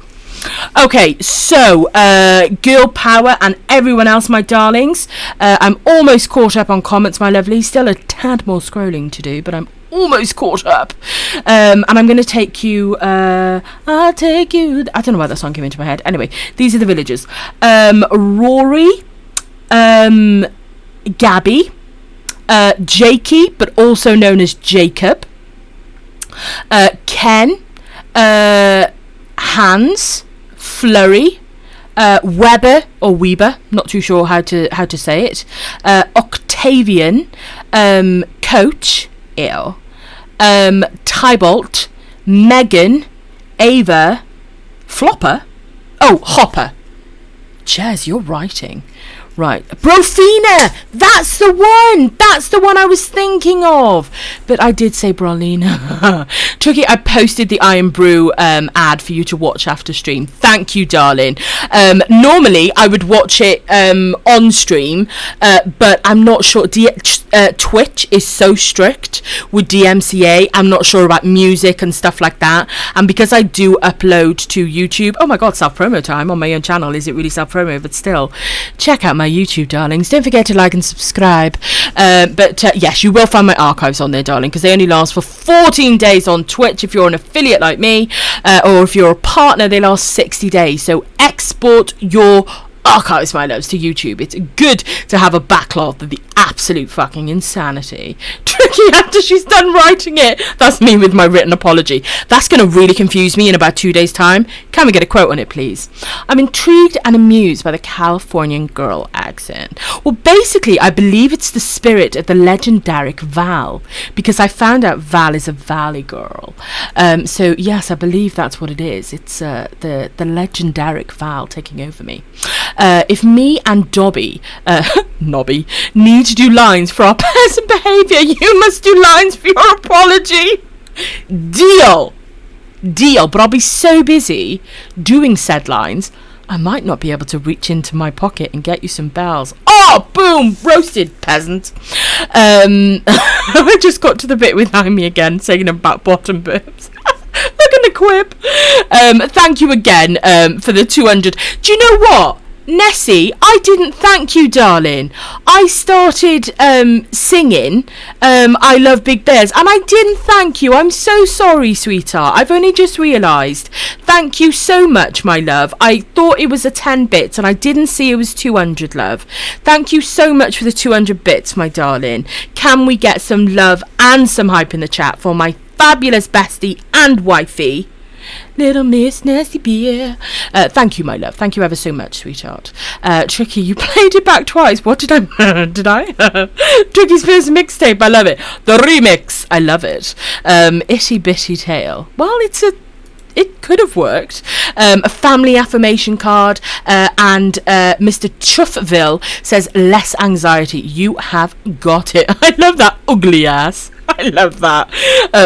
Speaker 1: Okay, so girl power and everyone else, my darlings. I'm almost caught up on comments, my lovely. Still a tad more scrolling to do, but I'm almost caught up. And I'm going to take you. I'll take you. I don't know why that song came into my head. Anyway, these are the villagers. Rory, Gabby, Jakey, but also known as Jacob, Ken, Hans, Flurry, Weber or Weber, not too sure how to say it, Octavian, Coach, Tybalt, Megan, Ava, Flopper, Hopper. Jez, you're writing. Right, Brofina, that's the one I was thinking of, but I did say Brolina. Tricky, I posted the Iron Brew ad for you to watch after stream. Thank you, darling. Normally I would watch it on stream, but I'm not sure. Twitch is so strict with DMCA. I'm not sure about music and stuff like that, and because I do upload to YouTube, oh my god, self-promo time on my own channel. Is it really self-promo? But still, check out my YouTube, darlings. Don't forget to like and subscribe. But yes, you will find my archives on there, darling, because they only last for 14 days on Twitch if you're an affiliate like me, or if you're a partner, they last 60 days. So export your archives, my loves, to YouTube. It's good to have a backlog of the absolute fucking insanity. Tricky, after she's done writing it, that's me with my written apology. That's going to really confuse me in about 2 days' time. Can we get a quote on it, please? I'm intrigued and amused by the Californian girl accent. Well, basically, I believe it's the spirit of the legendary Val, because I found out Val is a valley girl. So yes, I believe that's what it is. It's the legendary Val taking over me. If me and Dobby, Nobby, need to do lines for our peasant behaviour, you must do lines for your apology. Deal, but I'll be so busy doing said lines, I might not be able to reach into my pocket and get you some bells. Oh, boom, roasted, peasant. I just got to the bit with Amy again, saying about bottom burps. Look at the quip. Thank you again for the 200. Do you know what? Nessie, I didn't thank you, darling. I started singing I Love Big Bears, and I didn't thank you. I'm so sorry, sweetheart. I've only just realised. Thank you so much, my love. I thought it was a 10 bits, and I didn't see it was 200, love. Thank you so much for the 200 bits, my darling. Can we get some love and some hype in the chat for my fabulous bestie and wifey, Little Miss Nasty Beer? Thank you, my love. Thank you ever so much, sweetheart. Tricky, you played it back twice. What did I... did I? Tricky's first mixtape. I love it. The remix. I love it. Itty Bitty Tale. Well, it could have worked. A family affirmation card, and Mr. Chuffville says, less anxiety. You have got it. I love that ugly ass. I love that.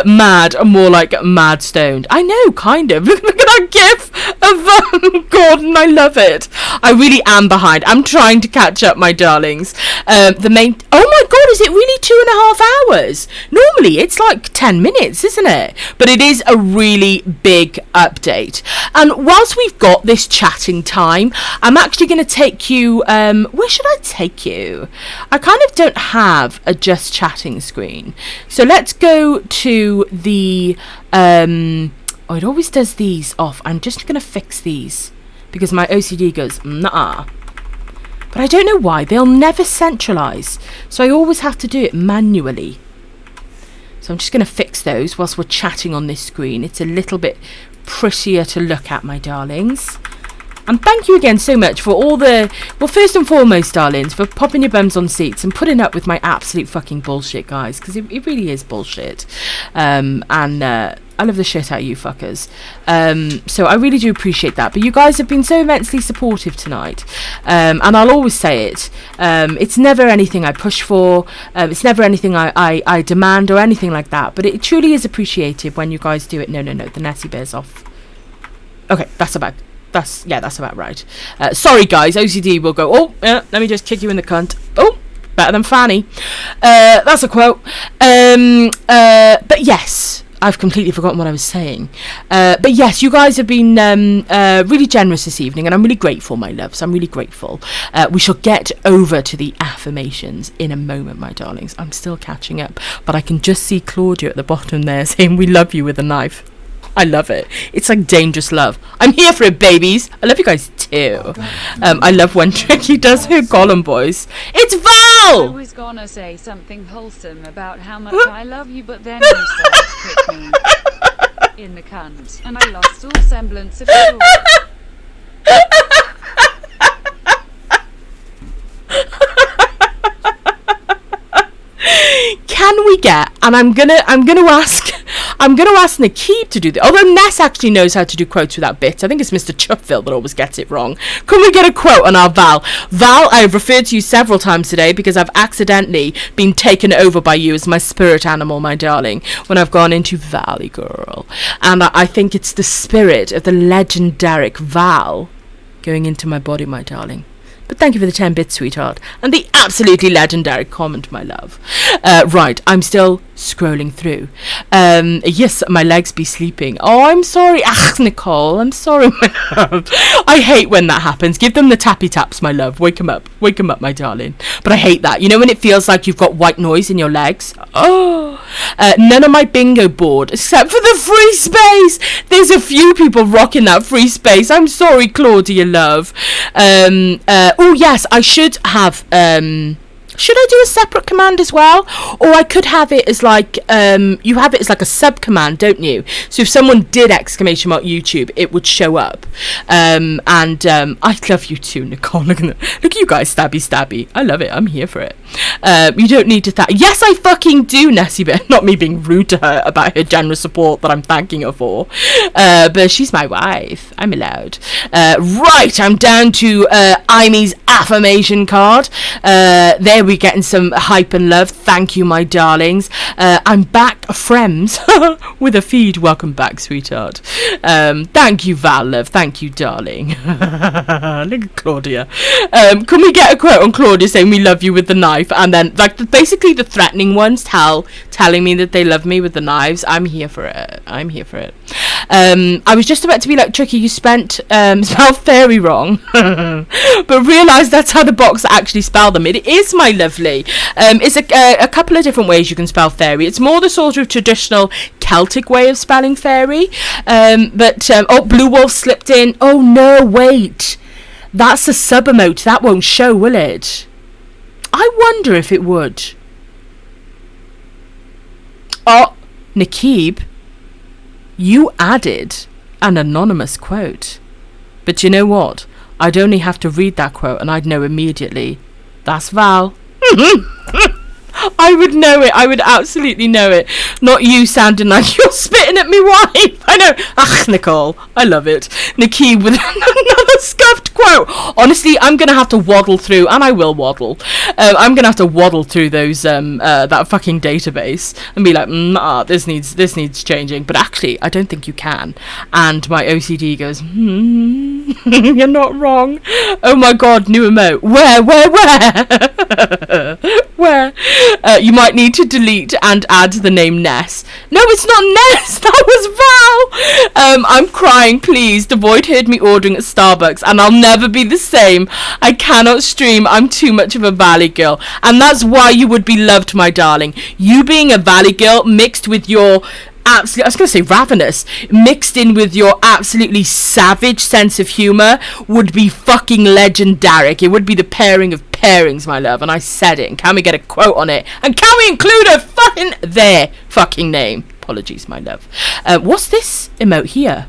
Speaker 1: Mad, more like mad stoned. I know, kind of. Look at that gif of Gordon. I love it. I really am behind. I'm trying to catch up, my darlings. The main... Oh my god, is it really 2.5 hours? Normally, it's like 10 minutes, isn't it? But it is a really big update. And whilst we've got this chatting time, I'm actually going to take you... where should I take you? I kind of don't have a just chatting screen. So let's go to the... oh, it always does these off. I'm just going to fix these because my OCD goes, nah. But I don't know why. They'll never centralise. So I always have to do it manually. So I'm just going to fix those whilst we're chatting on this screen. It's a little bit prettier to look at, my darlings. And thank you again so much for all the... Well, first and foremost, darlings, for popping your bums on seats and putting up with my absolute fucking bullshit, guys. Because it really is bullshit. I love the shit out of you fuckers. So I really do appreciate that. But you guys have been so immensely supportive tonight. And I'll always say it. It's never anything I push for. It's never anything I demand or anything like that. But it truly is appreciated when you guys do it. No. The Nessie Bear's off. Okay, that's about right. Sorry, guys. OCD will go, oh, let me just kick you in the cunt. Oh, better than Fanny. That's a quote. But yes, I've completely forgotten what I was saying. But yes, you guys have been really generous this evening, and I'm really grateful, my loves. I'm really grateful. We shall get over to the affirmations in a moment, my darlings. I'm still catching up, but I can just see Claudia at the bottom there saying, we love you with a knife. I love it. It's like dangerous love. I'm here for it, babies. I love you guys too. I love when Tricky does her Gollum voice. It's Val!
Speaker 2: I was gonna say something wholesome about how much I love you, but then you started to kick me in the cunt, and I lost all semblance of joy.
Speaker 1: Can we get, and I'm gonna ask Nakeeb to do this, although Ness actually knows how to do quotes without bits. I think it's Mr. Chuffville that always gets it wrong. Can we get a quote on our Val? Val, I have referred to you several times today because I've accidentally been taken over by you as my spirit animal, my darling, when I've gone into Valley Girl. And I think it's the spirit of the legendary Val going into my body, my darling. But thank you for the 10 bits, sweetheart. And the absolutely legendary comment, my love. Right, I'm still scrolling through. Yes, my legs be sleeping. Oh, I'm sorry. Nicole, I'm sorry, my love. I hate when that happens. Give them the tappy taps, my love. Wake them up, my darling. But I hate that. You know when it feels like you've got white noise in your legs? Oh. None of my bingo board, except for the free space. There's a few people rocking that free space. I'm sorry, Claudia, love. Oh, yes, I should have... should I do a separate command as well? Or I could have it as like, you have it as like a sub command, don't you? So if someone did exclamation mark YouTube, it would show up. I love you too, Nicole. Look at you guys, stabby. I love it. I'm here for it. You don't need to yes, I fucking do, Nessie, but not me being rude to her about her generous support that I'm thanking her for. But she's my wife. I'm allowed. Right, I'm down to Imy's affirmation card. There we're getting some hype and love. Thank you, my darlings. I'm back, friends, with a feed. Welcome back, sweetheart. Thank you, Val, love. Thank you, darling. Look at Claudia. Can we get a quote on Claudia saying we love you with the knife? And then, like, basically the threatening ones telling me that they love me with the knives. I'm here for it. I was just about to be like, Tricky, you spelled fairy wrong. But realised that's how the box actually spell them. It is, my lovely. It's a couple of different ways you can spell fairy. It's more the sort of traditional Celtic way of spelling fairy. Blue Wolf slipped in. Oh no, wait. That's a sub emote. That won't show, will it? I wonder if it would. Oh, Nikib, you added an anonymous quote. But you know what? I'd only have to read that quote and I'd know immediately. That's Val. I would know it. I would absolutely know it. Not you sounding like you're spitting at me wife. I know. Ach, Nicole. I love it. Nikki with another scuffed quote. Honestly, I'm going to have to waddle through, and I will waddle. I'm going to have to waddle through those that fucking database and be like, this needs changing. But actually, I don't think you can. And my OCD goes, you're not wrong. Oh my God, new emote. Where? Where? You might need to delete and add the name Ness. No, it's not Ness. That was Val. I'm crying. Please. Devoid heard me ordering at Starbucks, and I'll never be the same. I cannot stream. I'm too much of a Valley girl, and that's why you would be loved, my darling. You being a Valley girl mixed with your I was going to say ravenous, mixed in with your absolutely savage sense of humour would be fucking legendaric. It would be the pairing of pairings, my love, and I said it. And can we get a quote on it? And can we include their fucking name? Apologies, my love. What's this emote here?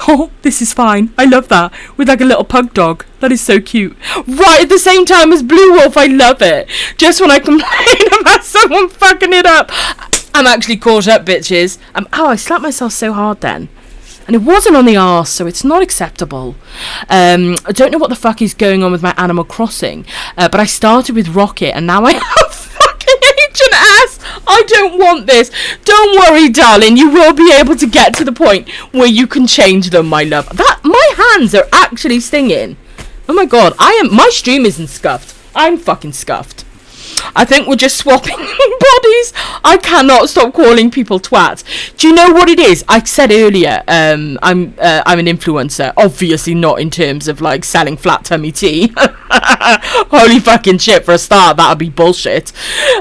Speaker 1: Oh, this is fine. I love that. With like a little pug dog. That is so cute. Right at the same time as Blue Wolf. I love it. Just when I complain about someone fucking it up. I'm actually caught up, bitches. I slapped myself so hard then. And it wasn't on the arse, so it's not acceptable. I don't know what the fuck is going on with my Animal Crossing. But I started with Rocket, and now I have fucking H&S. I don't want this. Don't worry, darling. You will be able to get to the point where you can change them, my love. My hands are actually stinging. Oh my God. My stream isn't scuffed. I'm fucking scuffed. I think we're just swapping bodies. I cannot stop calling people twats. Do you know what it is? I said earlier, I'm an influencer. Obviously not in terms of like selling flat tummy tea. Holy fucking shit, for a start, that'd be bullshit.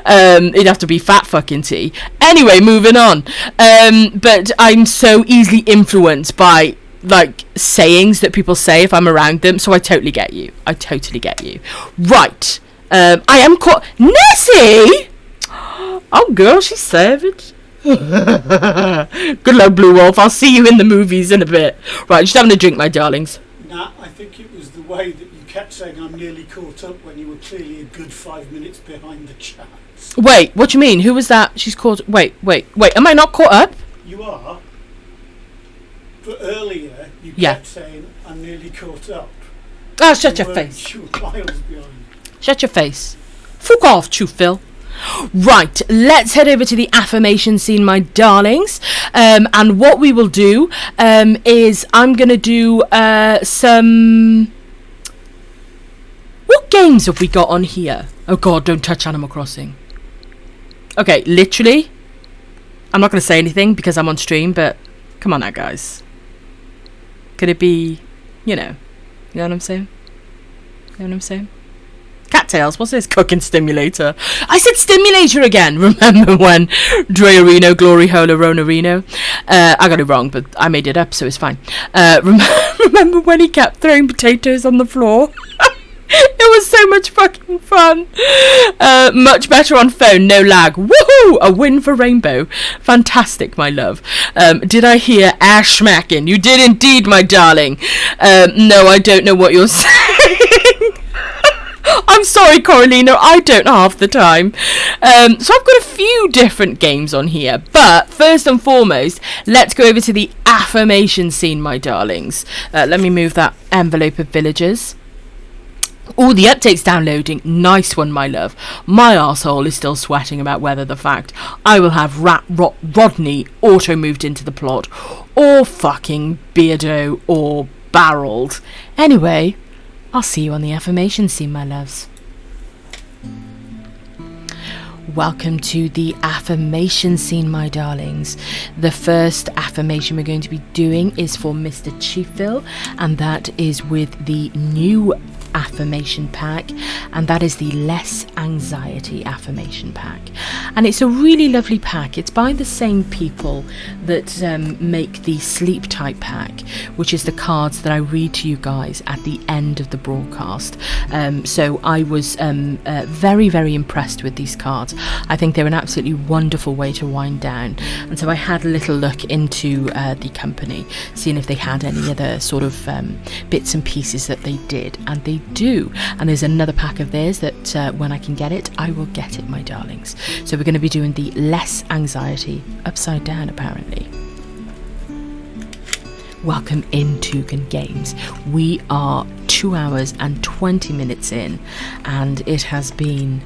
Speaker 1: It'd have to be fat fucking tea. Anyway, moving on. But I'm so easily influenced by like sayings that people say if I'm around them. So I totally get you. Right. I am caught. Nessie! Oh, girl, she's savage. Good luck, Blue Wolf. I'll see you in the movies in a bit. Right, just having a drink, my darlings.
Speaker 3: Nah, I think it was the way that you kept saying I'm nearly caught up when you were clearly a good 5 minutes behind the chat.
Speaker 1: Wait, what do you mean? Who was that? She's caught. Wait. Am I not caught up?
Speaker 3: You are. But earlier, you kept saying I'm nearly caught up.
Speaker 1: Ah, shut your face.
Speaker 3: You were miles behind.
Speaker 1: Shut your face. Fuck off, Phil. Right, let's head over to the affirmation scene, my darlings. And what we will do is I'm going to do some... What games have we got on here? Oh God, don't touch Animal Crossing. Okay, literally, I'm not going to say anything because I'm on stream, but come on now, guys. Could it be, you know what I'm saying? Cattails, what's this? Cooking stimulator. I said stimulator again. Remember when Dreorino, Glory Holo, Ronarino? I got it wrong, but I made it up, so it's fine. Remember when he kept throwing potatoes on the floor? It was so much fucking fun. Much better on phone, no lag. Woohoo! A win for Rainbow. Fantastic, my love. Did I hear ass smacking? You did indeed, my darling. No, I don't know what you're saying. I'm sorry, Coralina, I don't half the time. So I've got a few different games on here, but first and foremost, let's go over to the affirmation scene, my darlings. Let me move that envelope of villagers. All the updates downloading. Nice one, my love. My arsehole is still sweating about whether the fact I will have Rodney auto moved into the plot, or fucking Beardo, or barreled. Anyway, I'll see you on the affirmation scene, my loves. Welcome to the affirmation scene, my darlings. The first affirmation we're going to be doing is for Mr. Chiefville, and that is with the new affirmation pack, and that is the Less Anxiety affirmation pack. And it's a really lovely pack. It's by the same people that make the Sleep Tight pack, which is the cards that I read to you guys at the end of the broadcast. So I was very, very impressed with these cards. I think they're an absolutely wonderful way to wind down. And so I had a little look into the company, seeing if they had any other sort of bits and pieces that they did, and they do. And there's another pack of theirs that when I can get it, I will get it, my darlings. So we're going to be doing the Less Anxiety upside down, apparently. Welcome in Tugan Games. We are 2 hours and 20 minutes in, and it has been,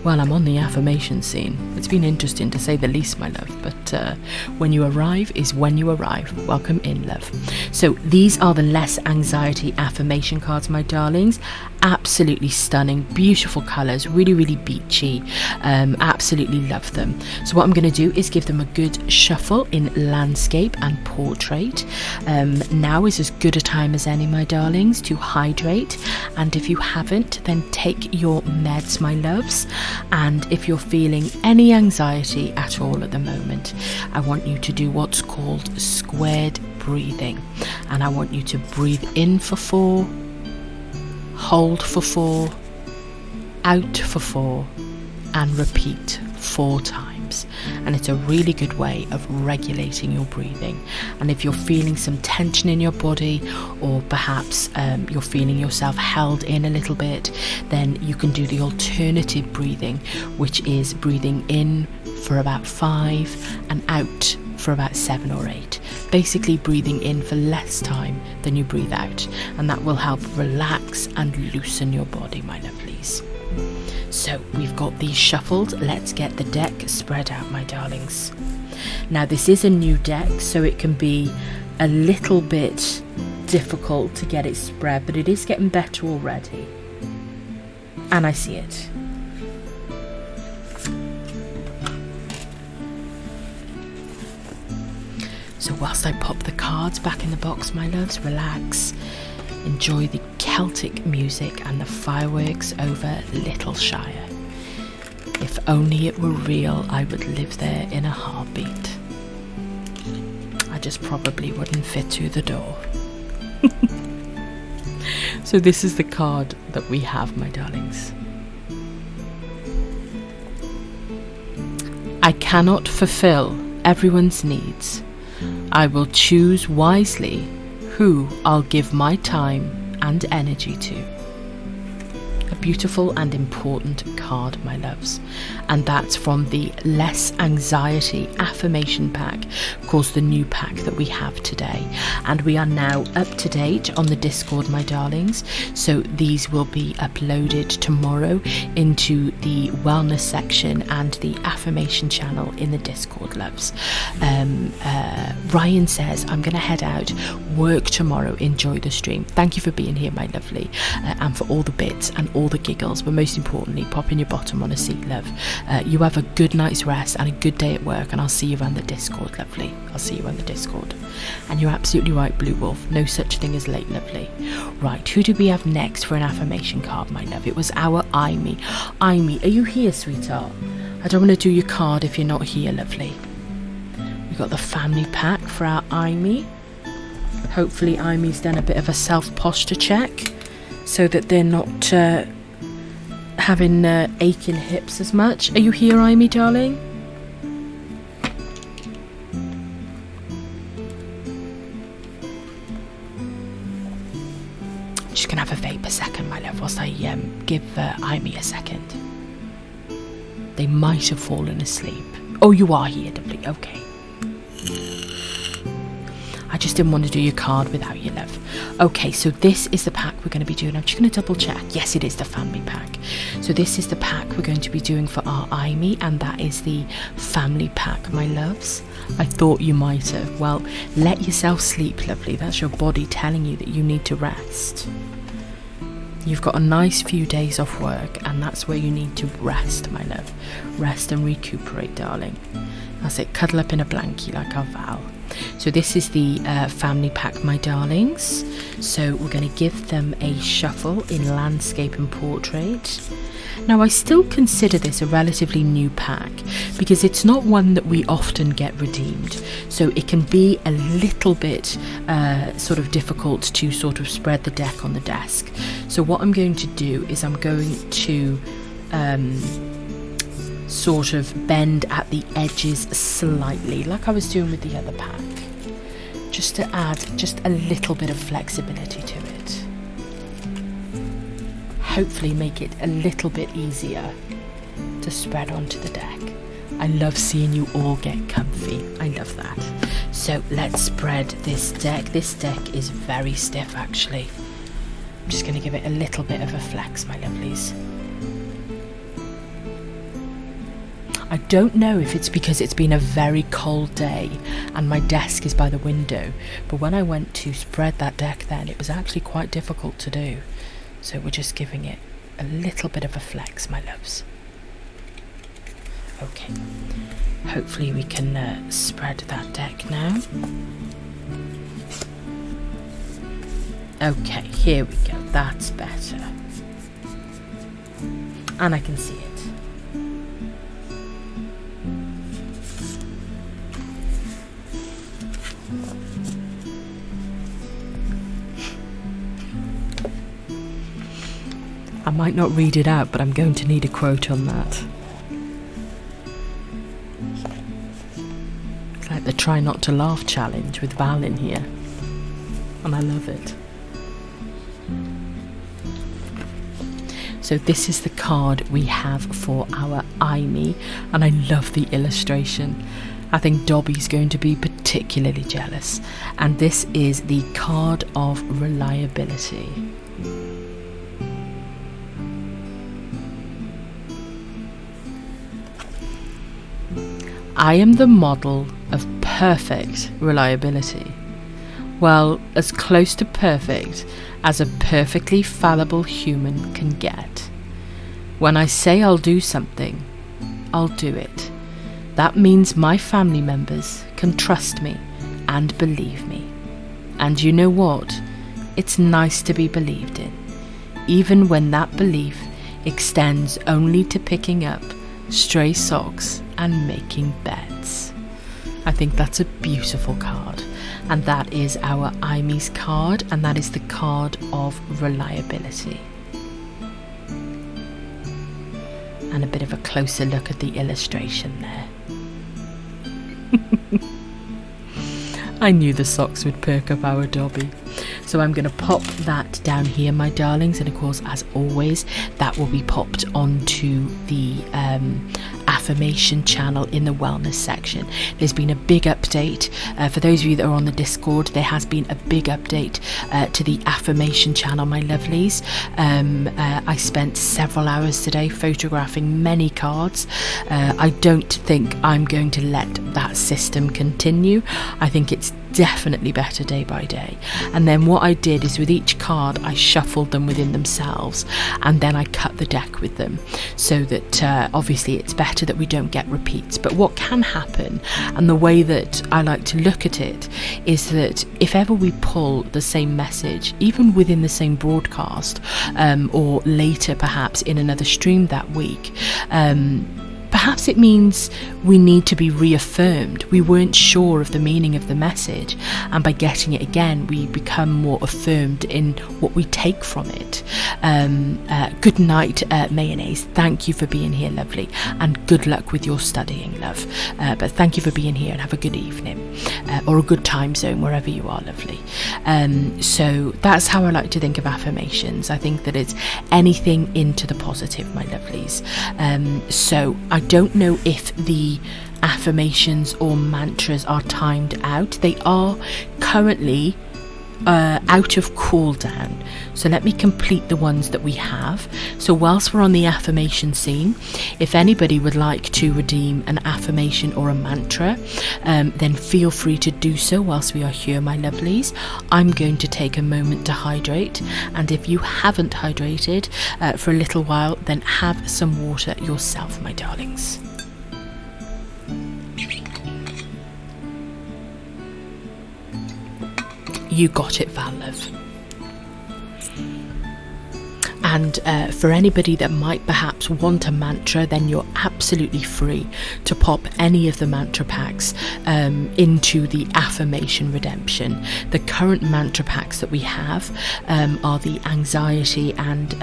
Speaker 1: well, I'm on the affirmation scene. It's been interesting, to say the least, my love, but when you arrive is when you arrive. Welcome in, love. So these are the Less Anxiety affirmation cards, my darlings. Absolutely stunning, beautiful colours, really, really beachy. Absolutely love them. So what I'm going to do is give them a good shuffle in landscape and portrait. Now is as good a time as any, my darlings, to hydrate, and if you haven't, then take your meds, my loves. And if you're feeling any anxiety at all at the moment, I want you to do what's called squared breathing, and I want you to breathe in for 4, hold for 4, out for 4, and repeat 4 times. And it's a really good way of regulating your breathing. And if you're feeling some tension in your body, or perhaps you're feeling yourself held in a little bit, then you can do the alternative breathing, which is breathing in for about 5 and out for about 7 or 8. Basically breathing in for less time than you breathe out, and that will help relax and loosen your body, my lovelies. So we've got these shuffled. Let's get the deck spread out, my darlings. Now this is a new deck, so it can be a little bit difficult to get it spread, but it is getting better already, and I see it. So whilst I pop the cards back in the box, my loves, relax, enjoy the Celtic music and the fireworks over Littleshire. If only it were real, I would live there in a heartbeat. I just probably wouldn't fit through the door. So this is the card that we have, my darlings. I cannot fulfill everyone's needs. I will choose wisely who I'll give my time and energy to. A beautiful and important card, my loves. And that's from the Less Anxiety affirmation pack, of course the new pack that we have today. And we are now up to date on the Discord, my darlings. So these will be uploaded tomorrow into the wellness section and the affirmation channel in the Discord, loves. Ryan says, I'm going to head out, work tomorrow, enjoy the stream. Thank you for being here, my lovely, and for all the bits and all the giggles, but most importantly, popping your bottom on a seat, love. You have a good night's rest and a good day at work, and I'll see you around the Discord, lovely. I'll see you on the Discord. And you're absolutely right, Blue Wolf, no such thing as late, lovely. Right, who do we have next for an affirmation card, my love? It was our Amy. Amy, are you here, sweetheart? I don't want to do your card if you're not here, lovely. We've got the family pack for our Amy. Hopefully Amy's done a bit of a self-posture check so that they're not having aching hips as much. Are you here, Amy, darling? Just gonna have a vape a second, my love, whilst I give Amy a second. They might have fallen asleep. Oh, you are here, lovely. Okay. I just didn't want to do your card without you, love. Okay, so this is the pack we're going to be doing. I'm just going to double check. Yes, it is the family pack. So this is the pack we're going to be doing for our Amy, and that is the family pack, my loves. I thought you might have. Well, let yourself sleep, lovely. That's your body telling you that you need to rest. You've got a nice few days off work, and that's where you need to rest, my love. Rest and recuperate, darling. That's it, cuddle up in a blankie like our Val. So this is the family pack, my darlings. So we're going to give them a shuffle in landscape and portrait. Now, I still consider this a relatively new pack because it's not one that we often get redeemed. So it can be a little bit sort of difficult to sort of spread the deck on the desk. So what I'm going to do is I'm going to sort of bend at the edges slightly, like I was doing with the other pack, just to add just a little bit of flexibility to it. Hopefully make it a little bit easier to spread onto the deck. I love seeing you all get comfy. I love that. So let's spread this deck. This deck is very stiff, actually. I'm just going to give it a little bit of a flex, my lovelies. I don't know if it's because it's been a very cold day and my desk is by the window, but when I went to spread that deck then, it was actually quite difficult to do. So we're just giving it a little bit of a flex, my loves. Okay, hopefully we can spread that deck now. Okay, here we go, that's better. And I can see it. I might not read it out, but I'm going to need a quote on that. It's like the try not to laugh challenge with Val in here. And I love it. So this is the card we have for our Amy, and I love the illustration. I think Dobby's going to be particularly jealous. And this is the card of reliability. I am the model of perfect reliability. Well, as close to perfect as a perfectly fallible human can get. When I say I'll do something, I'll do it. That means my family members can trust me and believe me. And you know what? It's nice to be believed in, even when that belief extends only to picking up stray socks and making beds. I think that's a beautiful card, and that is our Imy's card, and that is the card of reliability. And a bit of a closer look at the illustration there. I knew the socks would perk up our Dobby. So I'm going to pop that down here, my darlings, and of course, as always, that will be popped onto the affirmation channel in the wellness section. There's been a big update for those of you that are on the Discord. There has been a big update to the affirmation channel, my lovelies. I spent several hours today photographing many cards. I don't think I'm going to let that system continue. I think it's definitely better day by day. And then what I did is with each card I shuffled them within themselves, and then I cut the deck with them, so that obviously it's better that we don't get repeats. But what can happen, and the way that I like to look at it, is that if ever we pull the same message, even within the same broadcast, or later perhaps in another stream that week, perhaps it means we need to be reaffirmed. We weren't sure of the meaning of the message, and by getting it again, we become more affirmed in what we take from it. Good night, Mayonnaise. Thank you for being here, lovely, and good luck with your studying, love. But thank you for being here, and have a good evening, or a good time zone, wherever you are, lovely. So that's how I like to think of affirmations. I think that it's anything into the positive, my lovelies. So I don't know if the affirmations or mantras are timed out. They are currently out of cooldown. So let me complete the ones that we have. So whilst we're on the affirmation scene, if anybody would like to redeem an affirmation or a mantra, then feel free to do so whilst we are here, my lovelies. I'm going to take a moment to hydrate, and if you haven't hydrated for a little while, then have some water yourself, my darlings. You got it, Val love. And for anybody that might perhaps want a mantra, then you're absolutely free to pop any of the mantra packs into the affirmation redemption. The current mantra packs that we have are the anxiety and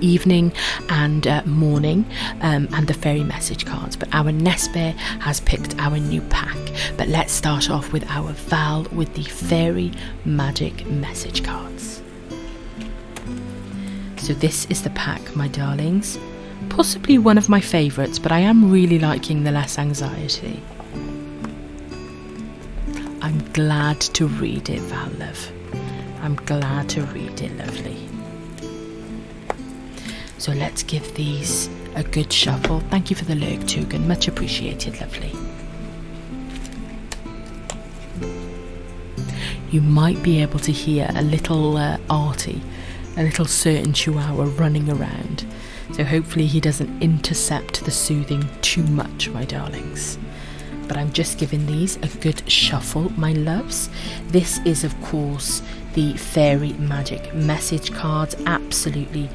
Speaker 1: evening and morning and the fairy message cards. But our Nesbear has picked our new pack. But let's start off with our Val with the fairy magic message cards. So this is the pack, my darlings. Possibly one of my favourites, but I am really liking the less anxiety. I'm glad to read it, Val love. I'm glad to read it, lovely. So let's give these a good shuffle. Thank you for the lurk, Tugan. Much appreciated, lovely. You might be able to hear a little Artie, a little certain chihuahua running around, so hopefully he doesn't intercept the soothing too much, my darlings. But I'm just giving these a good shuffle, my loves. This is of course the fairy magic message cards, absolutely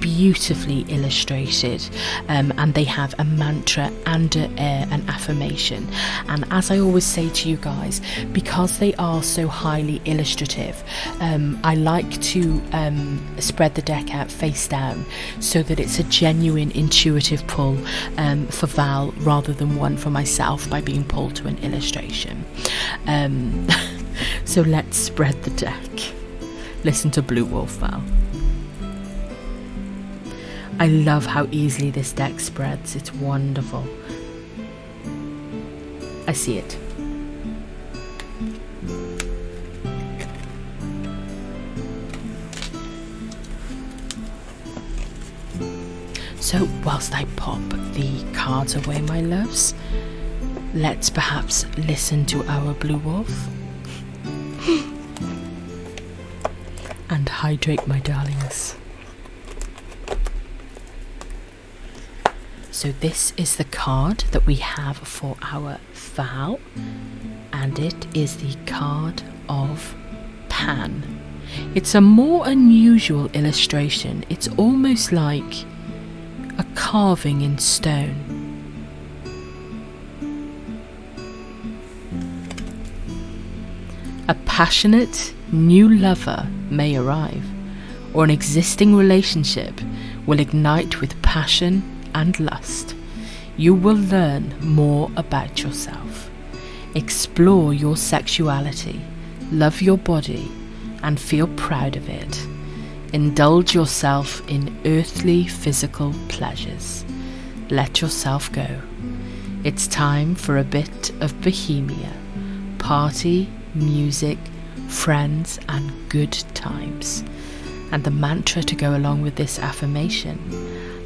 Speaker 1: beautifully illustrated, and they have a mantra and an affirmation. And as I always say to you guys, because they are so highly illustrative, I like to spread the deck out face down so that it's a genuine intuitive pull for Val rather than one for myself by being pulled to an illustration. So let's spread the deck. Listen to Blue Wolf, Val. I love how easily this deck spreads. It's wonderful. I see it. So whilst I pop the cards away, my loves, let's perhaps listen to our Blue Wolf and hydrate, my darlings. So this is the card that we have for our Val, and it is the card of Pan. It's a more unusual illustration. It's almost like a carving in stone. A passionate new lover may arrive, or an existing relationship will ignite with passion and lust. You will learn more about yourself. Explore your sexuality, love your body, and feel proud of it. Indulge yourself in earthly physical pleasures. Let yourself go. It's time for a bit of bohemia, party, music, friends, and good times. And the mantra to go along with this affirmation: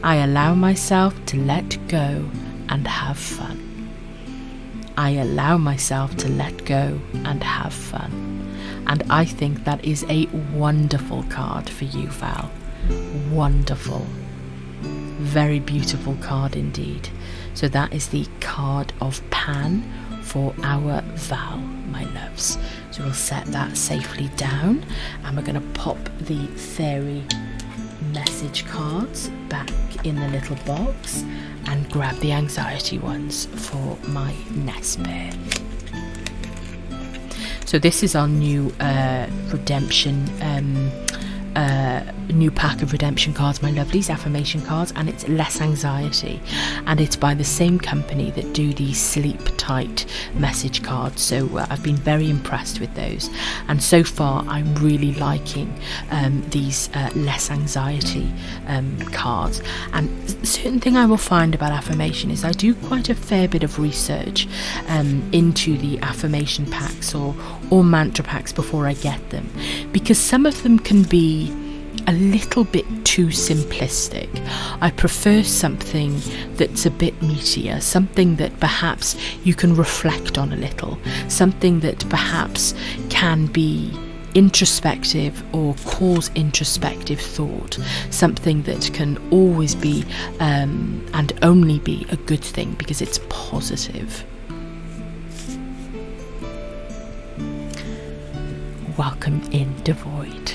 Speaker 1: I allow myself to let go and have fun. I allow myself to let go and have fun. And I think that is a wonderful card for you, Val. Wonderful. Very beautiful card indeed. So that is the card of Pan for our Val, my loves. So we'll set that safely down, and we're going to pop the fairy message cards back in the little box and grab the anxiety ones for my Nesbear. So this is our new redemption, new pack of redemption cards, my lovelies, affirmation cards, and it's Less Anxiety, and it's by the same company that do the sleep watertight message cards. So I've been very impressed with those, and so far I'm really liking these less anxiety cards. And certain thing I will find about affirmation is I do quite a fair bit of research into the affirmation packs or mantra packs before I get them, because some of them can be a little bit too simplistic. I prefer something that's a bit meatier, something that perhaps you can reflect on a little, something that perhaps can be introspective or cause introspective thought, something that can always be and only be a good thing because it's positive. Welcome in, devoid.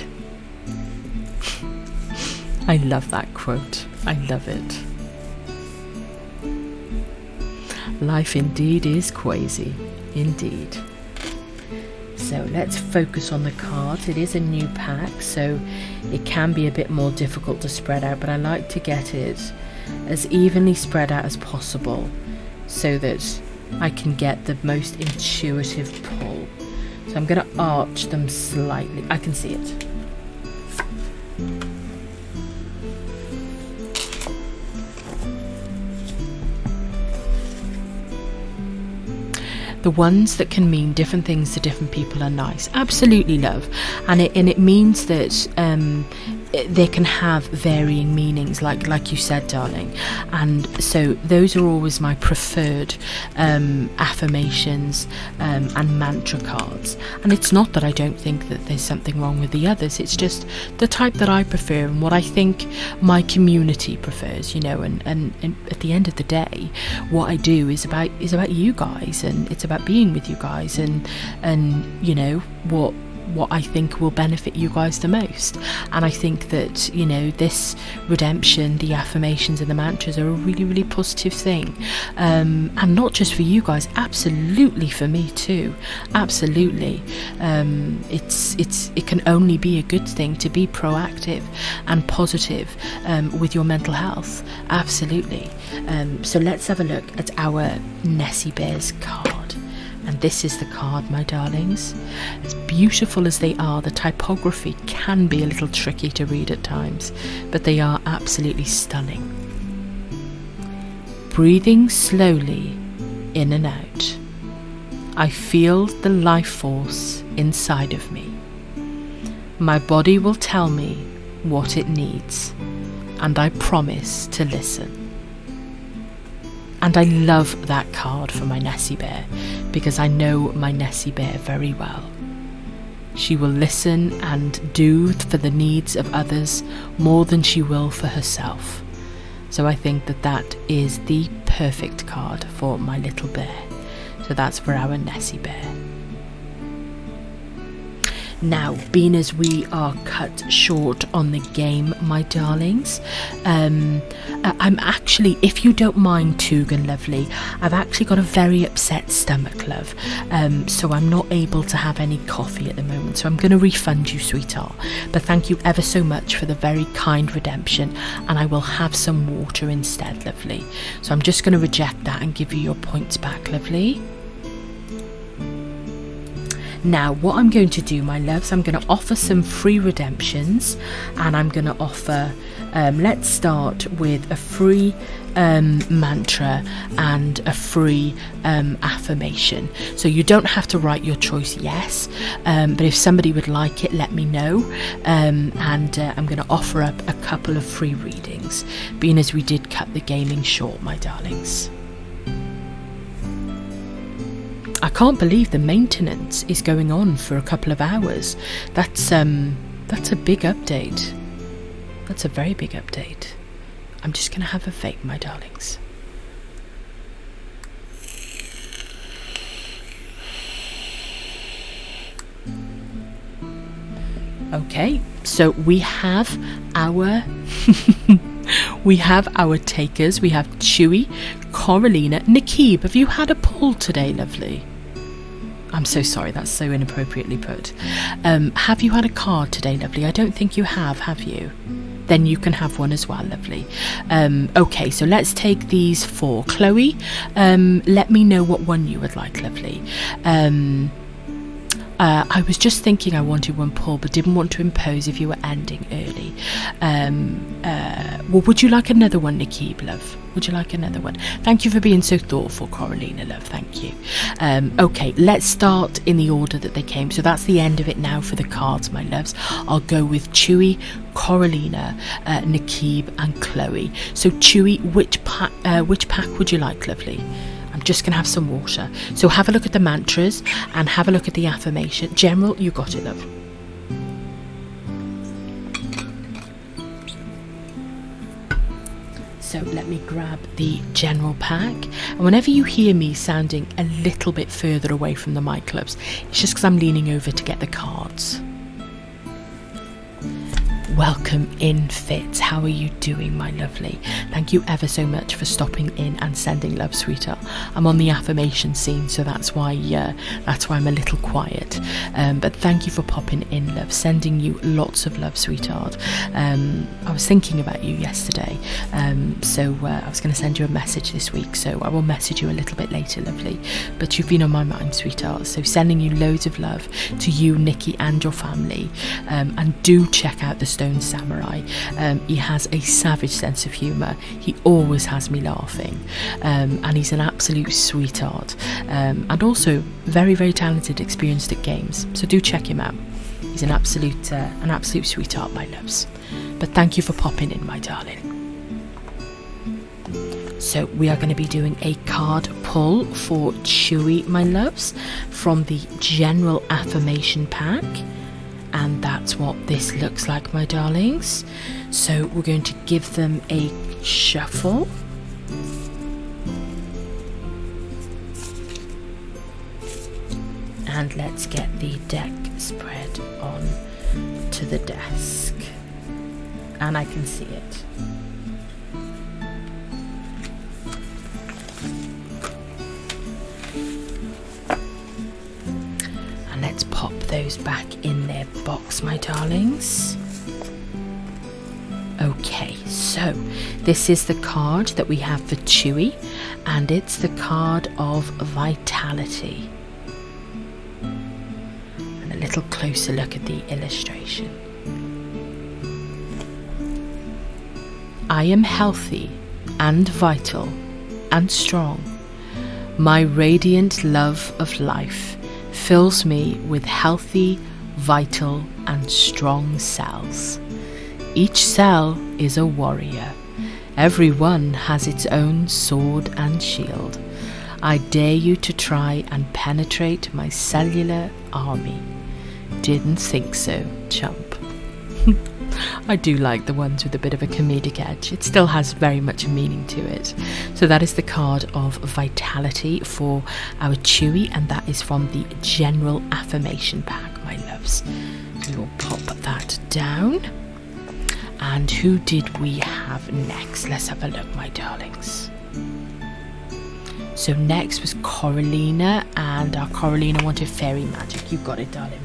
Speaker 1: I love that quote. I love it. Life indeed is crazy. Indeed. So let's focus on the cards. It is a new pack, so it can be a bit more difficult to spread out, but I like to get it as evenly spread out as possible so that I can get the most intuitive pull. So I'm going to arch them slightly. I can see it. The ones that can mean different things to different people are nice. Absolutely, love. And it means that they can have varying meanings, like you said, darling. And so those are always my preferred affirmations and mantra cards. And it's not that I don't think that there's something wrong with the others. It's just the type that I prefer and what I think my community prefers, you know. And at the end of the day, what I do is about you guys, and it's about being with you guys, and you know what I think will benefit you guys the most. And I think that, you know, this redemption, the affirmations and the mantras are a really, really positive thing, and not just for you guys, absolutely for me too. Absolutely. It can only be a good thing to be proactive and positive with your mental health. Absolutely. So let's have a look at our Nessie Bears card. And this is the card, my darlings. As beautiful as they are, the typography can be a little tricky to read at times, but they are absolutely stunning. Breathing slowly in and out, I feel the life force inside of me. My body will tell me what it needs, and I promise to listen. And I love that card for my Nessie Bear, because I know my Nessie Bear very well. She will listen and do for the needs of others more than she will for herself. So I think that that is the perfect card for my little bear. So that's for our Nessie Bear. Now, being as we are cut short on the game, my darlings, I'm actually, if you don't mind, Tugan lovely, I've actually got a very upset stomach, love. So I'm not able to have any coffee at the moment. So I'm going to refund you, sweetheart. But thank you ever so much for the very kind redemption. And I will have some water instead, lovely. So I'm just going to reject that and give you your points back, lovely. Now, what I'm going to do, my loves, I'm going to offer some free redemptions, and I'm going to offer, let's start with a free mantra and a free affirmation. So you don't have to write your choice yes, but if somebody would like it, let me know, and I'm going to offer up a couple of free readings, being as we did cut the gaming short, my darlings. I can't believe the maintenance is going on for a couple of hours. That's a big update. That's a very big update. I'm just going to have a vape, my darlings. Okay, so we have our we have our takers. We have Chewy, Coralina, Nikib. Have you had a pull today, lovely? I'm so sorry, that's so inappropriately put. Have you had a card today, lovely? I don't think you have you? then you can have one as well, lovely. Okay, so let's take these 4. Chloe, let me know what one you would like, lovely. I was just thinking I wanted one pull, but didn't want to impose if you were ending early. Well, would you like another one, Nikki, love? Would you like another one? Thank you for being so thoughtful, Coralina, love. Thank you. Okay, let's start in the order that they came. So that's the end of it now for the cards, my loves. I'll go with Chewy, Coralina, Nikib, and Chloe. So Chewy, which pack would you like, lovely? I'm just going to have some water. So have a look at the mantras and have a look at the affirmation. General, you got it, love. So let me grab the general pack. And whenever you hear me sounding a little bit further away from the mic, loves, it's just because I'm leaning over to get the cards. Welcome in, Fitz. How are you doing, my lovely? Thank you ever so much for stopping in and sending love, sweetheart. I'm on the affirmation scene, so that's why I'm a little quiet. But thank you for popping in, love. Sending you lots of love, sweetheart. I was thinking about you yesterday, so I was going to send you a message this week, so I will message you a little bit later, lovely. But you've been on my mind, sweetheart. So sending you loads of love to you, Nikki, and your family. And do check out the Stone Samurai. He has a savage sense of humour. He always has me laughing, and he's an absolute sweetheart, and also very, very talented, experienced at games. So do check him out. He's an absolute sweetheart, my loves. But thank you for popping in, my darling. So we are going to be doing a card pull for Chewy, my loves, from the General Affirmation pack. And that's what this looks like, my darlings. So we're going to give them a shuffle. And let's get the deck spread on to the desk. And I can see it. Let's pop those back in their box, my darlings. Okay, so this is the card that we have for Chewy, and it's the card of Vitality. And a little closer look at the illustration. I am healthy and vital and strong. My radiant love of life fills me with healthy, vital and strong cells. Each cell is a warrior. Every one has its own sword and shield. I dare you to try and penetrate my cellular army. Didn't think so, chump. I do like the ones with a bit of a comedic edge. It still has very much a meaning to it. So that is the card of Vitality for our Chewy, and that is from the General Affirmation pack, my loves. We will pop that down. And who did we have next? Let's have a look, my darlings. So next was Coralina, and our Coralina wanted fairy magic. You got it, darling.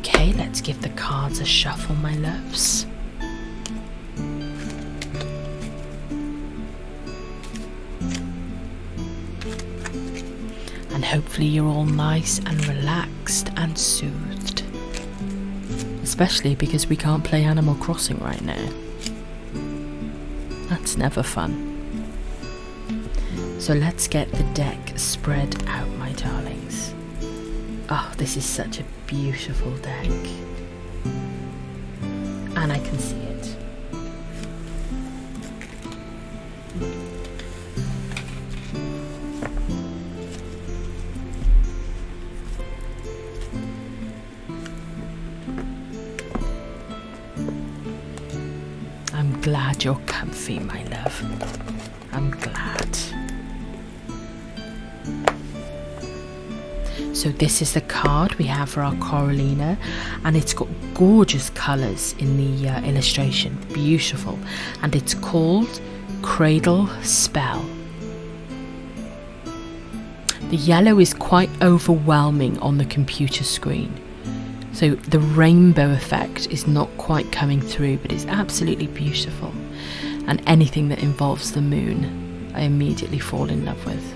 Speaker 1: Okay, let's give the cards a shuffle, my loves. And hopefully you're all nice and relaxed and soothed. Especially because we can't play Animal Crossing right now. That's never fun. So let's get the deck spread out, my darlings. Oh, this is such a beautiful deck. And I can see it. I'm glad you're comfy, my love. I'm glad. So this is the card we have for our Coralina, and it's got gorgeous colours in the illustration, beautiful, and it's called Cradle Spell. The yellow is quite overwhelming on the computer screen, so the rainbow effect is not quite coming through, but it's absolutely beautiful, and anything that involves the moon I immediately fall in love with.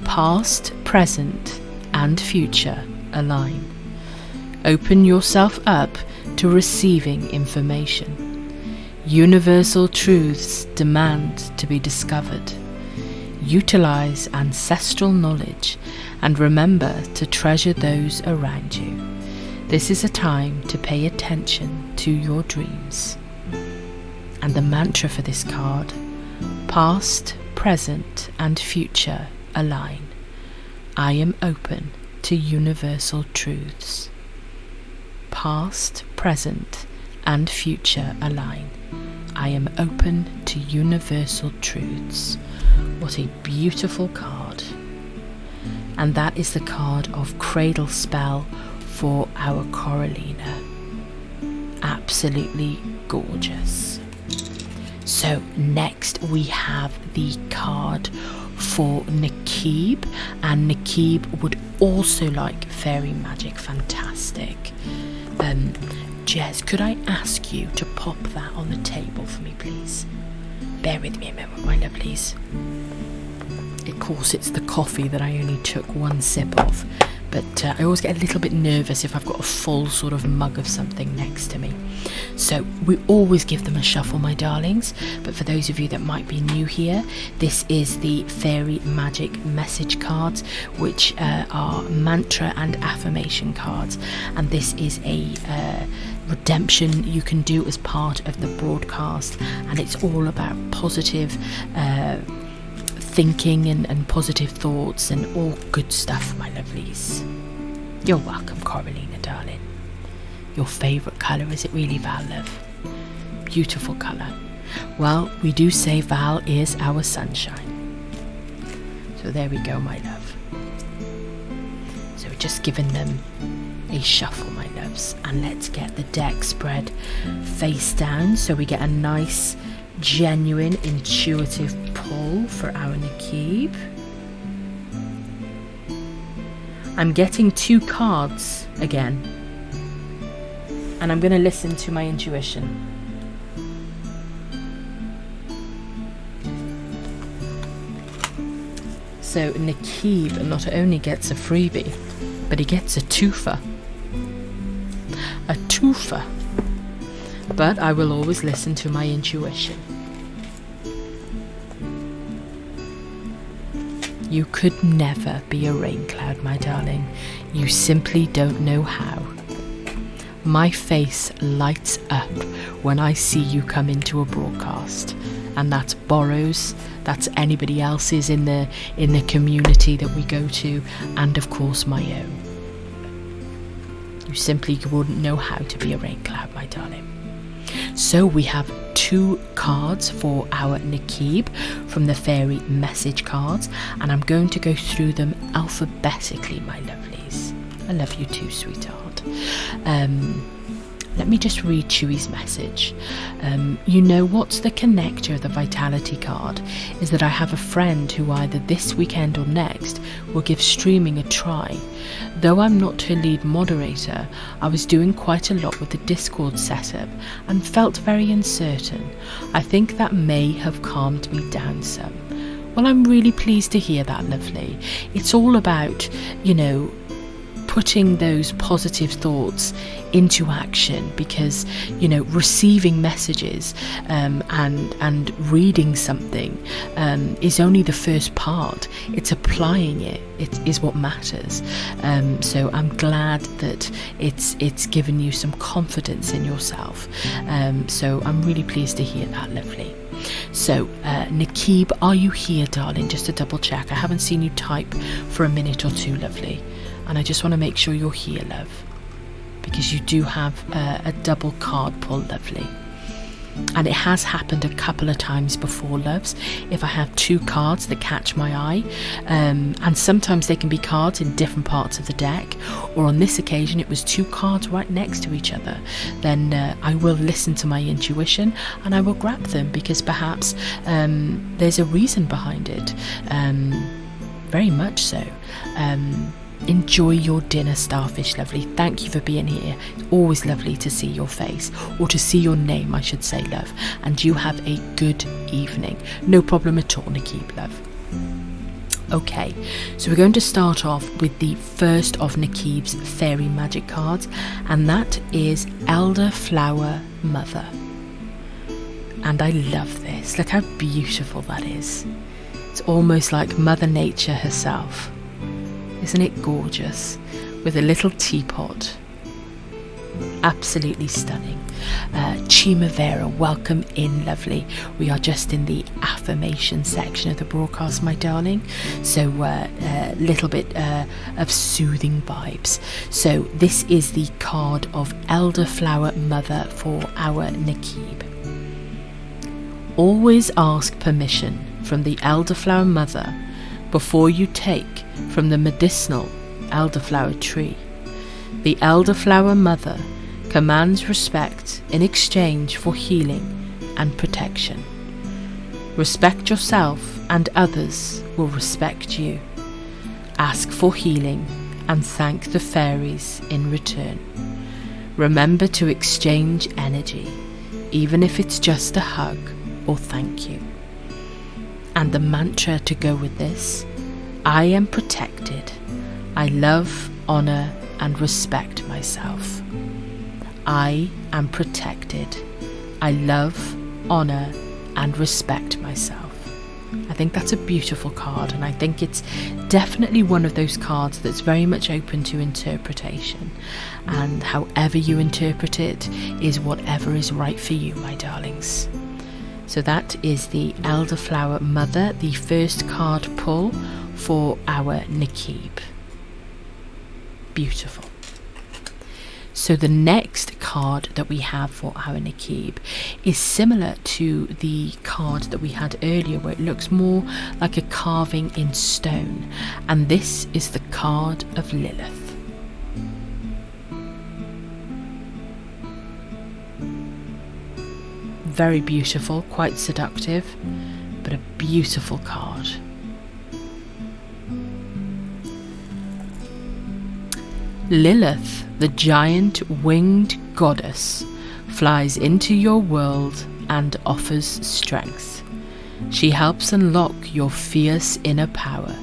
Speaker 1: Past, present and future align. Open yourself up to receiving information. Universal truths demand to be discovered. Utilize ancestral knowledge and remember to treasure those around you. This is a time to pay attention to your dreams. And the mantra for this card: past, present and future align. I am open to universal truths. Past, present and future align. I am open to universal truths. What a beautiful card. And that is the card of Cradle Spell for our Coralina. Absolutely gorgeous. So next we have the card for Nakib, and Nakib would also like fairy magic. Fantastic. Jez, could I ask you to pop that on the table for me, please? Bear with me a moment, my lovelies. Of course, it's the coffee that I only took one sip of, but I always get a little bit nervous if I've got a full sort of mug of something next to me. So we always give them a shuffle, my darlings, but for those of you that might be new here, this is the Fairy Magic message cards, which are mantra and affirmation cards, and this is a redemption you can do as part of the broadcast, and it's all about positive thinking and positive thoughts and all good stuff, my lovelies. You're welcome, Coralina, darling. Your favourite colour, is it really, Val, love? Beautiful colour. Well, we do say Val is our sunshine. So there we go, my love. So we're just giving them a shuffle, my loves, and let's get the deck spread face down so we get a nice, genuine, intuitive pull for our Nakib. I'm getting 2 cards again, and I'm going to listen to my intuition. So Nakib not only gets a freebie, but he gets a twofer. A twofer. But I will always listen to my intuition. You could never be a rain cloud, my darling. You simply don't know how. My face lights up when I see you come into a broadcast, and that's Borrow's, that's anybody else's in the community that we go to, and of course my own. You simply wouldn't know how to be a rain cloud, my darling. So we have 2 cards for our Nakib from the Fairy Message cards, and I'm going to go through them alphabetically, my lovelies. I love you too, sweetheart. Let me just read Chewy's message. You know what's the connector of the Vitality card is that I have a friend who either this weekend or next will give streaming a try. Though I'm not her lead moderator, I was doing quite a lot with the Discord setup and felt very uncertain. I think that may have calmed me down some. Well, I'm really pleased to hear that, lovely. It's all about, putting those positive thoughts into action, because receiving messages and reading something is only the first part. It's applying it is what matters. So I'm glad that it's given you some confidence in yourself. So I'm really pleased to hear that, lovely. So Nakib, are you here, darling? Just to double check, I haven't seen you type for a minute or two, lovely. And I just want to make sure you're here, love, because you do have a double card pull, lovely. And it has happened a couple of times before, loves, if I have two cards that catch my eye, and sometimes they can be cards in different parts of the deck, or on this occasion it was two cards right next to each other, then I will listen to my intuition and I will grab them, because perhaps there's a reason behind it, very much so. Enjoy your dinner, Starfish lovely. Thank you for being here. It's always lovely to see your face, or to see your name I should say, love. And you have a good evening. No problem at all, Nikib love. Okay, so we're going to start off with the first of Nikib's fairy magic cards, and that is Elderflower Mother. And I love this. Look how beautiful that is. It's almost like Mother Nature herself. Isn't it gorgeous? With a little teapot. Absolutely stunning. Chimavera, welcome in, lovely. We are just in the affirmation section of the broadcast, my darling. So a little bit of soothing vibes. So this is the card of Elderflower Mother for our Nikib. Always ask permission from the Elderflower Mother before you take from the medicinal elderflower tree. The Elderflower Mother commands respect in exchange for healing and protection. Respect yourself and others will respect you. Ask for healing and thank the fairies in return. Remember to exchange energy, even if it's just a hug or thank you. And the mantra to go with this: I am protected. I love, honour and respect myself. I am protected. I love, honour and respect myself. I think that's a beautiful card, and I think it's definitely one of those cards that's very much open to interpretation, and however you interpret it is whatever is right for you, my darlings. So that is the Elderflower Mother, the first card pull for our Nikib. Beautiful. So the next card that we have for our Nikib is similar to the card that we had earlier, where it looks more like a carving in stone, and this is the card of Lilith. Very beautiful, quite seductive, but a beautiful card. Lilith, the giant winged goddess, flies into your world and offers strength. She helps unlock your fierce inner power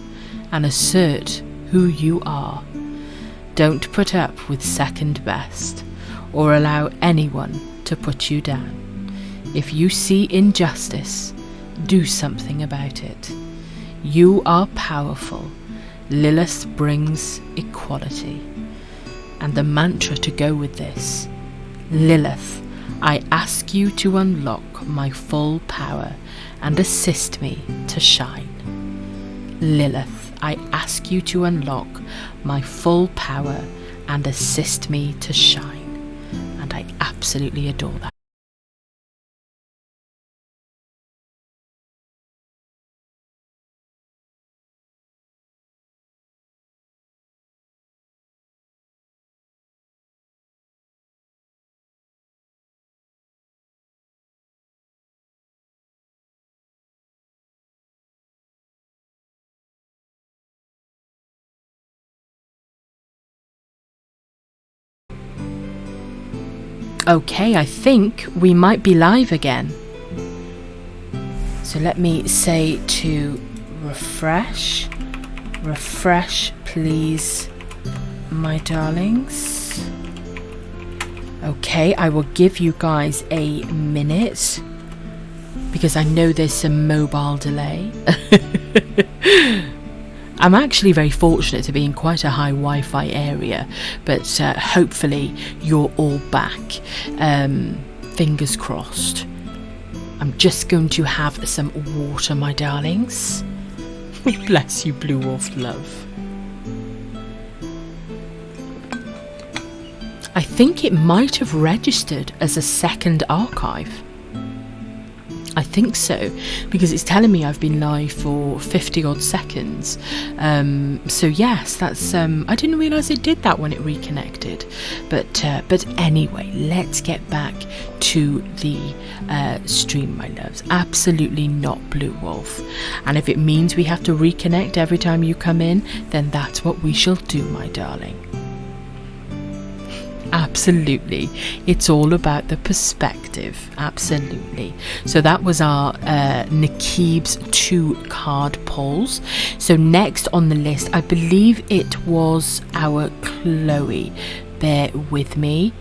Speaker 1: and assert who you are. Don't put up with second best or allow anyone to put you down. If you see injustice, do something about it. You are powerful. Lilith brings equality. And the mantra to go with this: Lilith, I ask you to unlock my full power and assist me to shine. Lilith, I ask you to unlock my full power and assist me to shine. And I absolutely adore that. Okay, I think we might be live again. So let me say to refresh. Refresh, please, my darlings. Okay, I will give you guys a minute because I know there's some mobile delay. I'm actually very fortunate to be in quite a high Wi-Fi area, but hopefully you're all back. Fingers crossed. I'm just going to have some water, my darlings. Bless you, Blue Wolf love. I think it might have registered as a second archive. I think so, because it's telling me I've been live for 50 odd seconds. So yes, that's I didn't realise it did that when it reconnected. But anyway, let's get back to the stream, my loves. Absolutely not Blue Wolf. And if it means we have to reconnect every time you come in, then that's what we shall do, my darling. Absolutely, it's all about the perspective. Absolutely. So that was our Nakib's 2 card pulls. So next on the list, I believe it was our Chloe. Bear with me.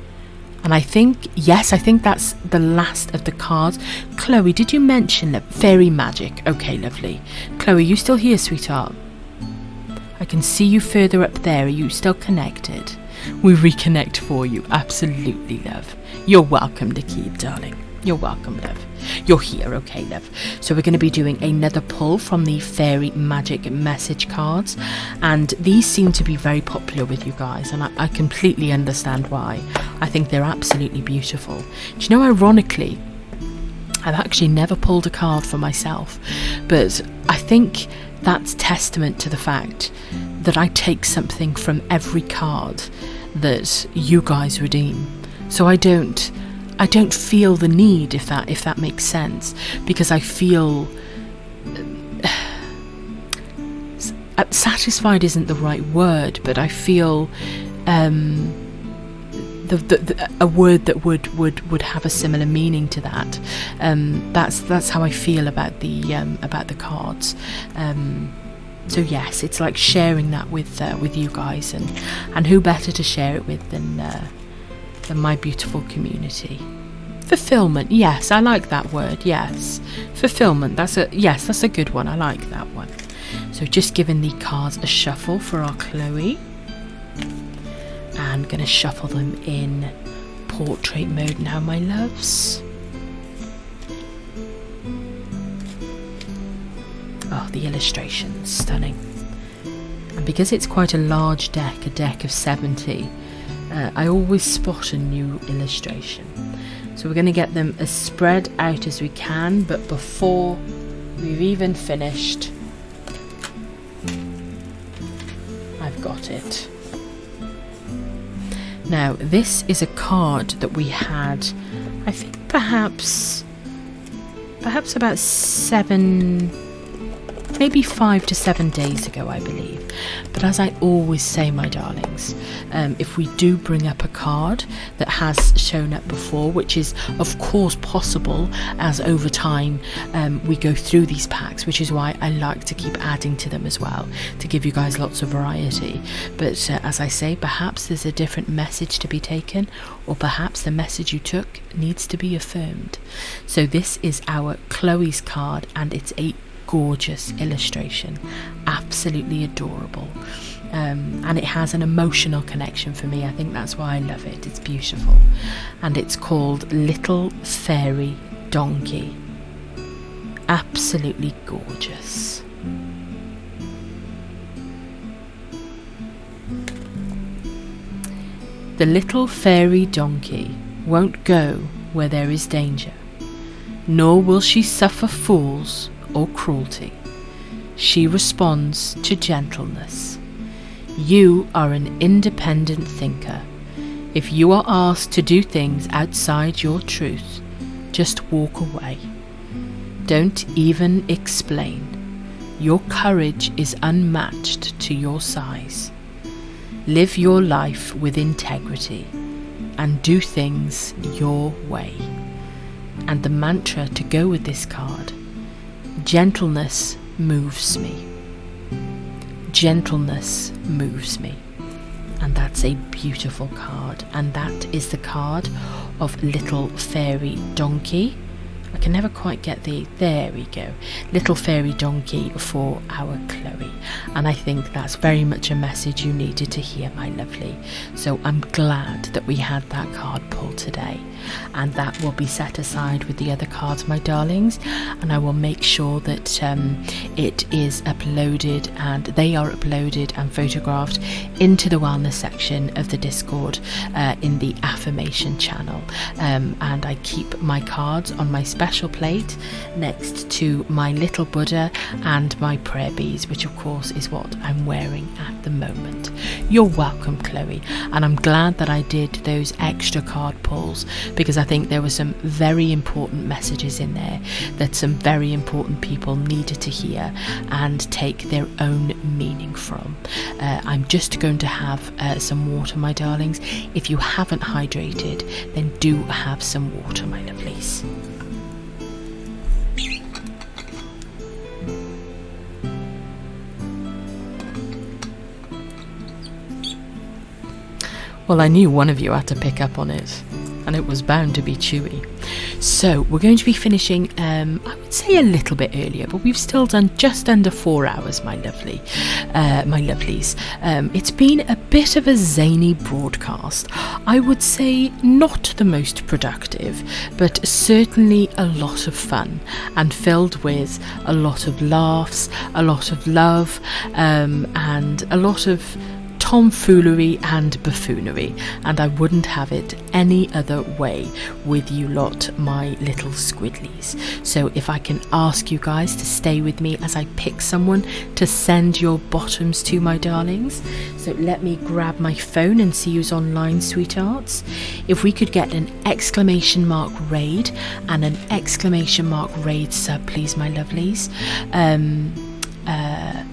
Speaker 1: And I think that's the last of the cards. Chloe, did you mention that fairy magic? Okay, lovely. Chloe, you still here, sweetheart? I can see you further up there. Are you still connected? We reconnect for you. Absolutely, love. You're welcome to keep, darling. You're welcome, love. You're here, okay, love. So we're going to be doing another pull from the Fairy Magic message cards. And these seem to be very popular with you guys. And I completely understand why. I think they're absolutely beautiful. Do you know, ironically, I've actually never pulled a card for myself. But I think that's testament to the fact that I take something from every card that you guys redeem. So I don't feel the need, if that makes sense, because I feel satisfied isn't the right word, but I feel a word that would have a similar meaning to that. That's how I feel about the cards. So yes, it's like sharing that with you guys, and who better to share it with than my beautiful community. Fulfillment, yes, I like that word. Yes, fulfillment. That's a good one. I like that one. So just giving the cards a shuffle for our Chloe, and gonna shuffle them in portrait mode now, my loves. Oh, the illustration's stunning. And because it's quite a large deck, a deck of 70, I always spot a new illustration. So we're going to get them as spread out as we can, but before we've even finished, I've got it. Now, this is a card that we had, I think perhaps about 5 to 7 days ago, I believe. But as I always say, my darlings, if we do bring up a card that has shown up before, which is of course possible as over time we go through these packs, which is why I like to keep adding to them as well, to give you guys lots of variety. But as I say, perhaps there's a different message to be taken, or perhaps the message you took needs to be affirmed. So this is our Chloe's card, and it's a gorgeous illustration, absolutely adorable, and it has an emotional connection for me. I think that's why I love it. It's beautiful, and it's called Little Fairy Donkey. Absolutely gorgeous. The little fairy donkey won't go where there is danger, nor will she suffer fools or cruelty. She responds to gentleness. You are an independent thinker. If you are asked to do things outside your truth, just walk away. Don't even explain. Your courage is unmatched to your size. Live your life with integrity and do things your way. And the mantra to go with this card: gentleness moves me. Gentleness moves me. And that's a beautiful card. And that is the card of Little Fairy Donkey. I can never quite get there we go. Little Fairy Donkey for our Chloe. And I think that's very much a message you needed to hear, my lovely. So I'm glad that we had that card pulled today. And that will be set aside with the other cards, my darlings. And I will make sure that it is uploaded, and they are uploaded and photographed into the wellness section of the Discord in the affirmation channel. And I keep my cards on my special plate next to my little Buddha and my prayer beads, which of course is what I'm wearing at the moment. You're welcome, Chloe, and I'm glad that I did those extra card pulls, because I think there were some very important messages in there that some very important people needed to hear and take their own meaning from. I'm just going to have some water, my darlings. If you haven't hydrated, then do have some water, my lovelies. Well, I knew one of you had to pick up on it, and it was bound to be Chewy. So we're going to be finishing, I would say a little bit earlier, but we've still done just under 4 hours, my lovelies. It's been a bit of a zany broadcast. I would say not the most productive, but certainly a lot of fun and filled with a lot of laughs, a lot of love, and a lot of tomfoolery and buffoonery, and I wouldn't have it any other way with you lot, my little squidlies. So if I can ask you guys to stay with me as I pick someone to send your bottoms to, my darlings. So let me grab my phone and see who's online, sweethearts. If we could get an exclamation mark raid and an exclamation mark raid sub, please, my lovelies.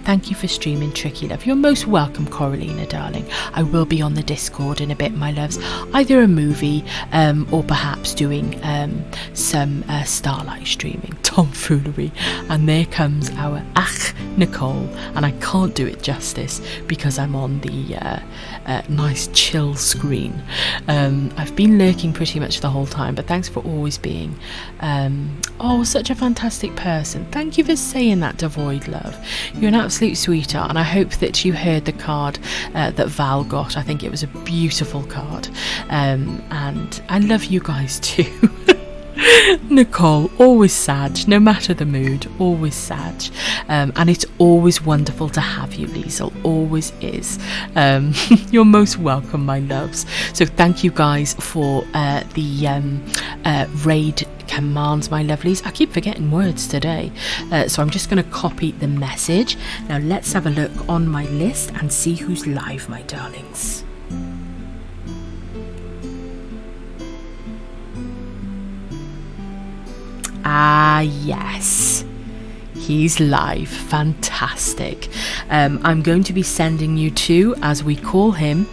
Speaker 1: Thank you for streaming, Tricky Love. You're most welcome, Coralina, darling. I will be on the Discord in a bit, my loves. Either a movie or perhaps doing some Starlight streaming, tomfoolery. And there comes our Nicole, and I can't do it justice because I'm on the nice chill screen. I've been lurking pretty much the whole time, but thanks for always being such a fantastic person. Thank you for saying that, Devoid Love. You're an absolute sweetheart, and I hope that you heard the card that Val got. I think it was a beautiful card, and I love you guys too. Nicole, always sad, no matter the mood, always sad, and it's always wonderful to have you, Liesel, always is. You're most welcome, my loves. So thank you guys for the raid commands, my lovelies. I keep forgetting words today, so I'm just going to copy the message. Now let's have a look on my list and see who's live, my darlings. Ah, yes, he's live. Fantastic. I'm going to be sending you to, as we call him,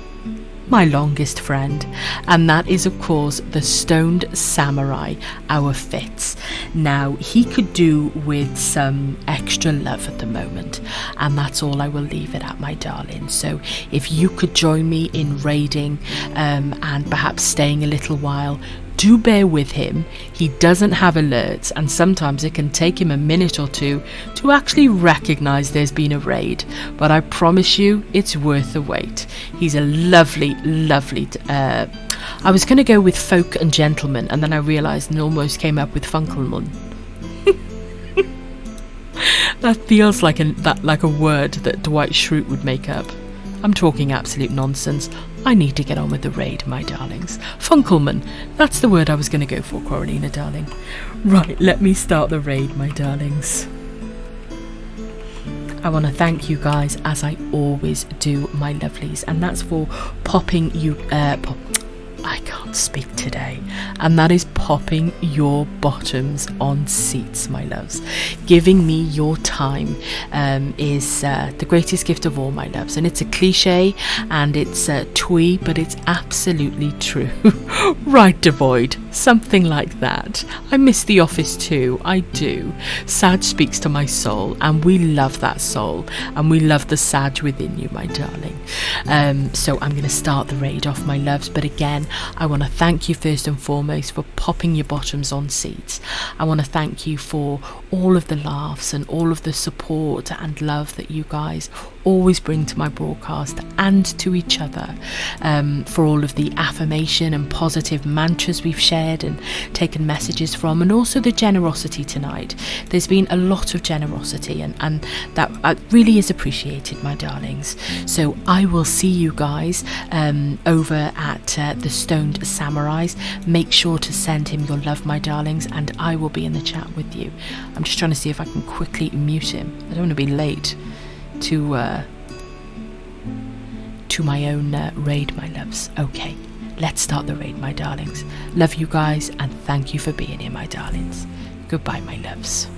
Speaker 1: my longest friend, and that is of course the Stoned Samurai, our Fitz. Now he could do with some extra love at the moment, and that's all I will leave it at, my darling. So if you could join me in raiding and perhaps staying a little while, do bear with him. He doesn't have alerts, and sometimes it can take him a minute or two to actually recognise there's been a raid, but I promise you it's worth the wait. He's a lovely I was going to go with folk and gentleman, and then I realised and almost came up with Funkelman. That feels like a word that Dwight Schrute would make up. I'm talking absolute nonsense. I need to get on with the raid, my darlings. Funkelman, that's the word I was going to go for, Coralina, darling. Right, let me start the raid, my darlings. I want to thank you guys, as I always do, my lovelies, and that's for popping you... I can't speak today, and that is popping your bottoms on seats, my loves. Giving me your time is the greatest gift of all, my loves, and it's a cliche and it's twee, but it's absolutely true. Right, Devoid, something like that. I miss the office too, I do. Sag speaks to my soul, and we love that soul, and we love the Sag within you, my darling. So I'm going to start the raid off, my loves, but again, I want to thank you first and foremost for popping your bottoms on seats. I want to thank you for all of the laughs and all of the support and love that you guys always bring to my broadcast and to each other, for all of the affirmation and positive mantras we've shared and taken messages from, and also the generosity tonight. There's been a lot of generosity, and that really is appreciated, my darlings. So I will see you guys over at the Stoned Samurais. Make sure to send him your love, my darlings, and I will be in the chat with you. I'm just trying to see if I can quickly mute him. I don't want to be late to my own raid, my loves. Okay, let's start the raid, my darlings. Love you guys, and thank you for being here, my darlings. Goodbye, my loves.